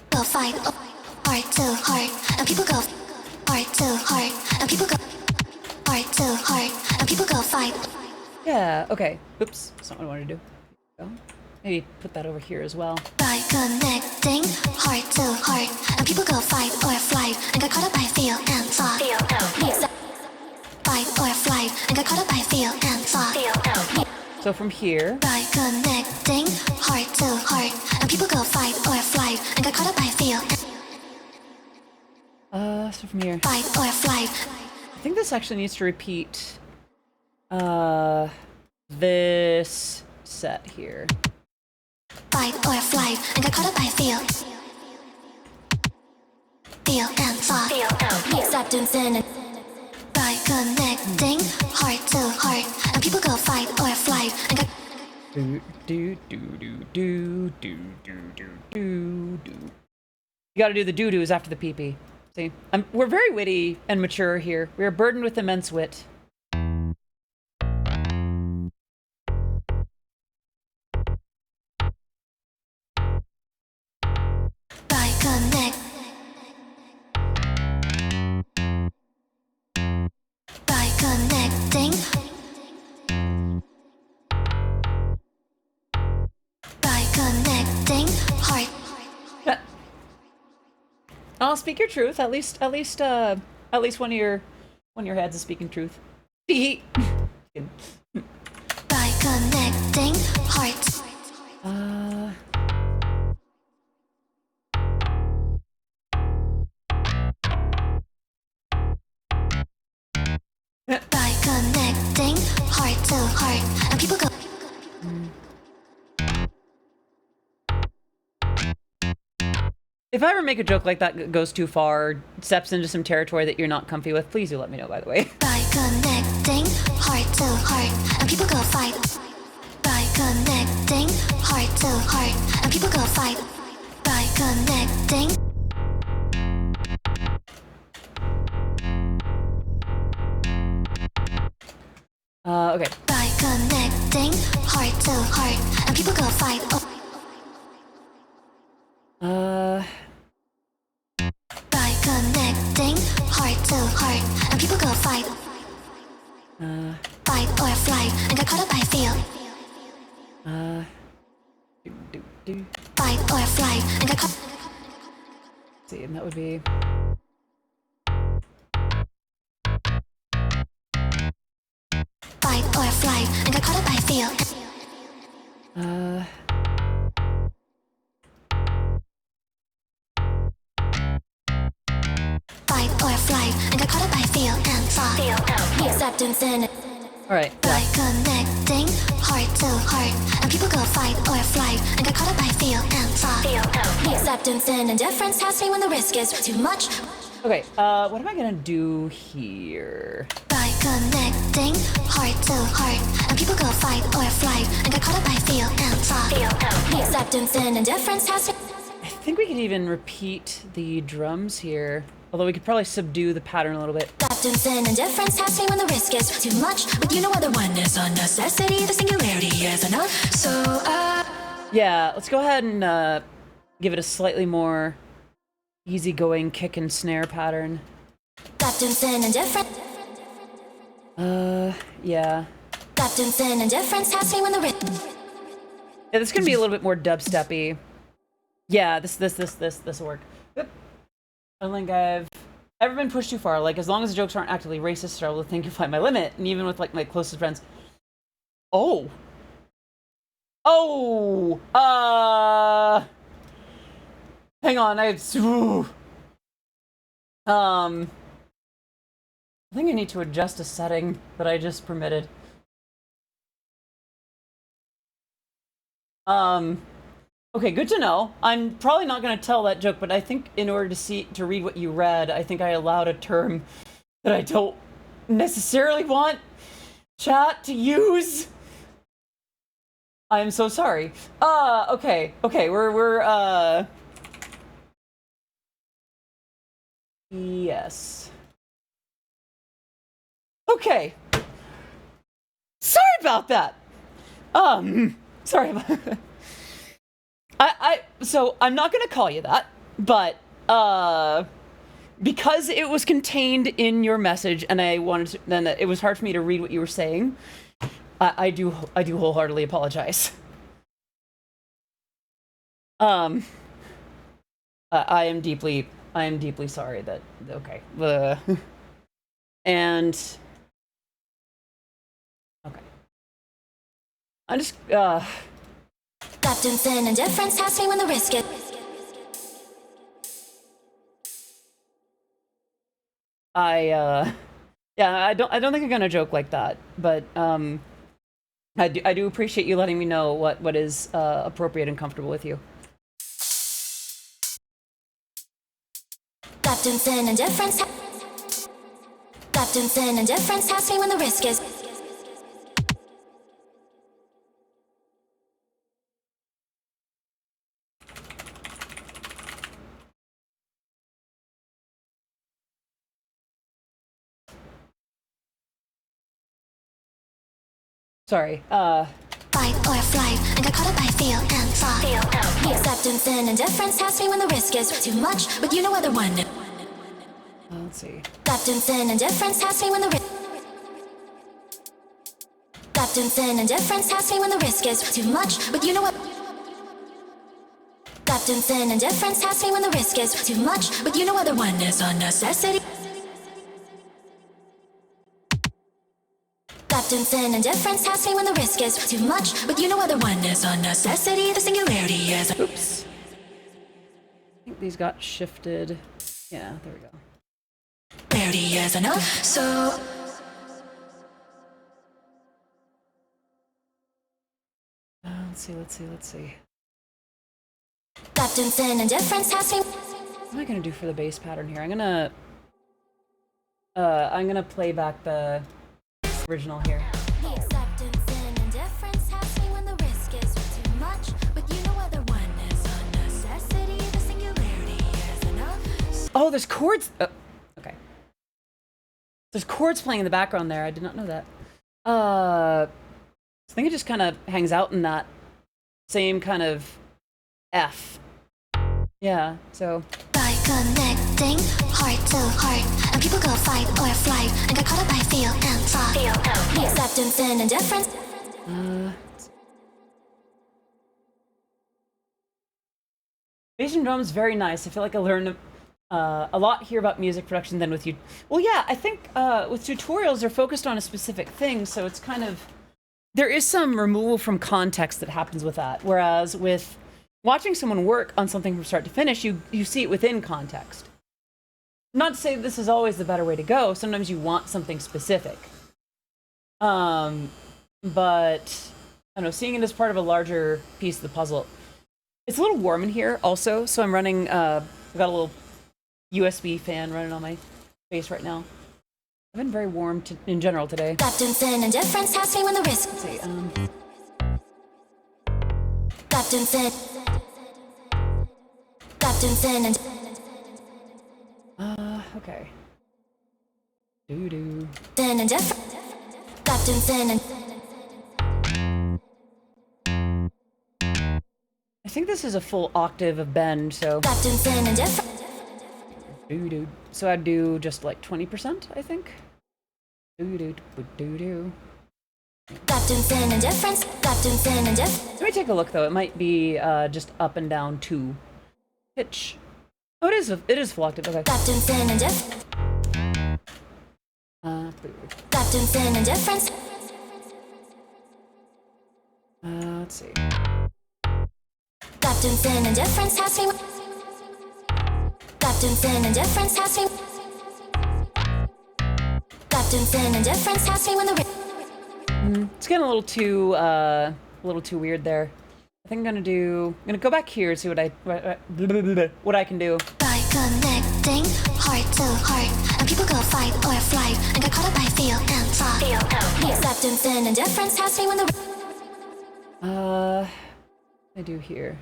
Go fight. Heart to heart. And people go heart to heart. And people go heart to heart. And people go fight. Yeah, okay. Oops. That's not what I wanted to do. Go. Maybe put that over here as well. By connecting heart to heart. And people go fight or flight. And get caught up by feel and thought. Fight or flight. And get caught up by feel and thought. So from here... By connecting heart to heart. And people go fight or flight. And get caught up by feel. So from here... Fight or flight. I think this actually needs to repeat... this set here. Fight or flight. And get caught up by feel. Feel and thought. Acceptance in. By connecting heart to heart. And people go fight or flight. And get You gotta do the doo-doos after the pee-pee. See? We're very witty and mature here. We are burdened with immense wit. by connect. By connecting. By connecting heart. I'll speak your truth. At least one of your heads is speaking truth. By connecting heart. By connecting heart to heart. And people go. If I ever make a joke like that goes too far, steps into some territory that you're not comfy with, please do let me know, by the way. By connecting heart to heart. And people go fight. By connecting heart to heart. And people go fight. By connecting. Okay. By connecting heart to heart. And people go fight. By connecting heart to heart. And people go fight. Fight or flight. And get caught up by fear. Fight or flight. And get caught. See, and that would be... Fight or flight. And get caught up by fear. Fight or flight. And get caught up by fear and thought. Acceptance in it. Alright, By yeah. connecting heart to heart. And people go fight or flight. And get caught up by fear and thought. Acceptance in indifference has me when the risk is too much. Okay, what am I gonna do here? By connecting heart to heart. And people go fight or flight. And get caught up by fear and thought. Acceptance in indifference has me. I think we could even repeat the drums here a Although we could probably subdue the pattern a little bit. Acceptance and indifference has me when the risk is too much, but you know what the oneness on necessity, the singularity is enough. So yeah, let's go ahead and give it a slightly more easygoing kick and snare pattern. acceptance and indifference. Yeah. Acceptance and indifference has me when the risk. Yeah, this is gonna be a little bit more dubsteppy. Yeah, this will work. Yep. I don't think I've ever been pushed too far. Like, as long as the jokes aren't actively racist, I will think you find my limit. And even with, like, my closest friends. Oh. Oh! Hang on, I think I need to adjust a setting that I just permitted. Okay, good to know. I'm probably not going to tell that joke, but I think in order to read what you read, I think I allowed a term that I don't necessarily want chat to use. I am so sorry. Okay, we're yes. Okay. Sorry about that. Sorry about that. So I'm not gonna call you that, but because it was contained in your message, and then it was hard for me to read what you were saying. I do wholeheartedly apologize. I am deeply sorry that. Okay. And okay. I just Acceptance and indifference has me when the risk is. yeah, I don't think I'm gonna joke like that, but I do appreciate you letting me know what is appropriate and comfortable with you. Acceptance and indifference. Acceptance and indifference has me when the risk is. Sorry. Fight or flight, and got caught up by feel and fall. Acceptance and indifference has me when the risk is too much, but you know other one. Let's see. Acceptance and indifference has me when the risk. Acceptance and indifference has me when the risk is too much, but you know what. Acceptance and indifference has me when the risk is too much, but you know other one is a necessity. Acceptance and indifference has me when the risk is too much, but you know other one is a necessity, the singularity is. Oops. I think these got shifted. Yeah, there we go. Singularity is enough, so. Let's see. Acceptance and indifference has me. What am I gonna do for the bass pattern here? I'm gonna play back the original here. The acceptance and indifference has me when the risk is too much, but you know other one is a necessity, the singularity is enough. Oh, there's chords. Okay. There's chords playing in the background there. I did not know that. I think it just kind of hangs out in that same kind of F. Yeah, so. By connecting heart to heart, and people go fight or flight, and get caught up by feel and fall. Acceptance and indifference. Bass and drums, very nice. I feel like I learned a lot here about music production than with you. Well, yeah, I think with tutorials, they're focused on a specific thing, so it's kind of. There is some removal from context that happens with that, whereas with watching someone work on something from start to finish, you see it within context. Not to say this is always the better way to go. Sometimes you want something specific. But I don't know, seeing it as part of a larger piece of the puzzle. It's a little warm in here also, so I'm running, I've got a little USB fan running on my face right now. I've been very warm in general today. Acceptance and indifference has me when the risk. Let's see, Acceptance and. Acceptance and. Okay. Doo-doo. Sin and difference. Captain Sin and I think this is a full octave of bend, so... Captain Sin and difference. Doo-doo. So I'd do just like 20%, I think. Doo-doo, doo-doo. Captain Sin and difference. Captain Sin and difference. Let me take a look, though. It might be just up and down 2. Pitch. Oh, it is full octave, okay. Captain Sin and difference. Captain Sin and difference. Let's see. Captain Sin and difference has me. Captain Sin and difference has me. Captain Sin and difference has me when the It's getting a little too weird there. I think I'm gonna go back here and see what I can do. by connecting heart to heart, and people go fight or flight, and got caught up by feel and thought. Acceptance and indifference has me when the I do here.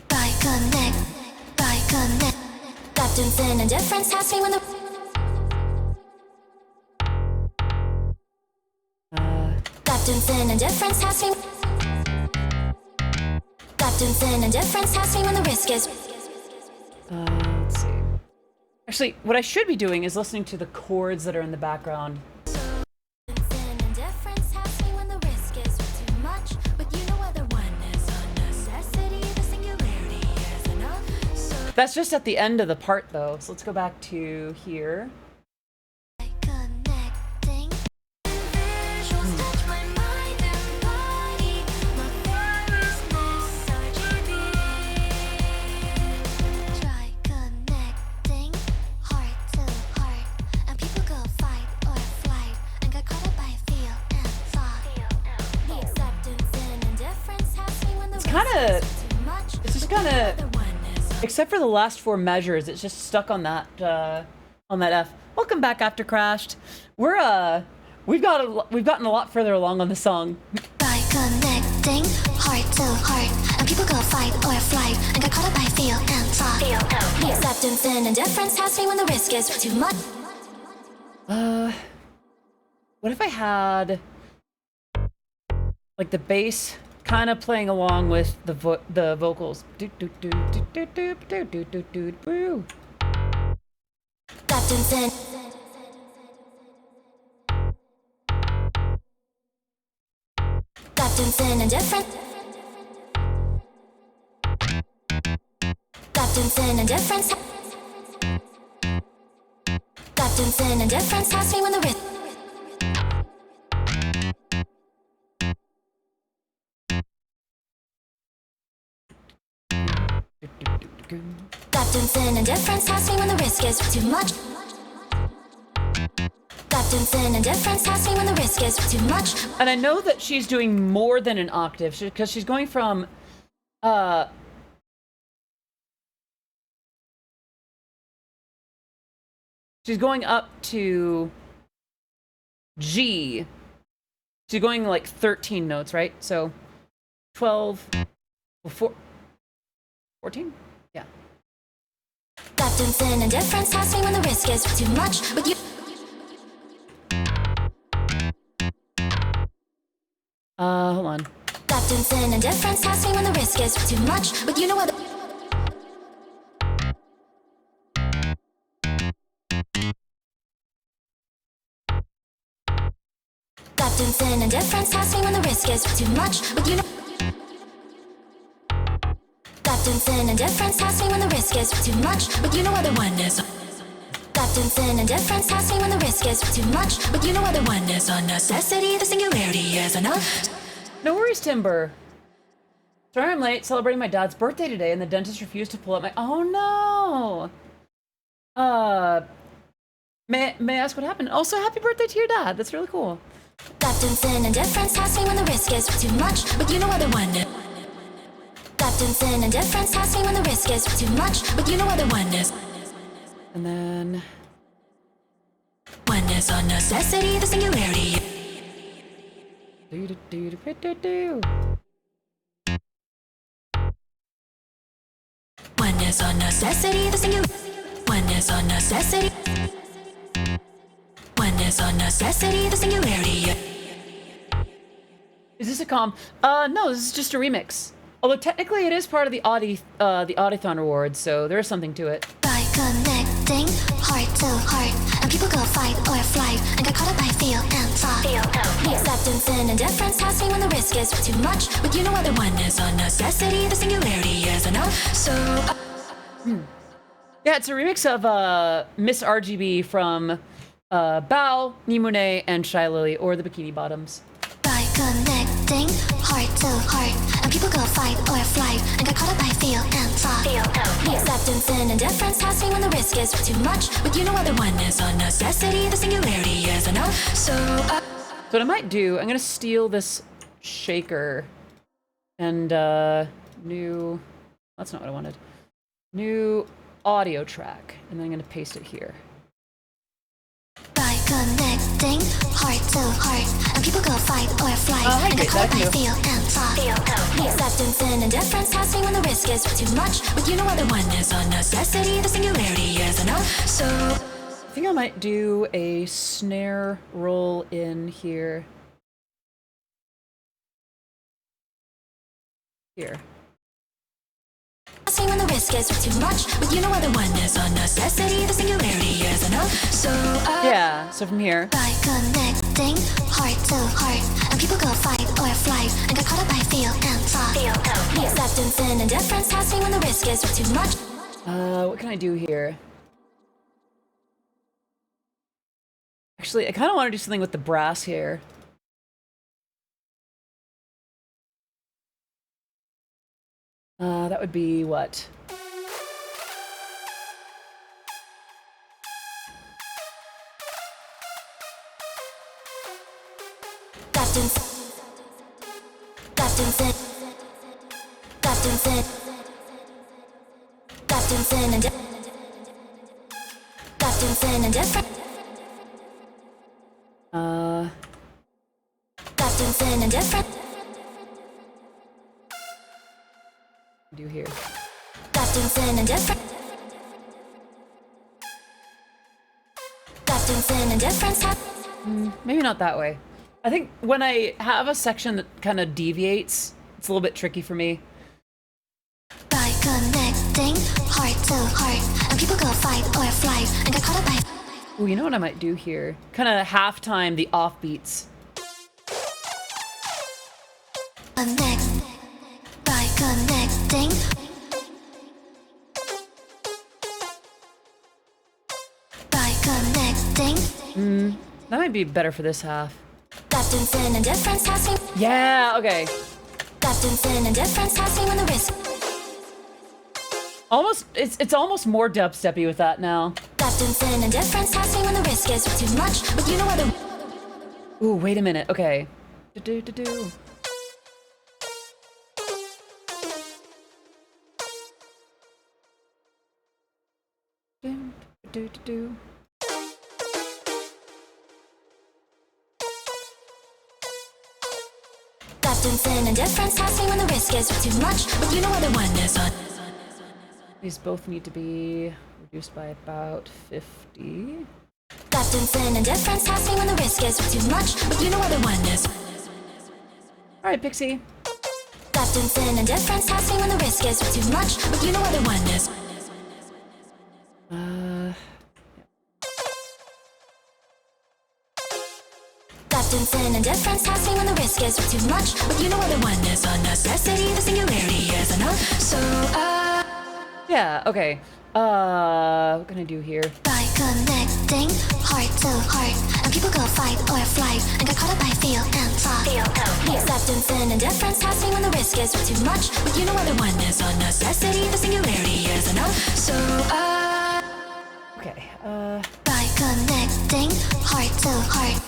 by connect. Acceptance and indifference has me when the Acceptance and indifference has me. Acceptance and indifference has me when the risk is. Let's see. Actually, what I should be doing is listening to the chords that are in the background. That's just at the end of the part, though. So let's go back to here. It's just kind of, except for the last 4 measures, it's just stuck on that F. Welcome back after crashed. We've gotten a lot further along on the song. By connecting heart to heart, and people go fight or flight, and got caught up by feel and thought. Acceptance and indifference has me when the risk is too much. What if I had like the bass kind of playing along with the vocals? Do do do do do do do do do do do. Acceptance and acceptance and indifference. Acceptance and indifference. Acceptance and indifference has me when the risk. Acceptance and indifference has me when the risk is too much. Acceptance and indifference has me when the risk is too much. And I know that she's doing more than an octave because she's going from she's going up to G. She's going like 13 notes, right? So 12, 14? Yeah. Acceptance and indifference has me when the risk is too much. But you hold on. acceptance and indifference has me when the risk is too much. But you know what? Acceptance and indifference has me when the risk is too much. But you know. Acceptance and indifference has me when the risk is too much. But you know what the one is. Acceptance and indifference has me when the risk is too much. But you know what the one is on necessity. The singularity is enough. No worries, Timber. Sorry I'm late, celebrating my dad's birthday today, and the dentist refused to pull up my... Oh, no! May I ask what happened? Also, happy birthday to your dad. That's really cool. Acceptance and indifference has me when the risk is too much. But you know what the one is. Acceptance and indifference has me when the risk is too much. But you know what the one is. And then... One is on necessity, the singularity. Do do do do do do. oneness or necessity, the singular. Oneness or necessity. Oneness or necessity, the singularity. Is this a comp? No, this is just a remix. Although technically it is part of the Audithon reward, so there is something to it. By connecting heart to heart, and people go fight or flight, and get caught up by feel and thought. Acceptance and indifference has me when the risk is too much. But you know whether oneness or necessity, the singularity is enough. So. Yeah, it's a remix of Miss RGB from Bao, Nimune, and Shy Lily, or the Bikini Bottoms. By connecting heart to heart, and people go fight or flight, and get caught up by feel and thought. Acceptance and indifference has me when the risk is too much. But you know whether oneness or necessity, the singularity is enough. So what I might do, I'm gonna steal this shaker and new. That's not what I wanted. New audio track, and then I'm gonna paste it here. By connecting heart to heart, and people go fight or flight, and get caught up by feel and thought. Acceptance and indifference has me when the risk is too much. But you know whether oneness or necessity, the singularity is enough. So I think I might do a snare roll in here. Here. when the risk is too much, but you know whether oneness or necessity, the singularity is enough. So yeah, so from here. By connecting heart to heart, and people go fight or flight, and get caught up by feel and thought. Acceptance and indifference has me when the risk is too much. What can I do here? Actually, I kind of want to do something with the brass here. That would be what? Do here. Maybe not that way. I think when I have a section that kind of deviates, it's a little bit tricky for me. By connecting heart to heart, and people go fight or flight, and get caught up by. Ooh, you know what I might do here? Kind of halftime the offbeats. By connecting. By connecting. That might be better for this half. Acceptance and indifference has me. Yeah, okay. Acceptance and indifference has me when the risk. Almost, it's almost more dubsteppy with that now. Acceptance and indifference has me when the risk is too much, but you know whether. Ooh, wait a minute. Okay. Do-do-do-do. Do-do-do-do. Acceptance and indifference has me when the risk is too much, but you know whether oneness or. These both need to be reduced by about 50. Acceptance and indifference has me when the risk is too much, but you know whether oneness. All right, Pixie. Acceptance and indifference has me when the risk is too much, but you know whether oneness. Acceptance and indifference has me when the risk is too much, but you know whether oneness or necessity, the singularity is enough. So yeah, okay. What can I do here? by connecting heart to heart, and people go fight or flight, and get caught up by feel and thought. Acceptance and indifference has me when the risk is too much, but you know whether oneness or necessity, the singularity is enough. So Okay, by connecting heart to heart.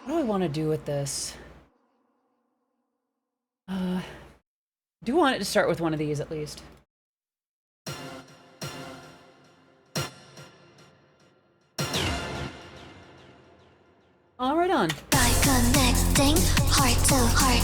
what do I want to do with this? I do want it to start with one of these at least. All right, on. By connecting heart to heart.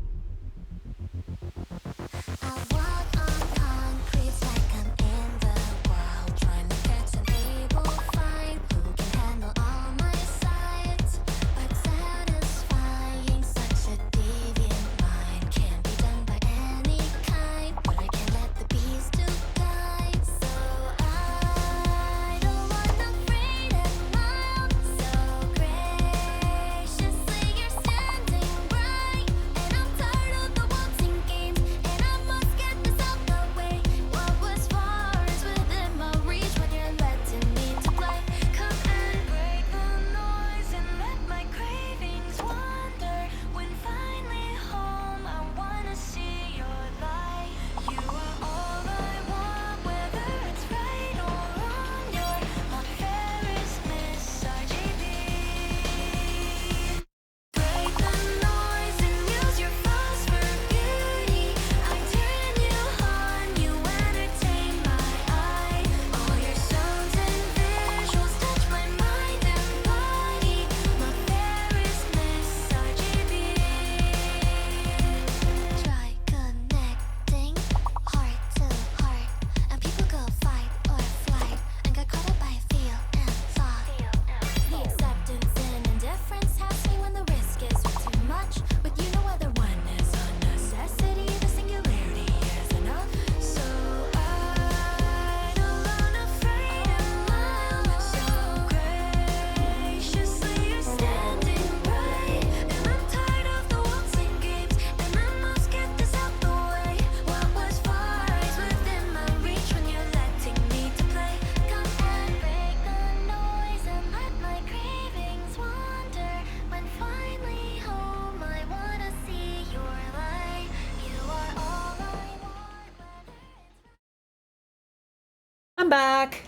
back.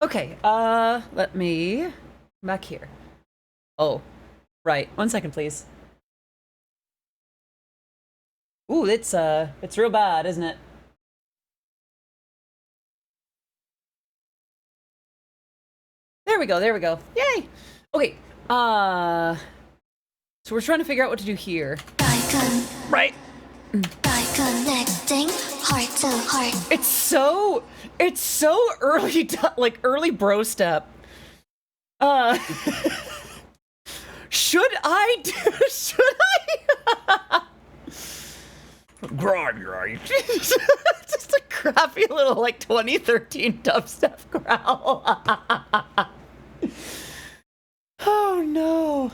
Okay, let me come back here. Oh, right. 1 second, please. Ooh, it's real bad, isn't it? There we go, there we go. Yay! Okay, so we're trying to figure out what to do here. Right. By connecting heart to heart. It's so early, like early bro step. Should I? Grind, right? Just a crappy little like 2013 dubstep growl. Oh no.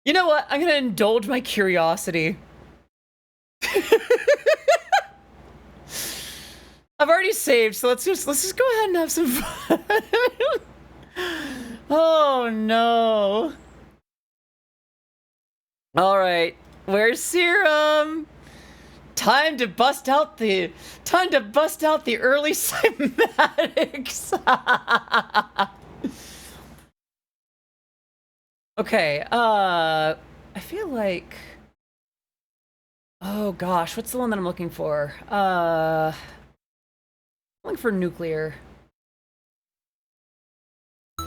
You know what? I'm gonna indulge my curiosity. I've already saved, so let's just go ahead and have some fun. Oh no. All right, where's Serum? Time to bust out the early cymatics. Okay, I feel like, oh gosh, what's the one that I'm looking for? I'm looking for nuclear. All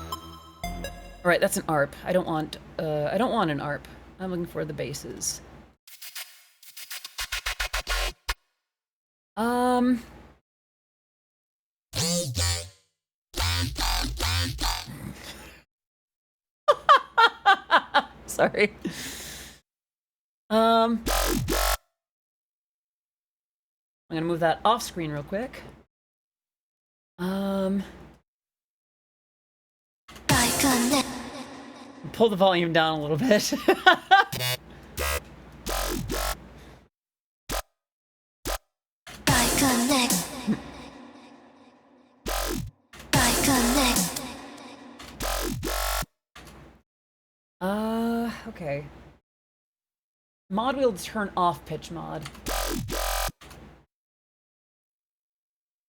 right, that's an ARP. I don't want an ARP. I'm looking for the bases. Sorry. I'm gonna move that off screen real quick. Pull the volume down a little bit. Okay. Mod wheel to turn off pitch mod.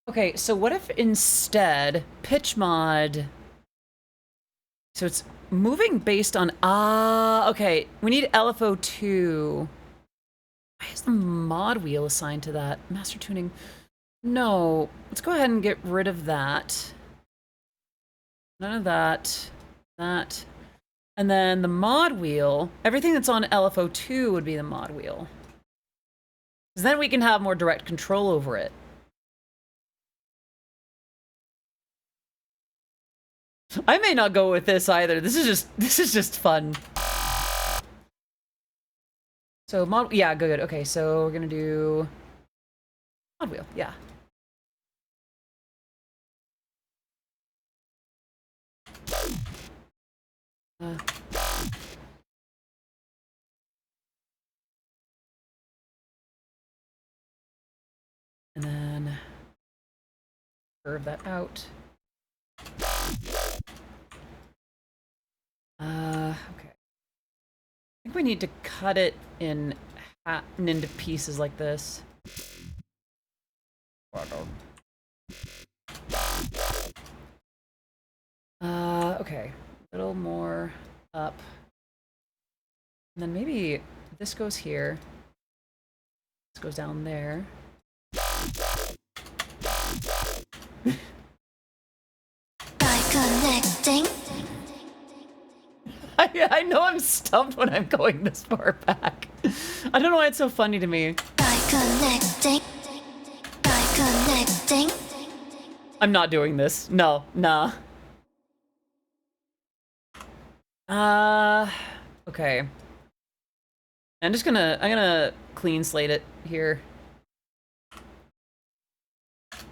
Okay, so what if instead pitch mod, so it's moving based on, okay, we need LFO2. Why is the mod wheel assigned to that? Master tuning. No, let's go ahead and get rid of that. None of that. That. And then the mod wheel, everything that's on LFO2 would be the mod wheel. Because then we can have more direct control over it. I may not go with this either. This is just fun. So mod, yeah, good. Okay, so we're gonna do mod wheel, yeah. And then curve that out. Okay. I think we need to cut it into pieces like this. Okay. A little more up. And then maybe this goes here. This goes down there. By connecting. I know I'm stumped when I'm going this far back. I don't know why it's so funny to me. By connecting. By connecting. I'm not doing this. No, nah. Okay. I'm gonna clean slate it here.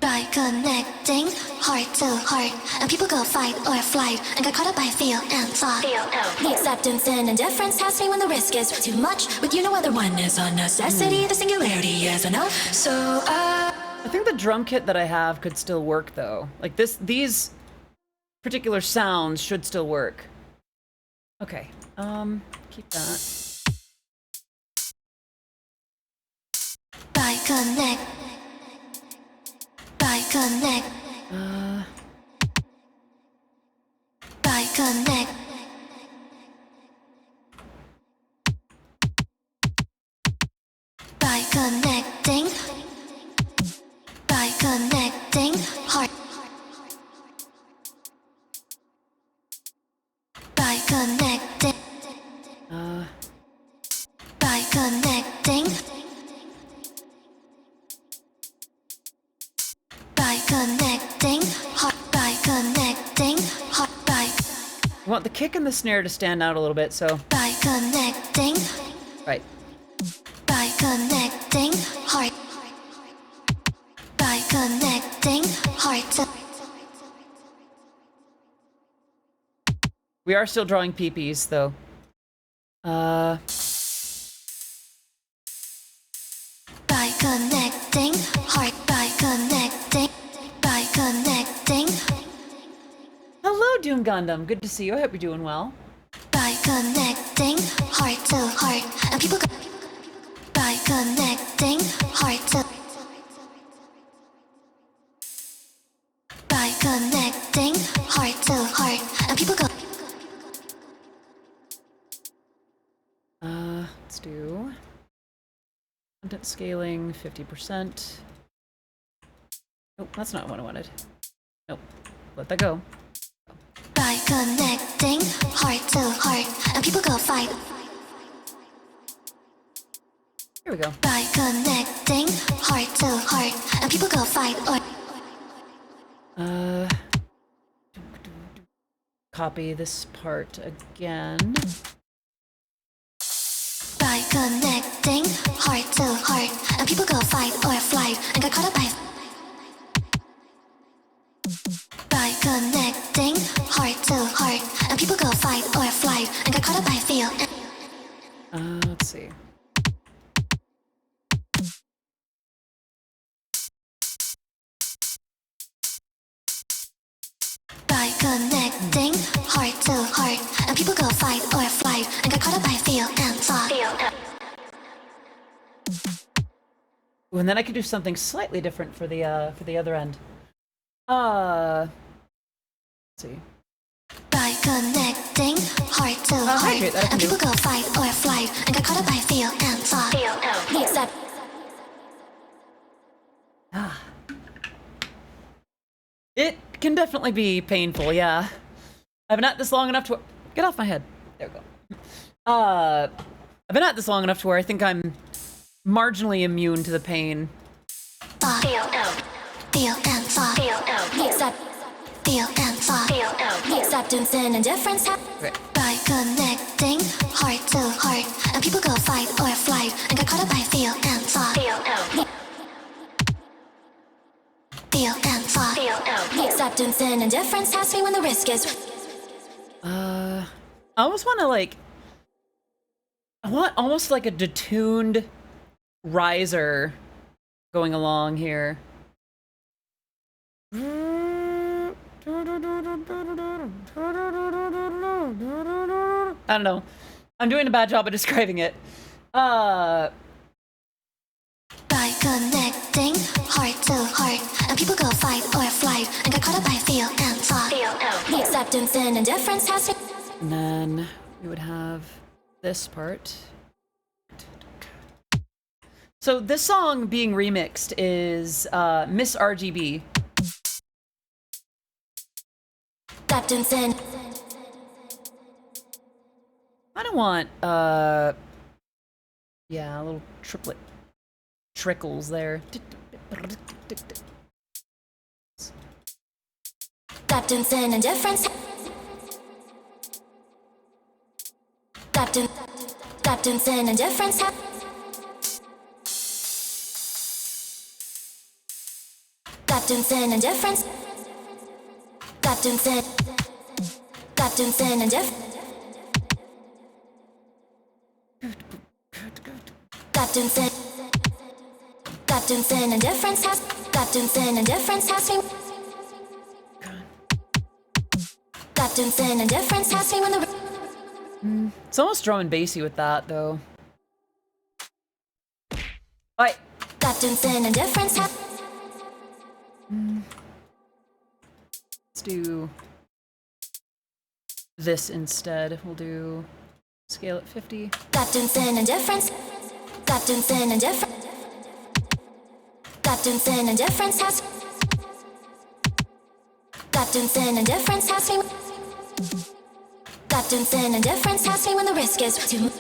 By connecting heart to heart, and people go fight or flight and get caught up by feel and thought. The acceptance and indifference has me when the risk is too much. With you, no other one is a necessity. The singularity is a no. So I think the drum kit that I have could still work though. Like these particular sounds should still work. Okay. Keep that. by connect. connect. By connect. By connecting. By connecting heart. By connecting. By connecting. By connecting heart. By connecting heart. By. I want the kick and the snare to stand out a little bit, so. By connecting. Right. By connecting heart. By connecting heart. We are still drawing peepees, though. By connecting heart. By connecting. By connecting. Hello, Doom Gundam. Good to see you. I hope you're doing well. By connecting heart to heart. And people go. By connecting heart to. By connecting heart to heart. And people go. Let's do content scaling 50%. Nope, that's not what I wanted. Nope, let that go. By connecting heart to heart. And people go fight. Here we go. By connecting heart to heart. And people go fight or. Copy this part again. By connecting heart to heart. And people go fight or flight and get caught up by. By connecting heart to heart. And people go fight or flight and get caught up by feel. Let's see. By connecting heart to heart. And people go fight or flight and get caught up by feel and thought. Ooh, and then I could do something slightly different for the other end. Let's see. By connecting heart to heart. And people go fight or flight and get caught up by feel and thought. Except. It can definitely be painful, yeah. I've been at this long enough to... Get off my head. There we go. I've been at this long enough to where I think I'm marginally immune to the pain. Feel and thought. Except. Feel and thought. Acceptance and indifference. Okay. By connecting heart to heart. And people go fight or flight and get caught up by feel and thought. Feel and thought. Acceptance and indifference has me when the risk is. I almost want to like... I want almost like a detuned riser going along here. I don't know. I'm doing a bad job of describing it. By connecting heart to heart. And people go fight or flight and get caught up by feel and thought. Acceptance and indifference has me. And then we would have this part. So this song being remixed is Miss RGB. Acceptance and. I don't want yeah, a little triplet trickles there. Acceptance and indifference. Acceptance and indifference. Acceptance and indifference. Acceptance and indifference. Acceptance and indifference has. Acceptance and indifference has me. Acceptance and indifference has me when the. It's almost drum and bassy with that, though. Right. Acceptance and indifference has. Let's do this instead. We'll do scale at 50. Captain Sin and difference. Captain Sin and difference. Captain Sin and difference has. Captain Sin and difference has me. Captain Sin and difference has me when the risk is too much.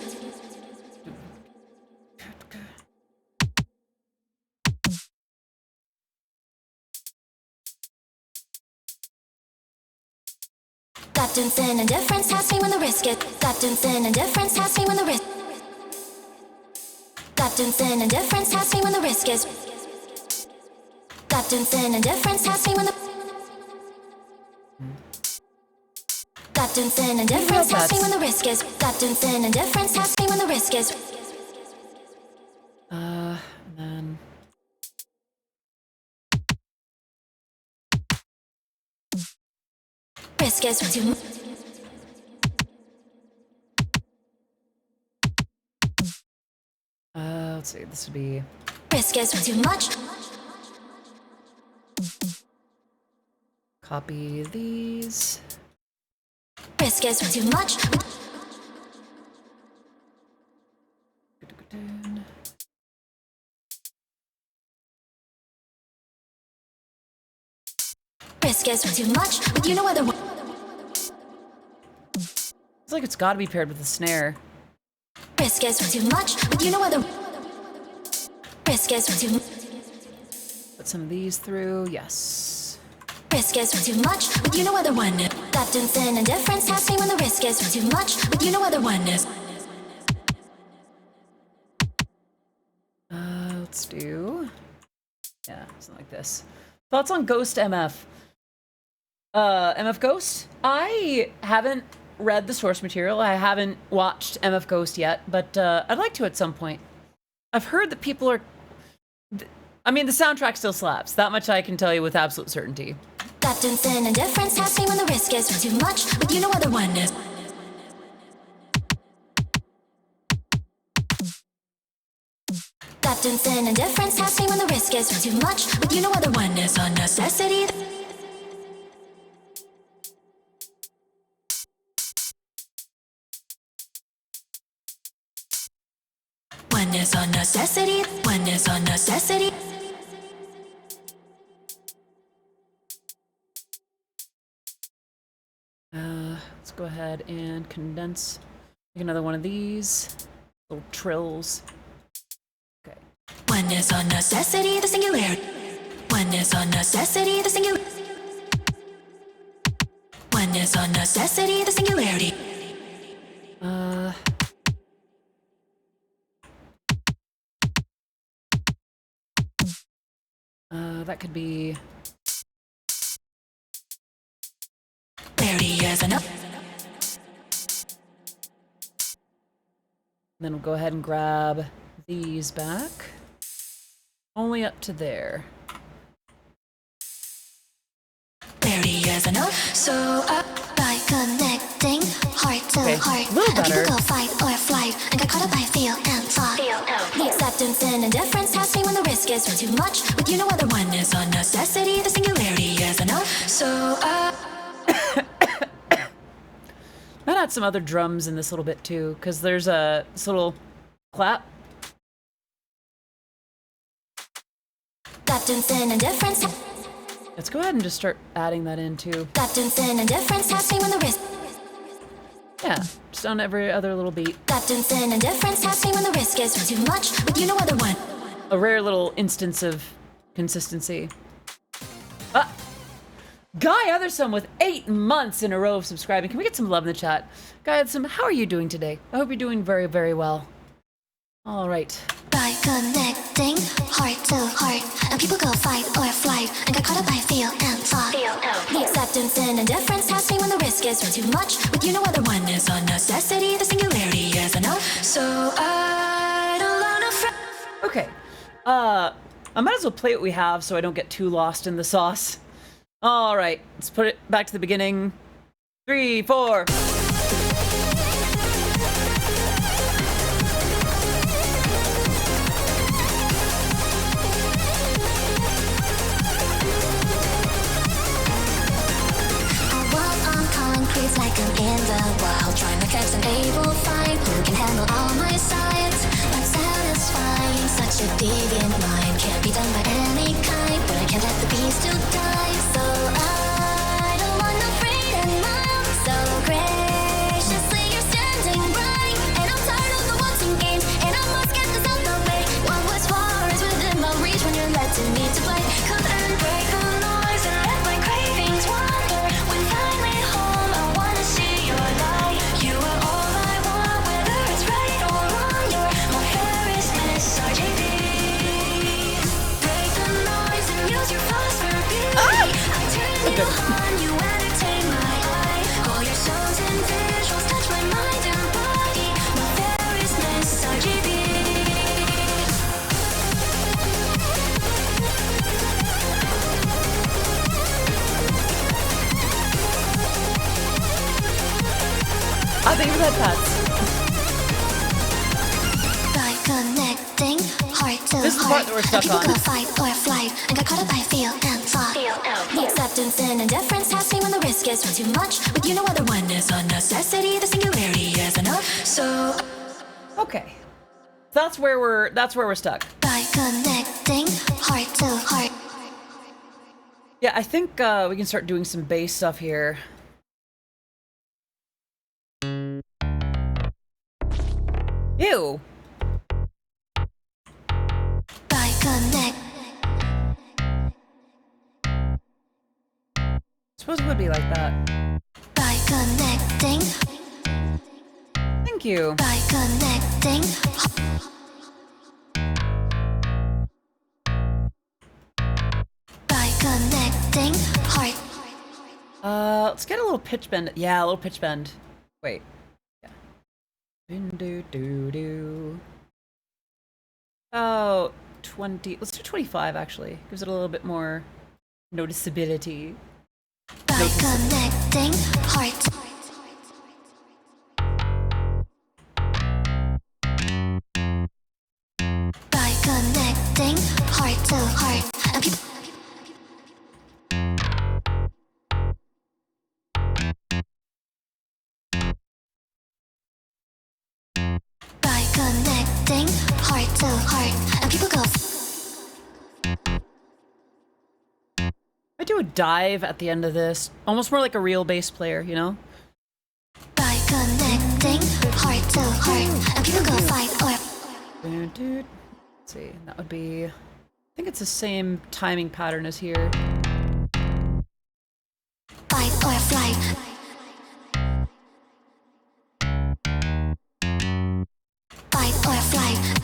Captain Sin and difference has me when the risk is. Captain Sin and difference has me when the risk. Captain Sin and difference has me when the risk is. Captain Sin and difference has me when the. Captain Sin and difference has me when the risk is. Captain Sin and difference has me when the risk is. And then Risk is too much. let's see. This would be Risk is too much. copy these. Risk is too much. Risk is too much. But you know what the. It's like it's got to be paired with a snare. Risk is too much. But you know what the. Risk is too much. Put some of these through. Yes. Risk is too much. But you know what the one is. Captain Sin and difference has me when the risk is too much. But you know what the one is. Let's do. Yeah, something like this. Thoughts on Ghost MF? MF Ghost? I haven't read the source material. I haven't watched MF Ghost yet, but I'd like to at some point. I've heard that people are. I mean, the soundtrack still slaps. That much I can tell you with absolute certainty. Captain Sin and difference has me when the risk is too much. But you know what the one is. Captain Sin and difference has me when the risk is too much. But you know what the one is a necessity. One is a necessity. One is a necessity. Let's go ahead and condense. Make another one of these little trills. Okay. One is a necessity, the singularity. One is a necessity, the singularity. One is a necessity, the singularity. That could be. Clarity is enough. Then we'll go ahead and grab these back. Only up to there. Clarity is enough. So up by connecting heart to heart. A little And people better. go fight or flight and get caught up by feel and thought. The acceptance and indifference has me when the risk is too much. But you know what the one is a necessity. The singularity is enough. So up. Might add some other drums in this little bit too, because there's this little clap. Captain Sin and difference. Let's go ahead and just start adding that in too. Captain Sin and difference has me when the risk. Yeah, just on every other little beat. Captain Sin and difference has me when the risk is too much. But you know what the one. A rare little instance of consistency. Guy Otherson with 8 months in a row of subscribing. Can we get some love in the chat? Guy Otherson, how are you doing today? I hope you're doing very, very well. All right. By connecting heart to heart, and people go fight or flight and get caught up by feel and thought. The acceptance and indifference has me when the risk is too much. But you know what the one is a necessity. The singularity is enough. So I don't wanna. Okay. I might as well play what we have so I don't get too lost in the sauce. All right, let's put it back to the beginning. 3, 4. table fight. Who can handle all my sides? Unsatisfying, such a deviant mind. Can't be done by any kind, but I can't let the beast still die. So I don't want no freedom, so graciously you're standing right. And I'm tired of the wanting games, and I must get this out the way. What was far is within my reach when you're letting me to play. Come and break the noise and let my cravings wander. When finally home, I wanna see your light. You are all I want, whether it's right or wrong. You're my Ferris Miss RGB. Break the noise and use your flaws for beauty. I turn you on, you entertain my eye. All your songs and visuals touch my mind and body. My Ferris Miss RGB. I think that pads. By connecting heart to This is the part that we're stuck people on. go fight or flight and got caught up by feel and thought. The acceptance and indifference has me when the risk is too much. With you no other one is a necessity. The singularity is enough. So Okay. That's where we're stuck. by connecting heart to heart. Yeah, I think we can start doing some bass stuff here. Ew. By connect. Suppose it would be like that. By connecting. Thank you. By connecting. By connecting heart. Let's get a little pitch bend. Yeah, a little pitch bend. Wait. Yeah. Do do do. Oh, 20. Let's do 25 actually. Gives it a little bit more noticeability. By connecting heart. By connecting heart to heart. And people by connecting heart to heart. And people go I do a dive at the end of this. Almost more like a real bass player, you know? by connecting heart to heart. And people go fight or Let's see. That would be. I think it's the same timing pattern as here. fight or flight. Fight or flight.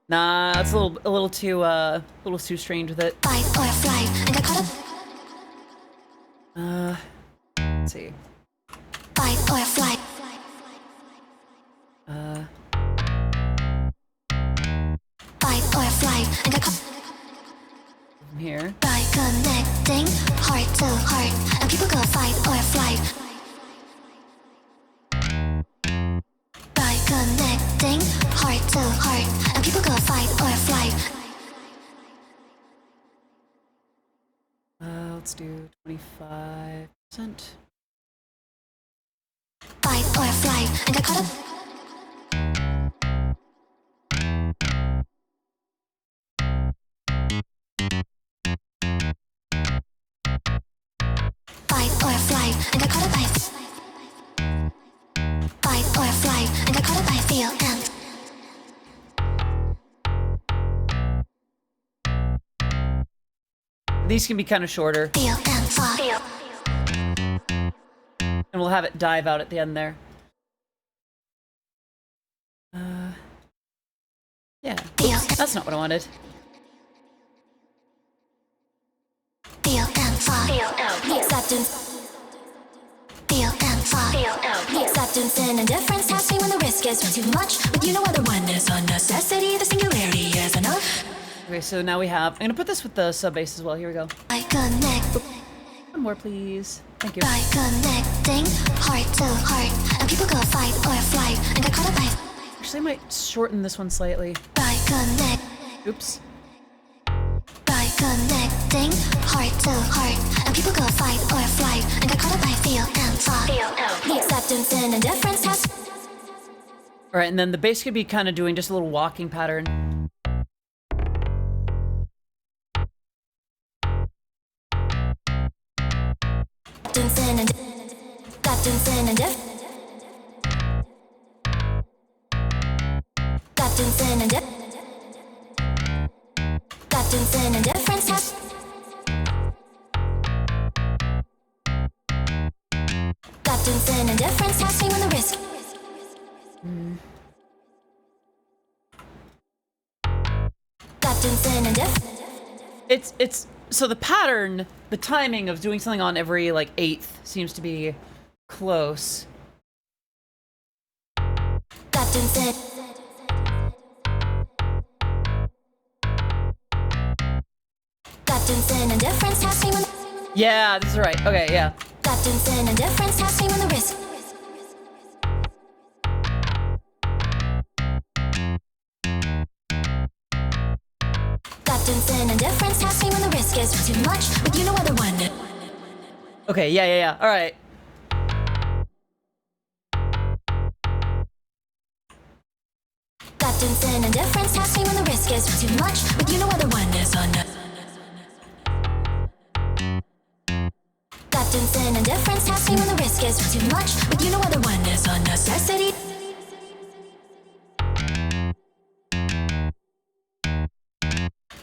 Nah, it's a little too strange with it. Fight or flight. And got caught up. Let's see. Fight or flight. Fight or flight. And got caught From here. by connecting heart to heart. And people go fight or flight. By connecting heart to heart. And people go fight or flight. Let's do 25%. Fight or flight. And got caught up. Fight or flight. And got caught up by fight or flight. And got caught up by feel and These can be kind of shorter, feel and thought. and we'll have it dive out at the end there. Yeah. Oops, that's not what I wanted. Feel and thought. The acceptance. Feel and thought. The acceptance and indifference has me when the risk is too much. With you no other one is a necessity. The singularity is enough. Okay, so now we have. I'm gonna put this with the sub bass as well. Here we go. I connect. One more, please. Thank you. By connecting heart to heart. And people go fight or flight. And got caught up by Actually, I might shorten this one slightly. by connect. Oops. By connecting heart to heart, and people go fight or flight, and got caught up by feel and thought. The acceptance and indifference has. All right, and then the bass could be kind of doing just a little walking pattern. Acceptance and indifference. Acceptance and indifference. Acceptance and indifference has. Acceptance and indifference has me when the risk. Acceptance and indifference. It's so the pattern, the timing of doing something on every like eighth seems to be close. Acceptance and. Acceptance and indifference has me when. Yeah, this is right. Okay, yeah. Acceptance and indifference has me when the risk. Acceptance and indifference has me when the risk is too much, but you know other one. Okay, yeah. All right. Acceptance and indifference has me when the risk is too much, but you know other one is on. Acceptance and indifference has me when the risk is too much, but you know other one is on necessity.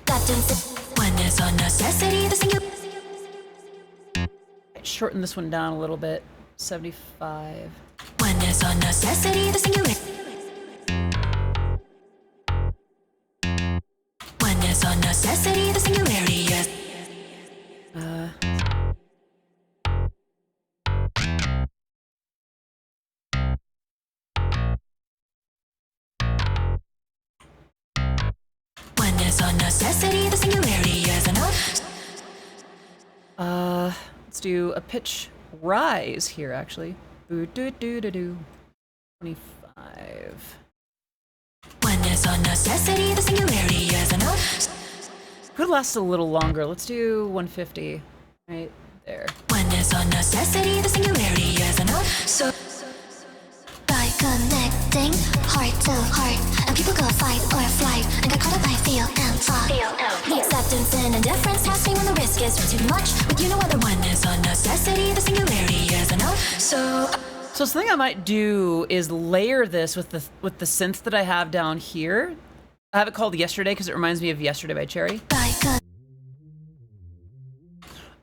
Acceptance one is on necessity. The single. Shorten this one down a little bit. 75. One is on necessity. The singular. One is on necessity. The singularity is. One is on necessity. The singularity is enough. Let's do a pitch rise here, actually. Boo doo doo doo doo. 25. One is on necessity. The singularity is enough. Could last a little longer. Let's do 150. Right there. One is on necessity. The singularity is enough. So by connecting heart to heart, and people go fight or flight, and got caught up by feel and thought. The acceptance and indifference has me when the risk is too much, but you know other one is on necessity. The singularity is enough. So something I might do is layer this with the synth that I have down here. I have it called Yesterday because it reminds me of Yesterday by Cherry.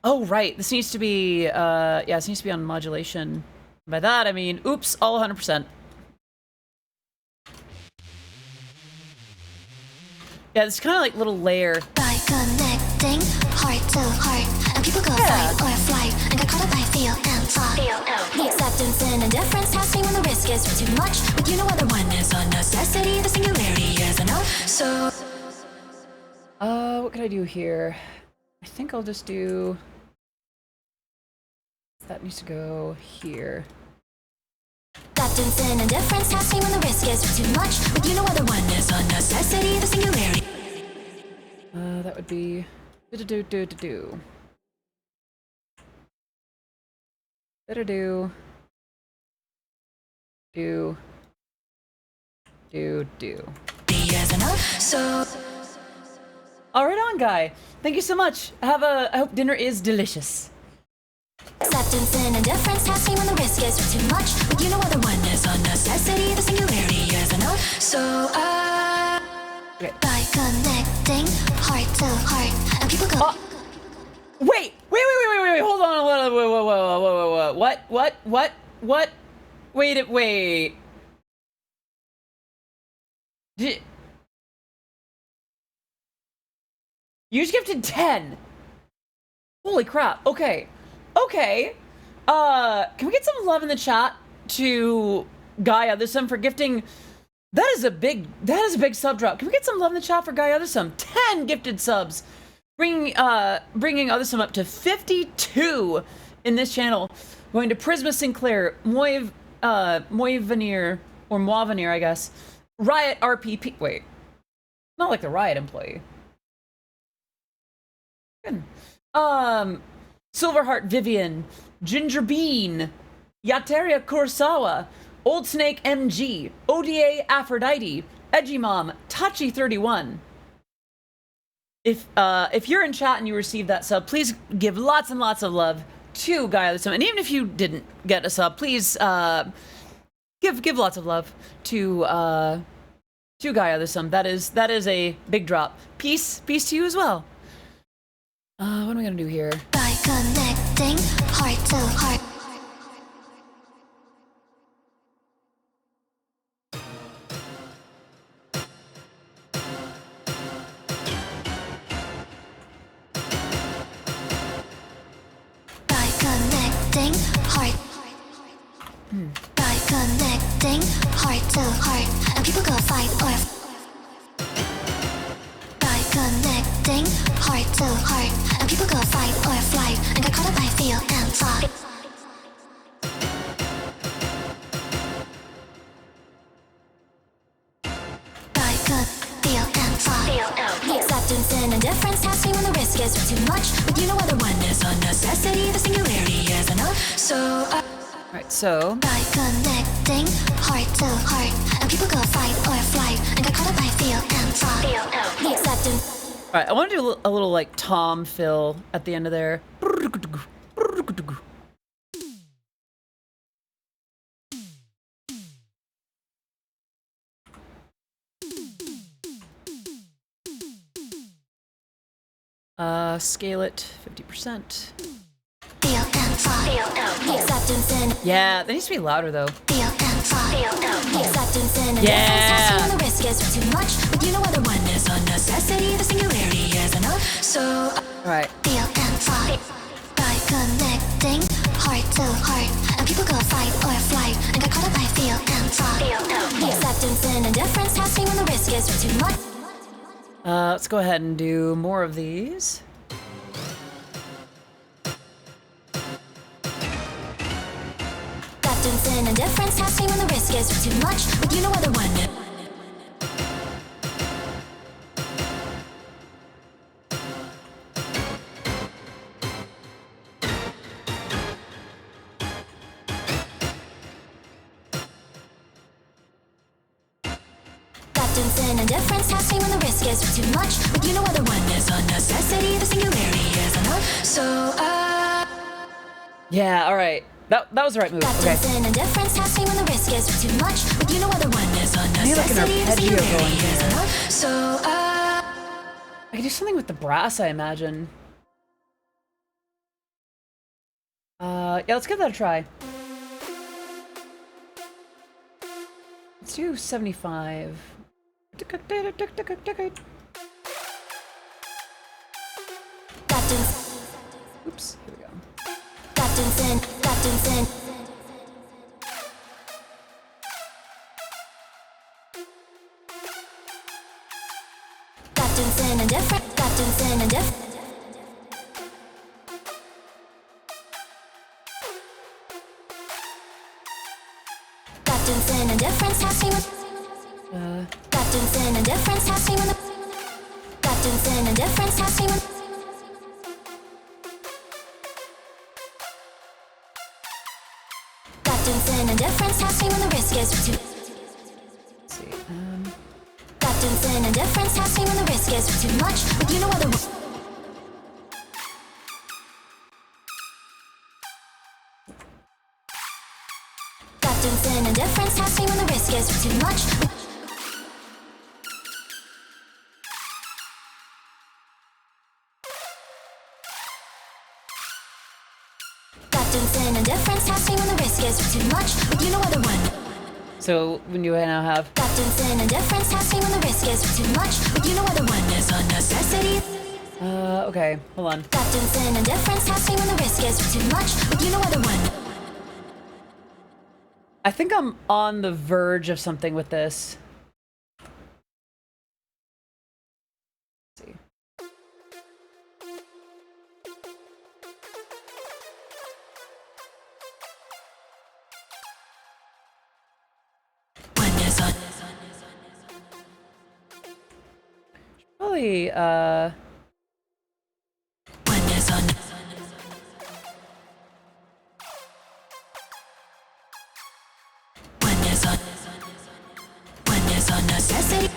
Oh right, this needs to be this needs to be on modulation. By that I mean, oops, all 100%. Yeah, it's kind of like little layer. By connecting heart to heart, and people go fight or flight, and got caught up by feel and thought. The acceptance and indifference has me when the risk is too much, but you know other one is on necessity. The singularity is enough. So what can I do here? I think I'll just do. That needs to go here. acceptance and indifference has me when the risk is too much, but you know other one is on necessity. The singularity. That would be do. Do. As enough. So. All right, on, guy. Thank you so much. I hope dinner is delicious. Acceptance and indifference has me when the risk is too much, but you know other one is on necessity. The singularity is enough. So Okay. by connecting heart to heart, and people go. Wait! Hold on. Whoa. What? Wait. You just gifted 10. Holy crap. Okay. Can we get some love in the chat to Guy Othersome for gifting? That is a big sub drop. Can we get some love in the chat for Guy Othersome? 10 gifted subs. Bringing Othersome up to 52 in this channel. Going to Prisma Sinclair, Moiv Veneer, or Moi Veneer, I guess. Riot RPP. Wait. Not like the Riot employee. Good. Silverheart Vivian, Ginger Bean, Yateria Kurosawa, Old Snake MG, ODA Aphrodite, Edgy Mom, Tachi31. If you're in chat and you receive that sub, please give lots and lots of love to Gaia the Sum. And even if you didn't get a sub, please give lots of love to Gaia the Sum. That is a big drop. Peace to you as well. What am I gonna do here? By connecting heart to heart. By connecting heart. By connecting heart to heart, and people go fight or. By connecting heart to heart, and people go fight or flight, and get caught up by feel and thought. By feel and thought. Acceptance and indifference has me when the risk is too much, but you know what the oneness on necessity, the singularity is enough. So. Alright, so By connecting heart to heart, and people go fight or flight, and get caught up by feel and thought. The acceptance. alright, I want to do a little like Tom fill at the end of there. Scale it 50%. Feel and thought. The acceptance and. Yeah, that needs to be louder though. Feel and thought. The acceptance and Yeah. indifference has me when the risk is too much, but you know what the oneness on necessity, the singularity is enough. So. Alright. Feel and thought. By connecting heart to heart, and people go fight or flight, and get caught up by feel and thought. The acceptance and indifference has me when the risk is too much. Let's go ahead and do more of these. Acceptance and indifference has me when the risk is too much, but you know what the oneness. Acceptance and indifference has me when the risk is too much, but you know what the oneness on necessity, the singularity is enough. So, Yeah, alright. That was the right move. Okay. acceptance and indifference has me when the risk is too much, but you know what the oneness on need like an necessity, the arpeggio singularity going is here. enough. So, I could do something with the brass, I imagine. Yeah, let's give that a try. Let's do 75. acceptance, Oops, here we go. acceptance and, acceptance and. Acceptance and indifference, acceptance and indifference. Acceptance and indifference has me when. Acceptance and indifference has me when the. Acceptance and indifference has me when. Acceptance and indifference has me when the risk is too. Let's see. Acceptance and indifference has me when the risk is too much, but you know what the. Acceptance and indifference has me when the risk is too much. Acceptance and indifference has me when the risk is too much, but you know what the one. So when you now have Acceptance and indifference has me when the risk is too much, but you know what the oneness on necessity. okay, hold on. Acceptance and indifference has me when the risk is too much, but you know what the one. I think I'm on the verge of something with this. Let's see. Oneness on. Probably necessity. Oneness on necessity.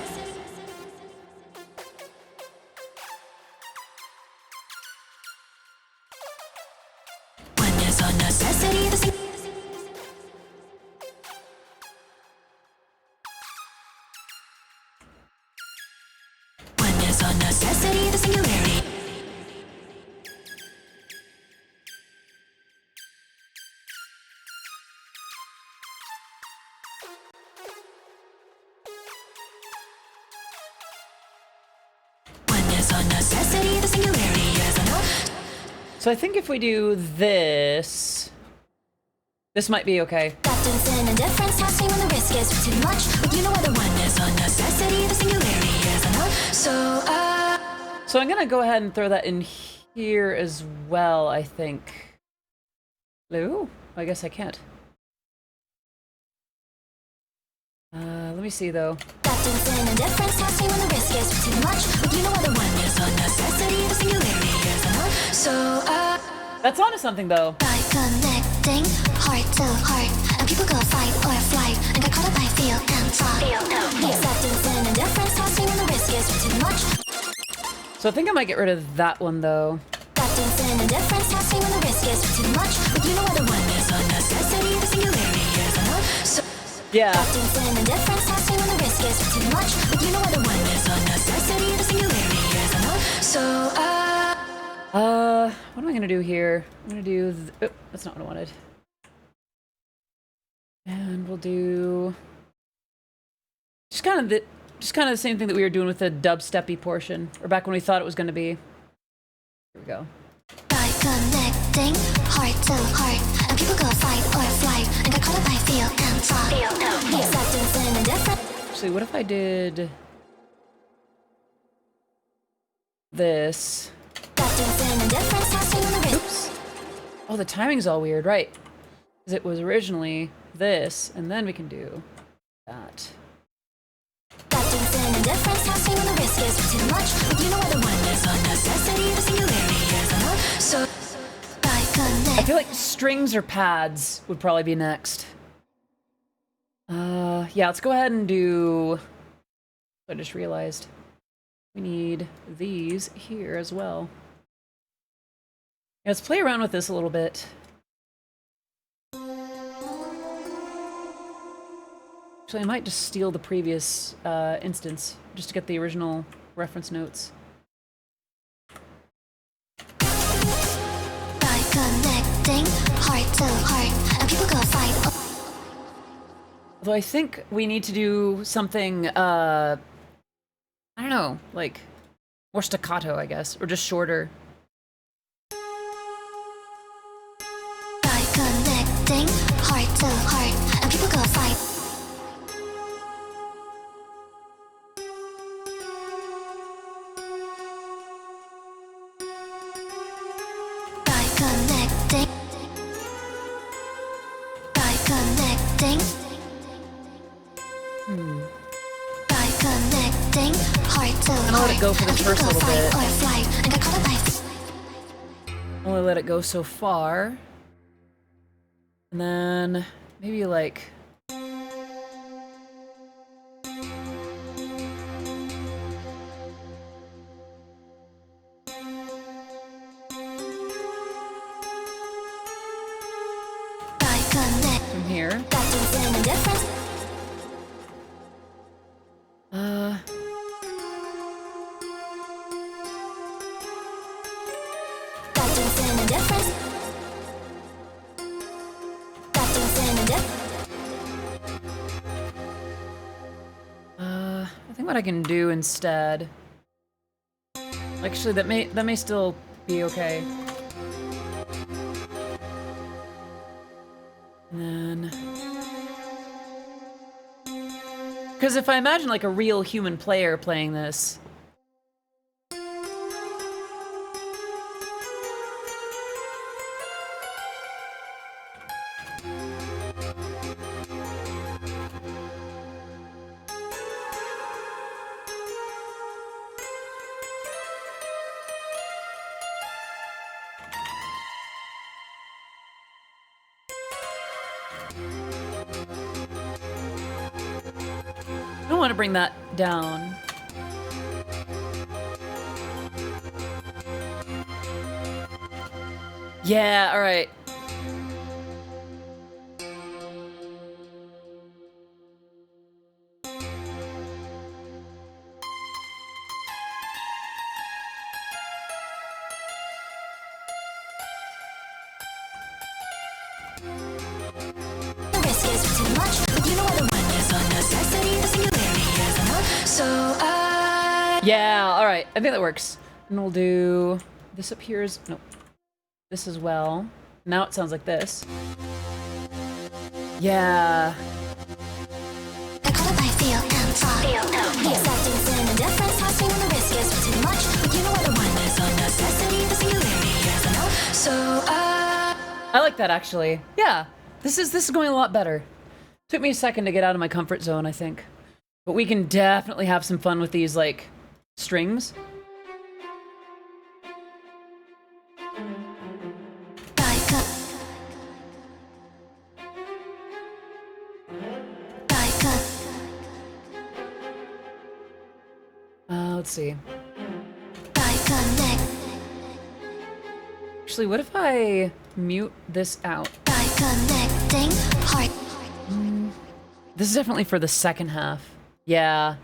Oneness on necessity, the singularity. Oneness on necessity, the singularity as enough. So I think if we do this, this might be okay. Acceptance and indifference passing when the risk is too much. But you know what the oneness on necessity, the singularity is enough. So I'm gonna go ahead and throw that in here as well, I think. Ooh, I guess I can't. Let me see though. Acceptance and indifference passing when the risk is too much. But you know what the oneness on necessity, the singularity is enough. That's onto something though. By connecting heart to heart, and people go fight or flight, and got caught up by feel and thought. Acceptance and indifference passing when the risk is too much. So I think I might get rid of that one though. Acceptance and indifference passing when the risk is too much. But you know what the oneness on necessity, the singularity is enough. Yeah. Acceptance and indifference passing when the risk is too much. But you know what the oneness on necessity, the singularity is enough. What am I gonna do here? I'm gonna do. Oh, that's not what I wanted. And we'll do just kind of the same thing that we were doing with the dubsteppy portion, or back when we thought it was gonna be. Here we go. By connecting heart to heart, and people go fight or flight, and got caught up by feel and thought. Acceptance and indifference. Actually, what if I did this? Oops. Oh, the timing's all weird, right? Because it was originally this, and then we can do that. I feel like strings or pads would probably be next. Yeah, let's go ahead and do... I just realized we need these here as well. Yeah, let's play around with this a little bit. Actually, I might just steal the previous instance, just to get the original reference notes. By connecting heart to heart, and people go fight. Although I think we need to do something, I don't know, like more staccato, I guess, or just shorter. By connecting heart to heart, and people go fight. I'm gonna let it go for this first little bit. Only let it go so far. And then maybe like... from here. I think what I can do instead... Actually, that may still be okay. And then... Because if I imagine like a real human player playing this... I don't want to bring that down. Yeah, all right. The risk is too much, but you know what the one is on necessity. The singularity is enough. So Yeah, all right. I think that works. And we'll do this up here is no. This as well. Now it sounds like this. Yeah. I call it I feel and thought. The acceptance and indifference passing when the risk is too much, but you know what the one is on necessity. The singularity is enough. So I like that actually. Yeah. This is going a lot better. Took me a second to get out of my comfort zone, I think. But we can definitely have some fun with these like strings. Let's see. Actually, what if I mute this out? This is definitely for the second half. Yeah.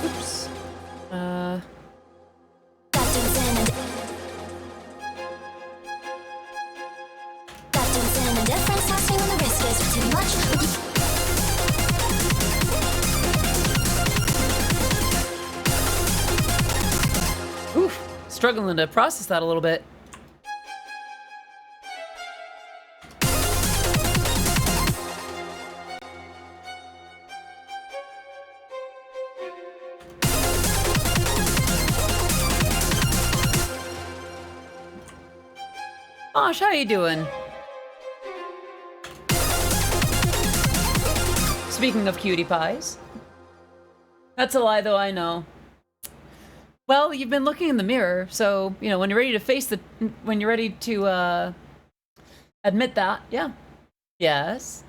Oops. Oof. Struggling to process that a little bit. Osh, how you doing? Speaking of cutie pies. That's a lie, though, I know. Well, you've been looking in the mirror, so, you know, when you're ready to face the... When you're ready to, admit that, yeah. Yes.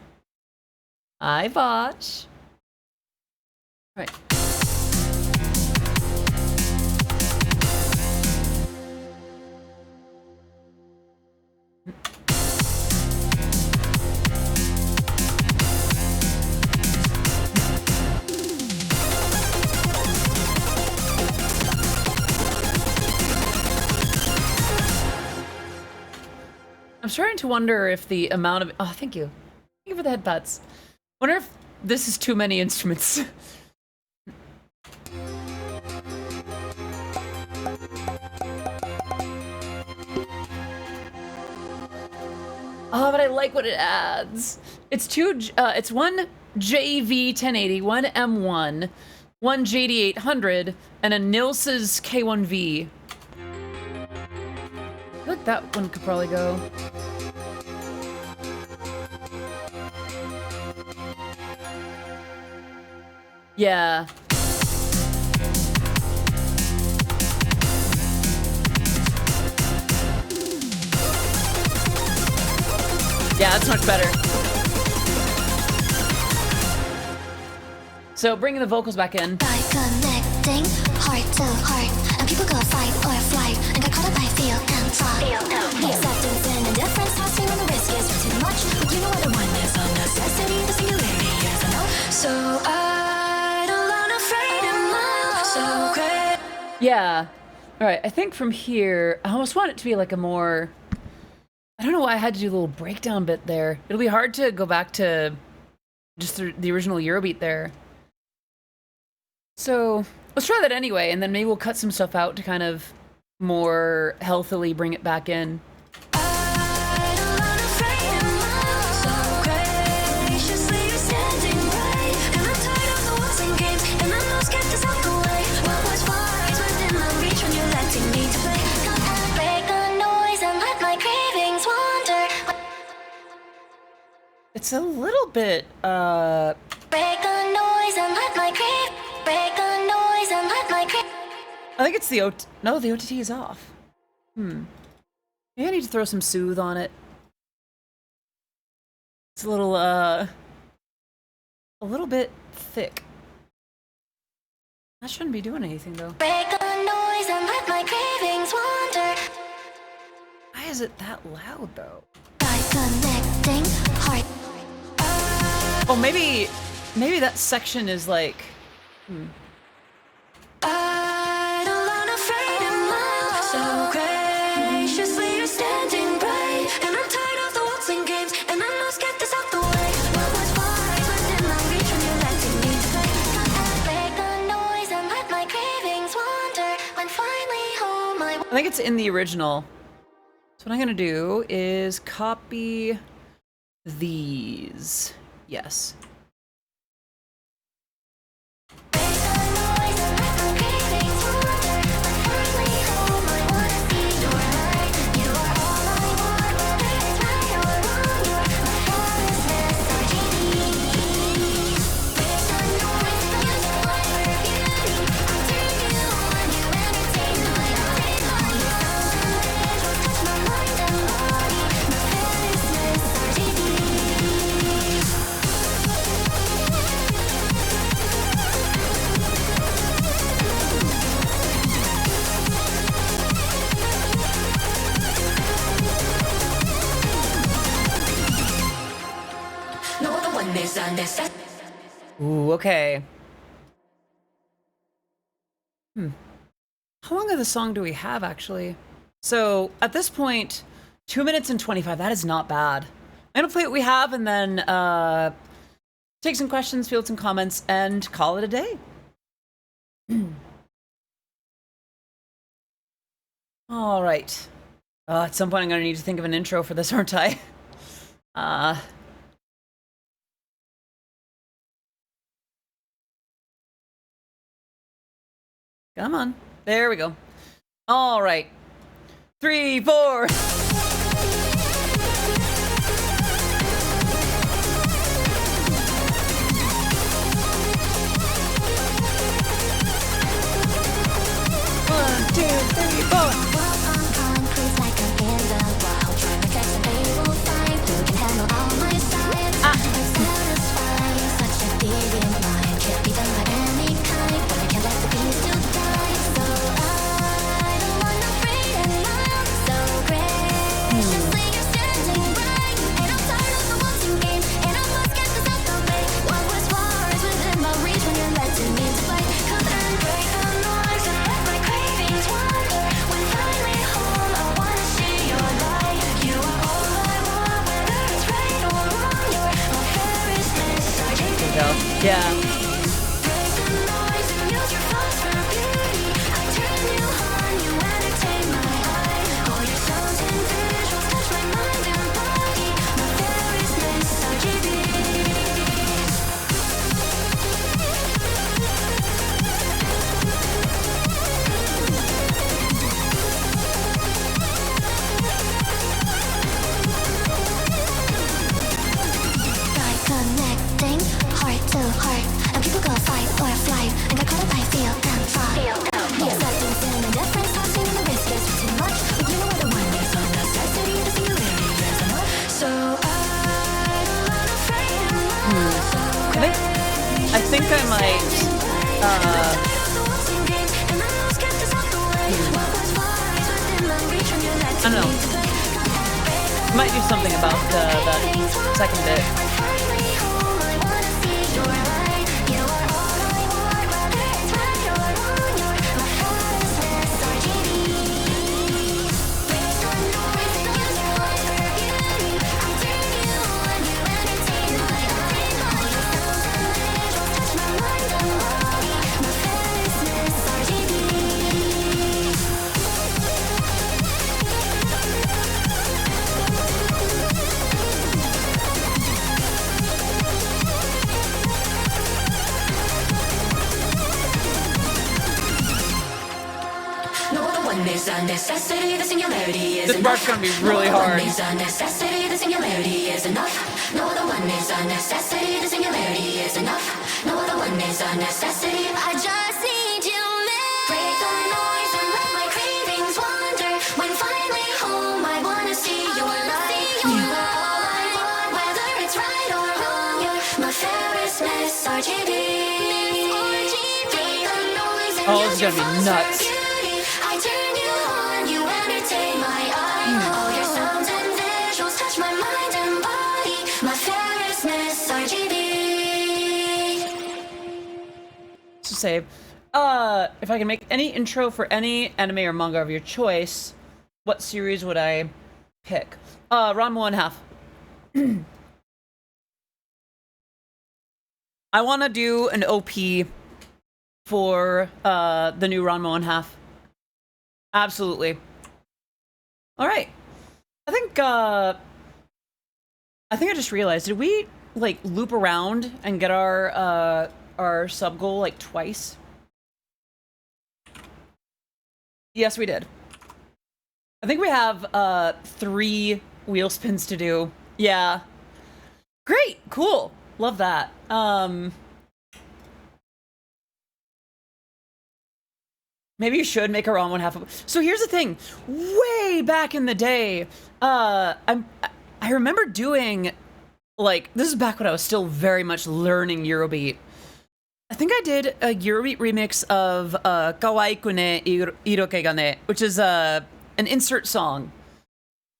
Hi, Vosh. Right. I'm starting to wonder if the amount of... Oh, thank you. Thank you for the headpats. Wonder if this is too many instruments. Oh, but I like what it adds. It's it's one JV 1080, one M1, one JD 800, and a Nils's K1V. I feel like that one could probably go. Yeah. Yeah, that's much better. So bringing the vocals back in. By connecting heart to heart, and people go fight or flight, and got caught up by feel and thought. The acceptance and indifference passing when the risk is too much, but you know what the one is on necessity. The singularity is enough. So I don't wanna afraid and love so great. Yeah. All right. I think from here, I almost want it to be like a more. I don't know why I had to do a little breakdown bit there. It'll be hard to go back to just the original Eurobeat there. So let's try that anyway, and then maybe we'll cut some stuff out to kind of more healthily bring it back in. It's a little bit, Break the noise and let my creep. Break the noise and let my creep. I think it's the OT. No, the OTT is off. Maybe I need to throw some soothe on it. It's a little bit thick. That shouldn't be doing anything though. Break the noise and let my cravings wander. Why is it that loud though? By connecting heart. Oh, maybe that section is like. I don't wanna fade in love. So graciously you're standing bright, and I'm tired of the waltzing games, and I must get this out the way. What was far is within my reach when you're letting me play. Break the noise and let my cravings wander. When finally home, I think it's in the original. So what I'm gonna do is copy these. Yes. Ooh, okay. How long of the song do we have, actually? So, at this point, 2 minutes and 25. That is not bad. I'm gonna play what we have and then take some questions, field some comments, and call it a day. All right. At some point, I'm gonna need to think of an intro for this, aren't I? Come on. There we go. All right. 3, 4. Yeah. I think I might, I don't know. Might do something about that second bit. Necessity, the singularity is this part's gonna be really hard. Necessity, the singularity is enough. No other one is a necessity, the singularity is enough. No other one is a necessity. I just need you, man. Break the noise. Oh, this is gonna be nuts. I turn you on, you entertain my eye. All your sounds and visuals touch my mind and body. My fairest miss, RGB. So save. If I can make any intro for any anime or manga of your choice, what series would I pick? Ranma 1/2. I want to do an OP for the new Ranma 1/2. Absolutely. All right. I think I just realized, did we like loop around and get our sub goal like twice? Yes, we did. I think we have 3 wheel spins to do. Yeah. Great, cool. Love that. Maybe you should make a Ranma 1/2. So here's the thing. Way back in the day, I remember doing, like, this is back when I was still very much learning Eurobeat. I think I did a Eurobeat remix of Kawaiku ne Iroke ga ne, which is an insert song.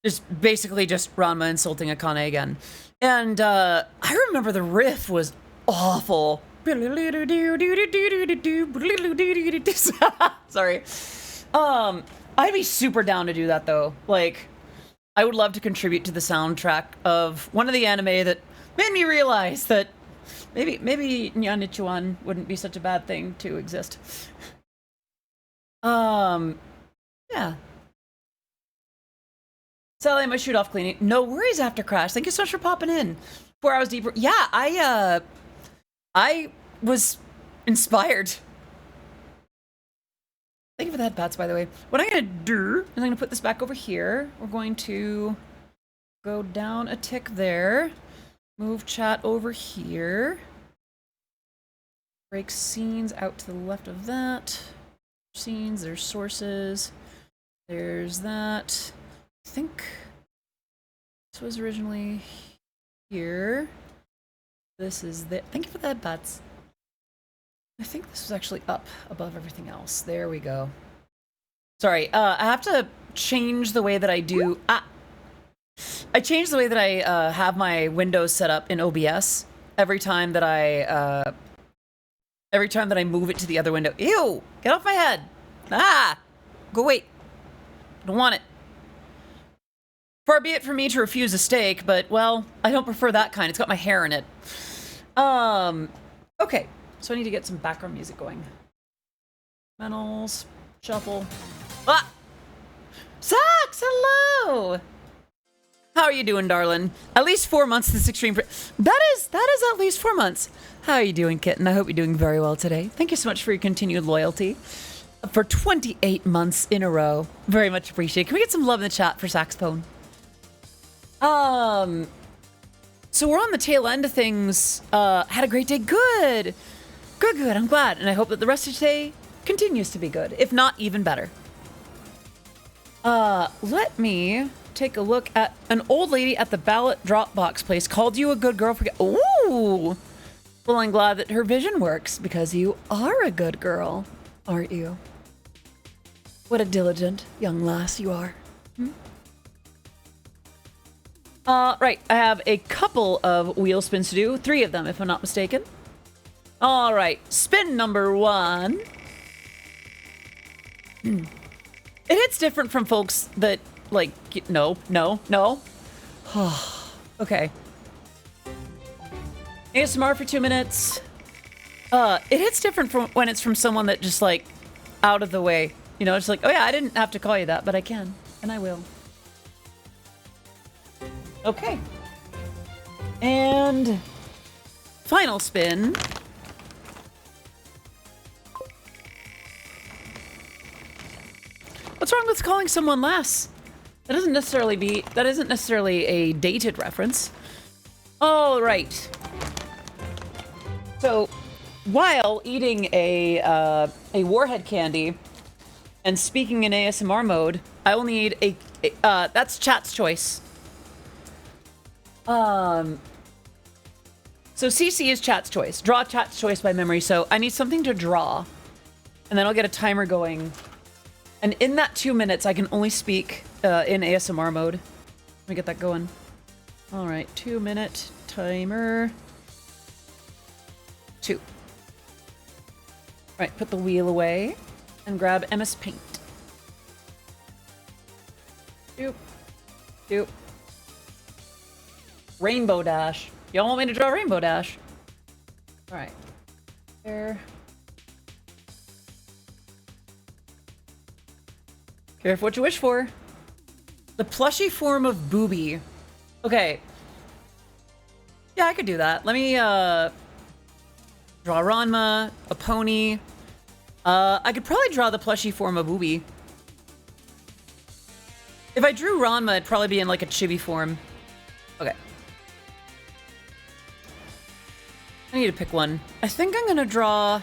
Just basically just Ranma insulting Akane again. And I remember the riff was awful. Sorry. I'd be super down to do that though. Like, I would love to contribute to the soundtrack of one of the anime that made me realize that maybe Nyanichuan wouldn't be such a bad thing to exist. Yeah. Sally, I must shoot off cleaning. No worries after Crash. Thank you so much for popping in. 4 hours deeper. Yeah, I was inspired. Thank you for the head pats, by the way. What I'm gonna do is I'm gonna put this back over here. We're going to go down a tick there. Move chat over here. Break scenes out to the left of that. Scenes, there's sources. There's that. I think this was originally here. This is the. Thank you for that, Bats. I think this was actually up above everything else. There we go. Sorry, I have to change the way that I do. I changed the way that I have my windows set up in OBS every time that I move it to the other window. Ew! Get off my head! Ah! Go wait. Don't want it. Far be it for me to refuse a steak, but, well, I don't prefer that kind. It's got my hair in it. Okay. So I need to get some background music going. Mentals. Shuffle. Ah! Sax, hello! How are you doing, darling? At least 4 months this extreme... That is at least 4 months. How are you doing, kitten? I hope you're doing very well today. Thank you so much for your continued loyalty. For 28 months in a row. Very much appreciated. Can we get some love in the chat for Saxophone? So we're on the tail end of things. Had a great day. Good. Good. I'm glad. And I hope that the rest of today continues to be good. If not, even better. Let me take a look at an old lady at the ballot drop box place called you a good girl for... Ooh. Well, I'm glad that her vision works because you are a good girl, aren't you? What a diligent young lass you are. Right, I have a couple of wheel spins to do. 3 of them, if I'm not mistaken. All right, spin number 1. It hits different from folks that, like, no. Okay. ASMR for 2 minutes. It hits different from when it's from someone that just, like, out of the way. You know, it's like, oh yeah, I didn't have to call you that, but I can, and I will. Okay. And final spin. What's wrong with calling someone lass? That isn't necessarily a dated reference. All right. So, while eating a warhead candy and speaking in ASMR mode, I will need a that's chat's choice. So CC is chat's choice. Draw chat's choice by memory. So I need something to draw. and then I'll get a timer going. And in that 2 minutes, I can only speak in ASMR mode. Let me get that going. All right, 2-minute timer. 2. All right, put the wheel away and grab MS Paint. Doop. Doop. Rainbow Dash. Y'all want me to draw Rainbow Dash? All right. There. Careful what you wish for. The plushy form of Booby. Okay. Yeah, I could do that. Let me draw Ranma, a pony. I could probably draw the plushy form of Booby. If I drew Ranma, it'd probably be in like a chibi form. Okay. I need to pick one. I think I'm gonna draw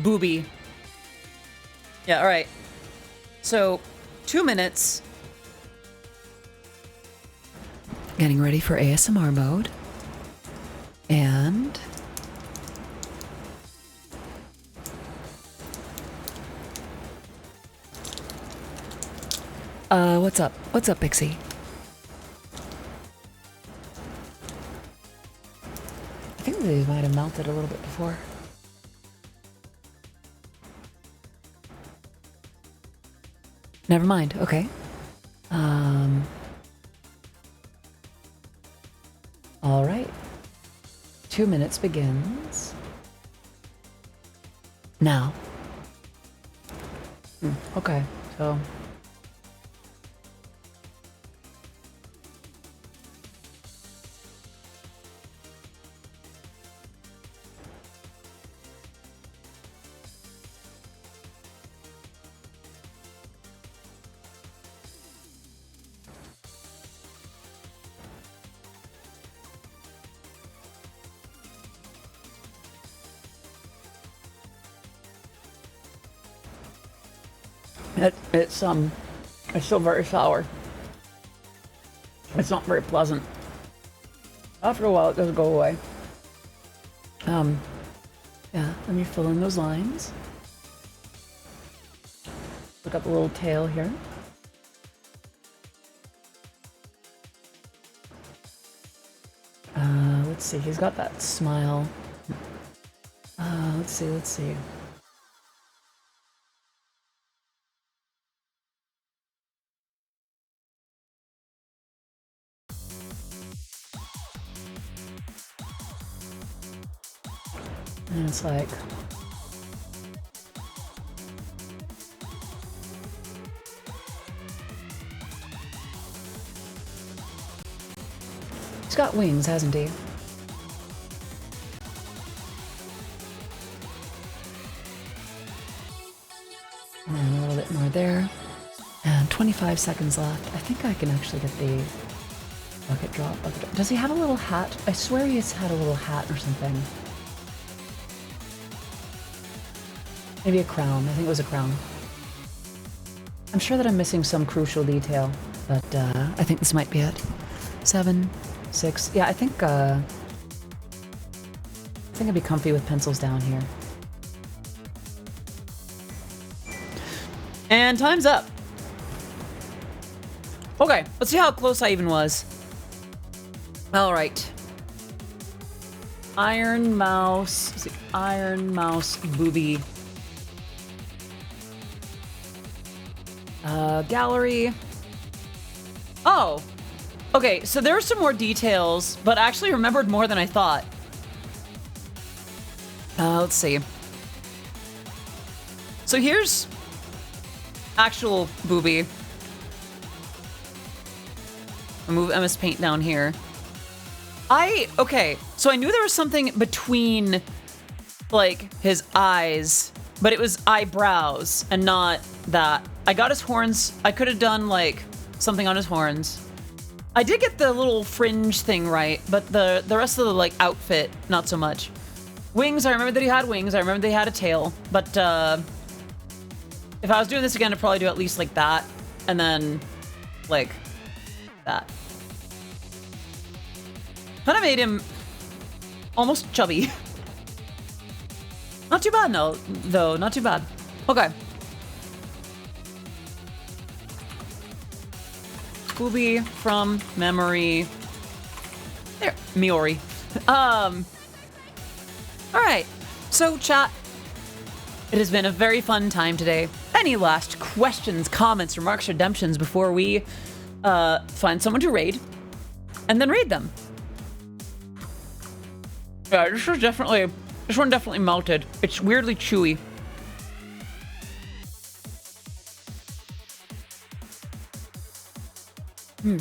Booby. Yeah, alright. So, 2 minutes. Getting ready for ASMR mode. And... what's up? What's up, Pixie? I think these might have melted a little bit before. Never mind. Okay. All right. 2 minutes begins now. Okay. So. It's still very sour. It's not very pleasant. After a while, it does go away. Yeah, let me fill in those lines. Look up a little tail here. Let's see, he's got that smile. Let's see. And it's like... He's got wings, hasn't he? And then a little bit more there. And 25 seconds left. I think I can actually get the bucket drop. Does he have a little hat? I swear he's had a little hat or something. Maybe a crown. I think it was a crown. I'm sure that I'm missing some crucial detail, but I think this might be it. 7, 6. Yeah, I think I'd be comfy with pencils down here. And time's up. Okay, let's see how close I even was. All right. Iron Mouse. Let's see. Iron Mouse Booby. Gallery. Oh, okay. So there are some more details, but I actually remembered more than I thought. Let's see. So here's actual Booby. I'll move MS Paint down here. Okay. So I knew there was something between, like, his eyes, but it was eyebrows and not that. I got his horns. I could have done, like, something on his horns. I did get the little fringe thing right, but the rest of the, like, outfit, not so much. Wings, I remember that he had wings. I remember that he had a tail. But, if I was doing this again, I'd probably do at least, like, that. And then, like, that. Kind of made him almost chubby. Not too bad, no, though. Not too bad. Okay. Scooby from memory. There, Miori. All right. So, chat, it has been a very fun time today. Any last questions, comments, remarks, redemptions before we find someone to raid and then raid them? Yeah, this one definitely melted. It's weirdly chewy. Hmm.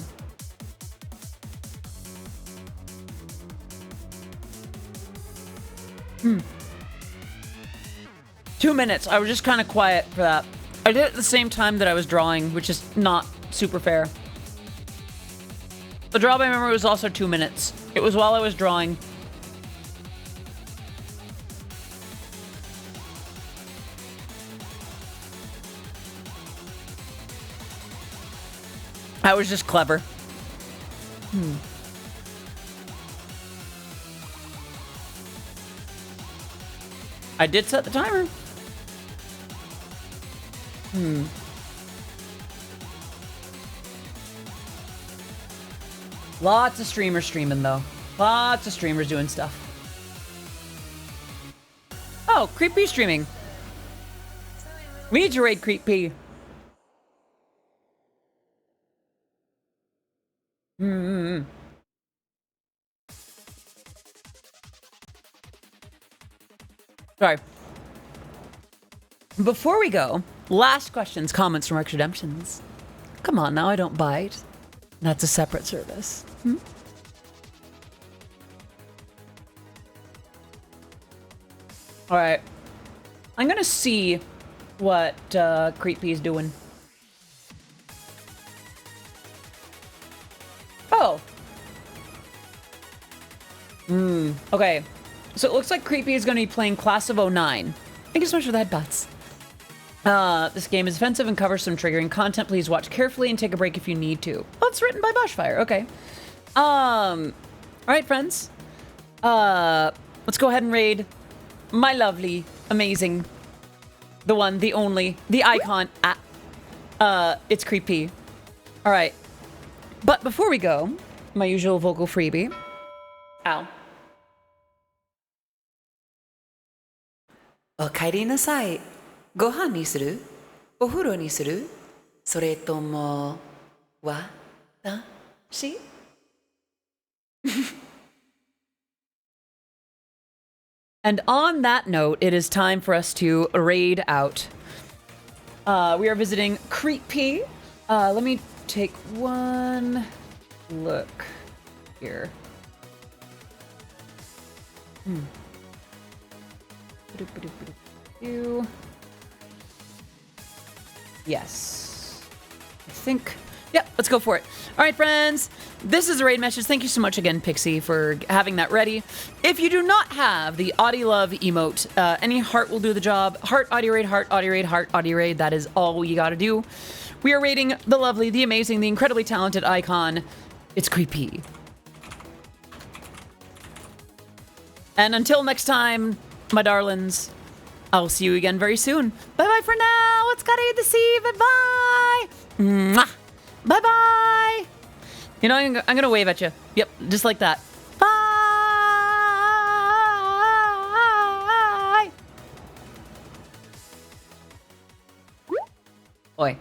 2 minutes. I was just kind of quiet for that. I did it at the same time that I was drawing, which is not super fair. The draw by memory was also 2 minutes. It was while I was drawing. I was just clever. I did set the timer. Lots of streamers streaming, though. Lots of streamers doing stuff. Oh, Creep P streaming. We need to raid Creep P. Sorry. Before we go, last questions, comments, remarks, redemptions. Come on now, I don't bite. That's a separate service. All right. I'm gonna see what Creepy is doing. Oh. Okay. So it looks like Creepy is gonna be playing Class of '09. Thank you so much for that, Butts. This game is offensive and covers some triggering content. Please watch carefully and take a break if you need to. Oh, it's written by Bushfire. Okay. All right, friends. Let's go ahead and raid my lovely, amazing, the one, the only, the icon. It's Creepy. All right. But before we go, my usual vocal freebie. Ow. お帰りなさい。ご飯にする？お風呂にする？それとも、私？And on that note, it is time for us to raid out. We are visiting Creepy. Let me take one look here. Yes. I think... Yep, let's go for it. All right, friends. This is the raid message. Thank you so much again, Pixie, for having that ready. If you do not have the Audi Love emote, any heart will do the job. Heart, Audi raid, heart, Audi raid, heart, Audi raid. That is all you gotta do. We are raiding the lovely, the amazing, the incredibly talented icon. It's Creepy. And until next time, my darlings, I'll see you again very soon. Bye-bye for now. Let's go to the sea. Bye-bye. Mwah. Bye-bye. You know, I'm going to wave at you. Yep, just like that. Bye. Oi.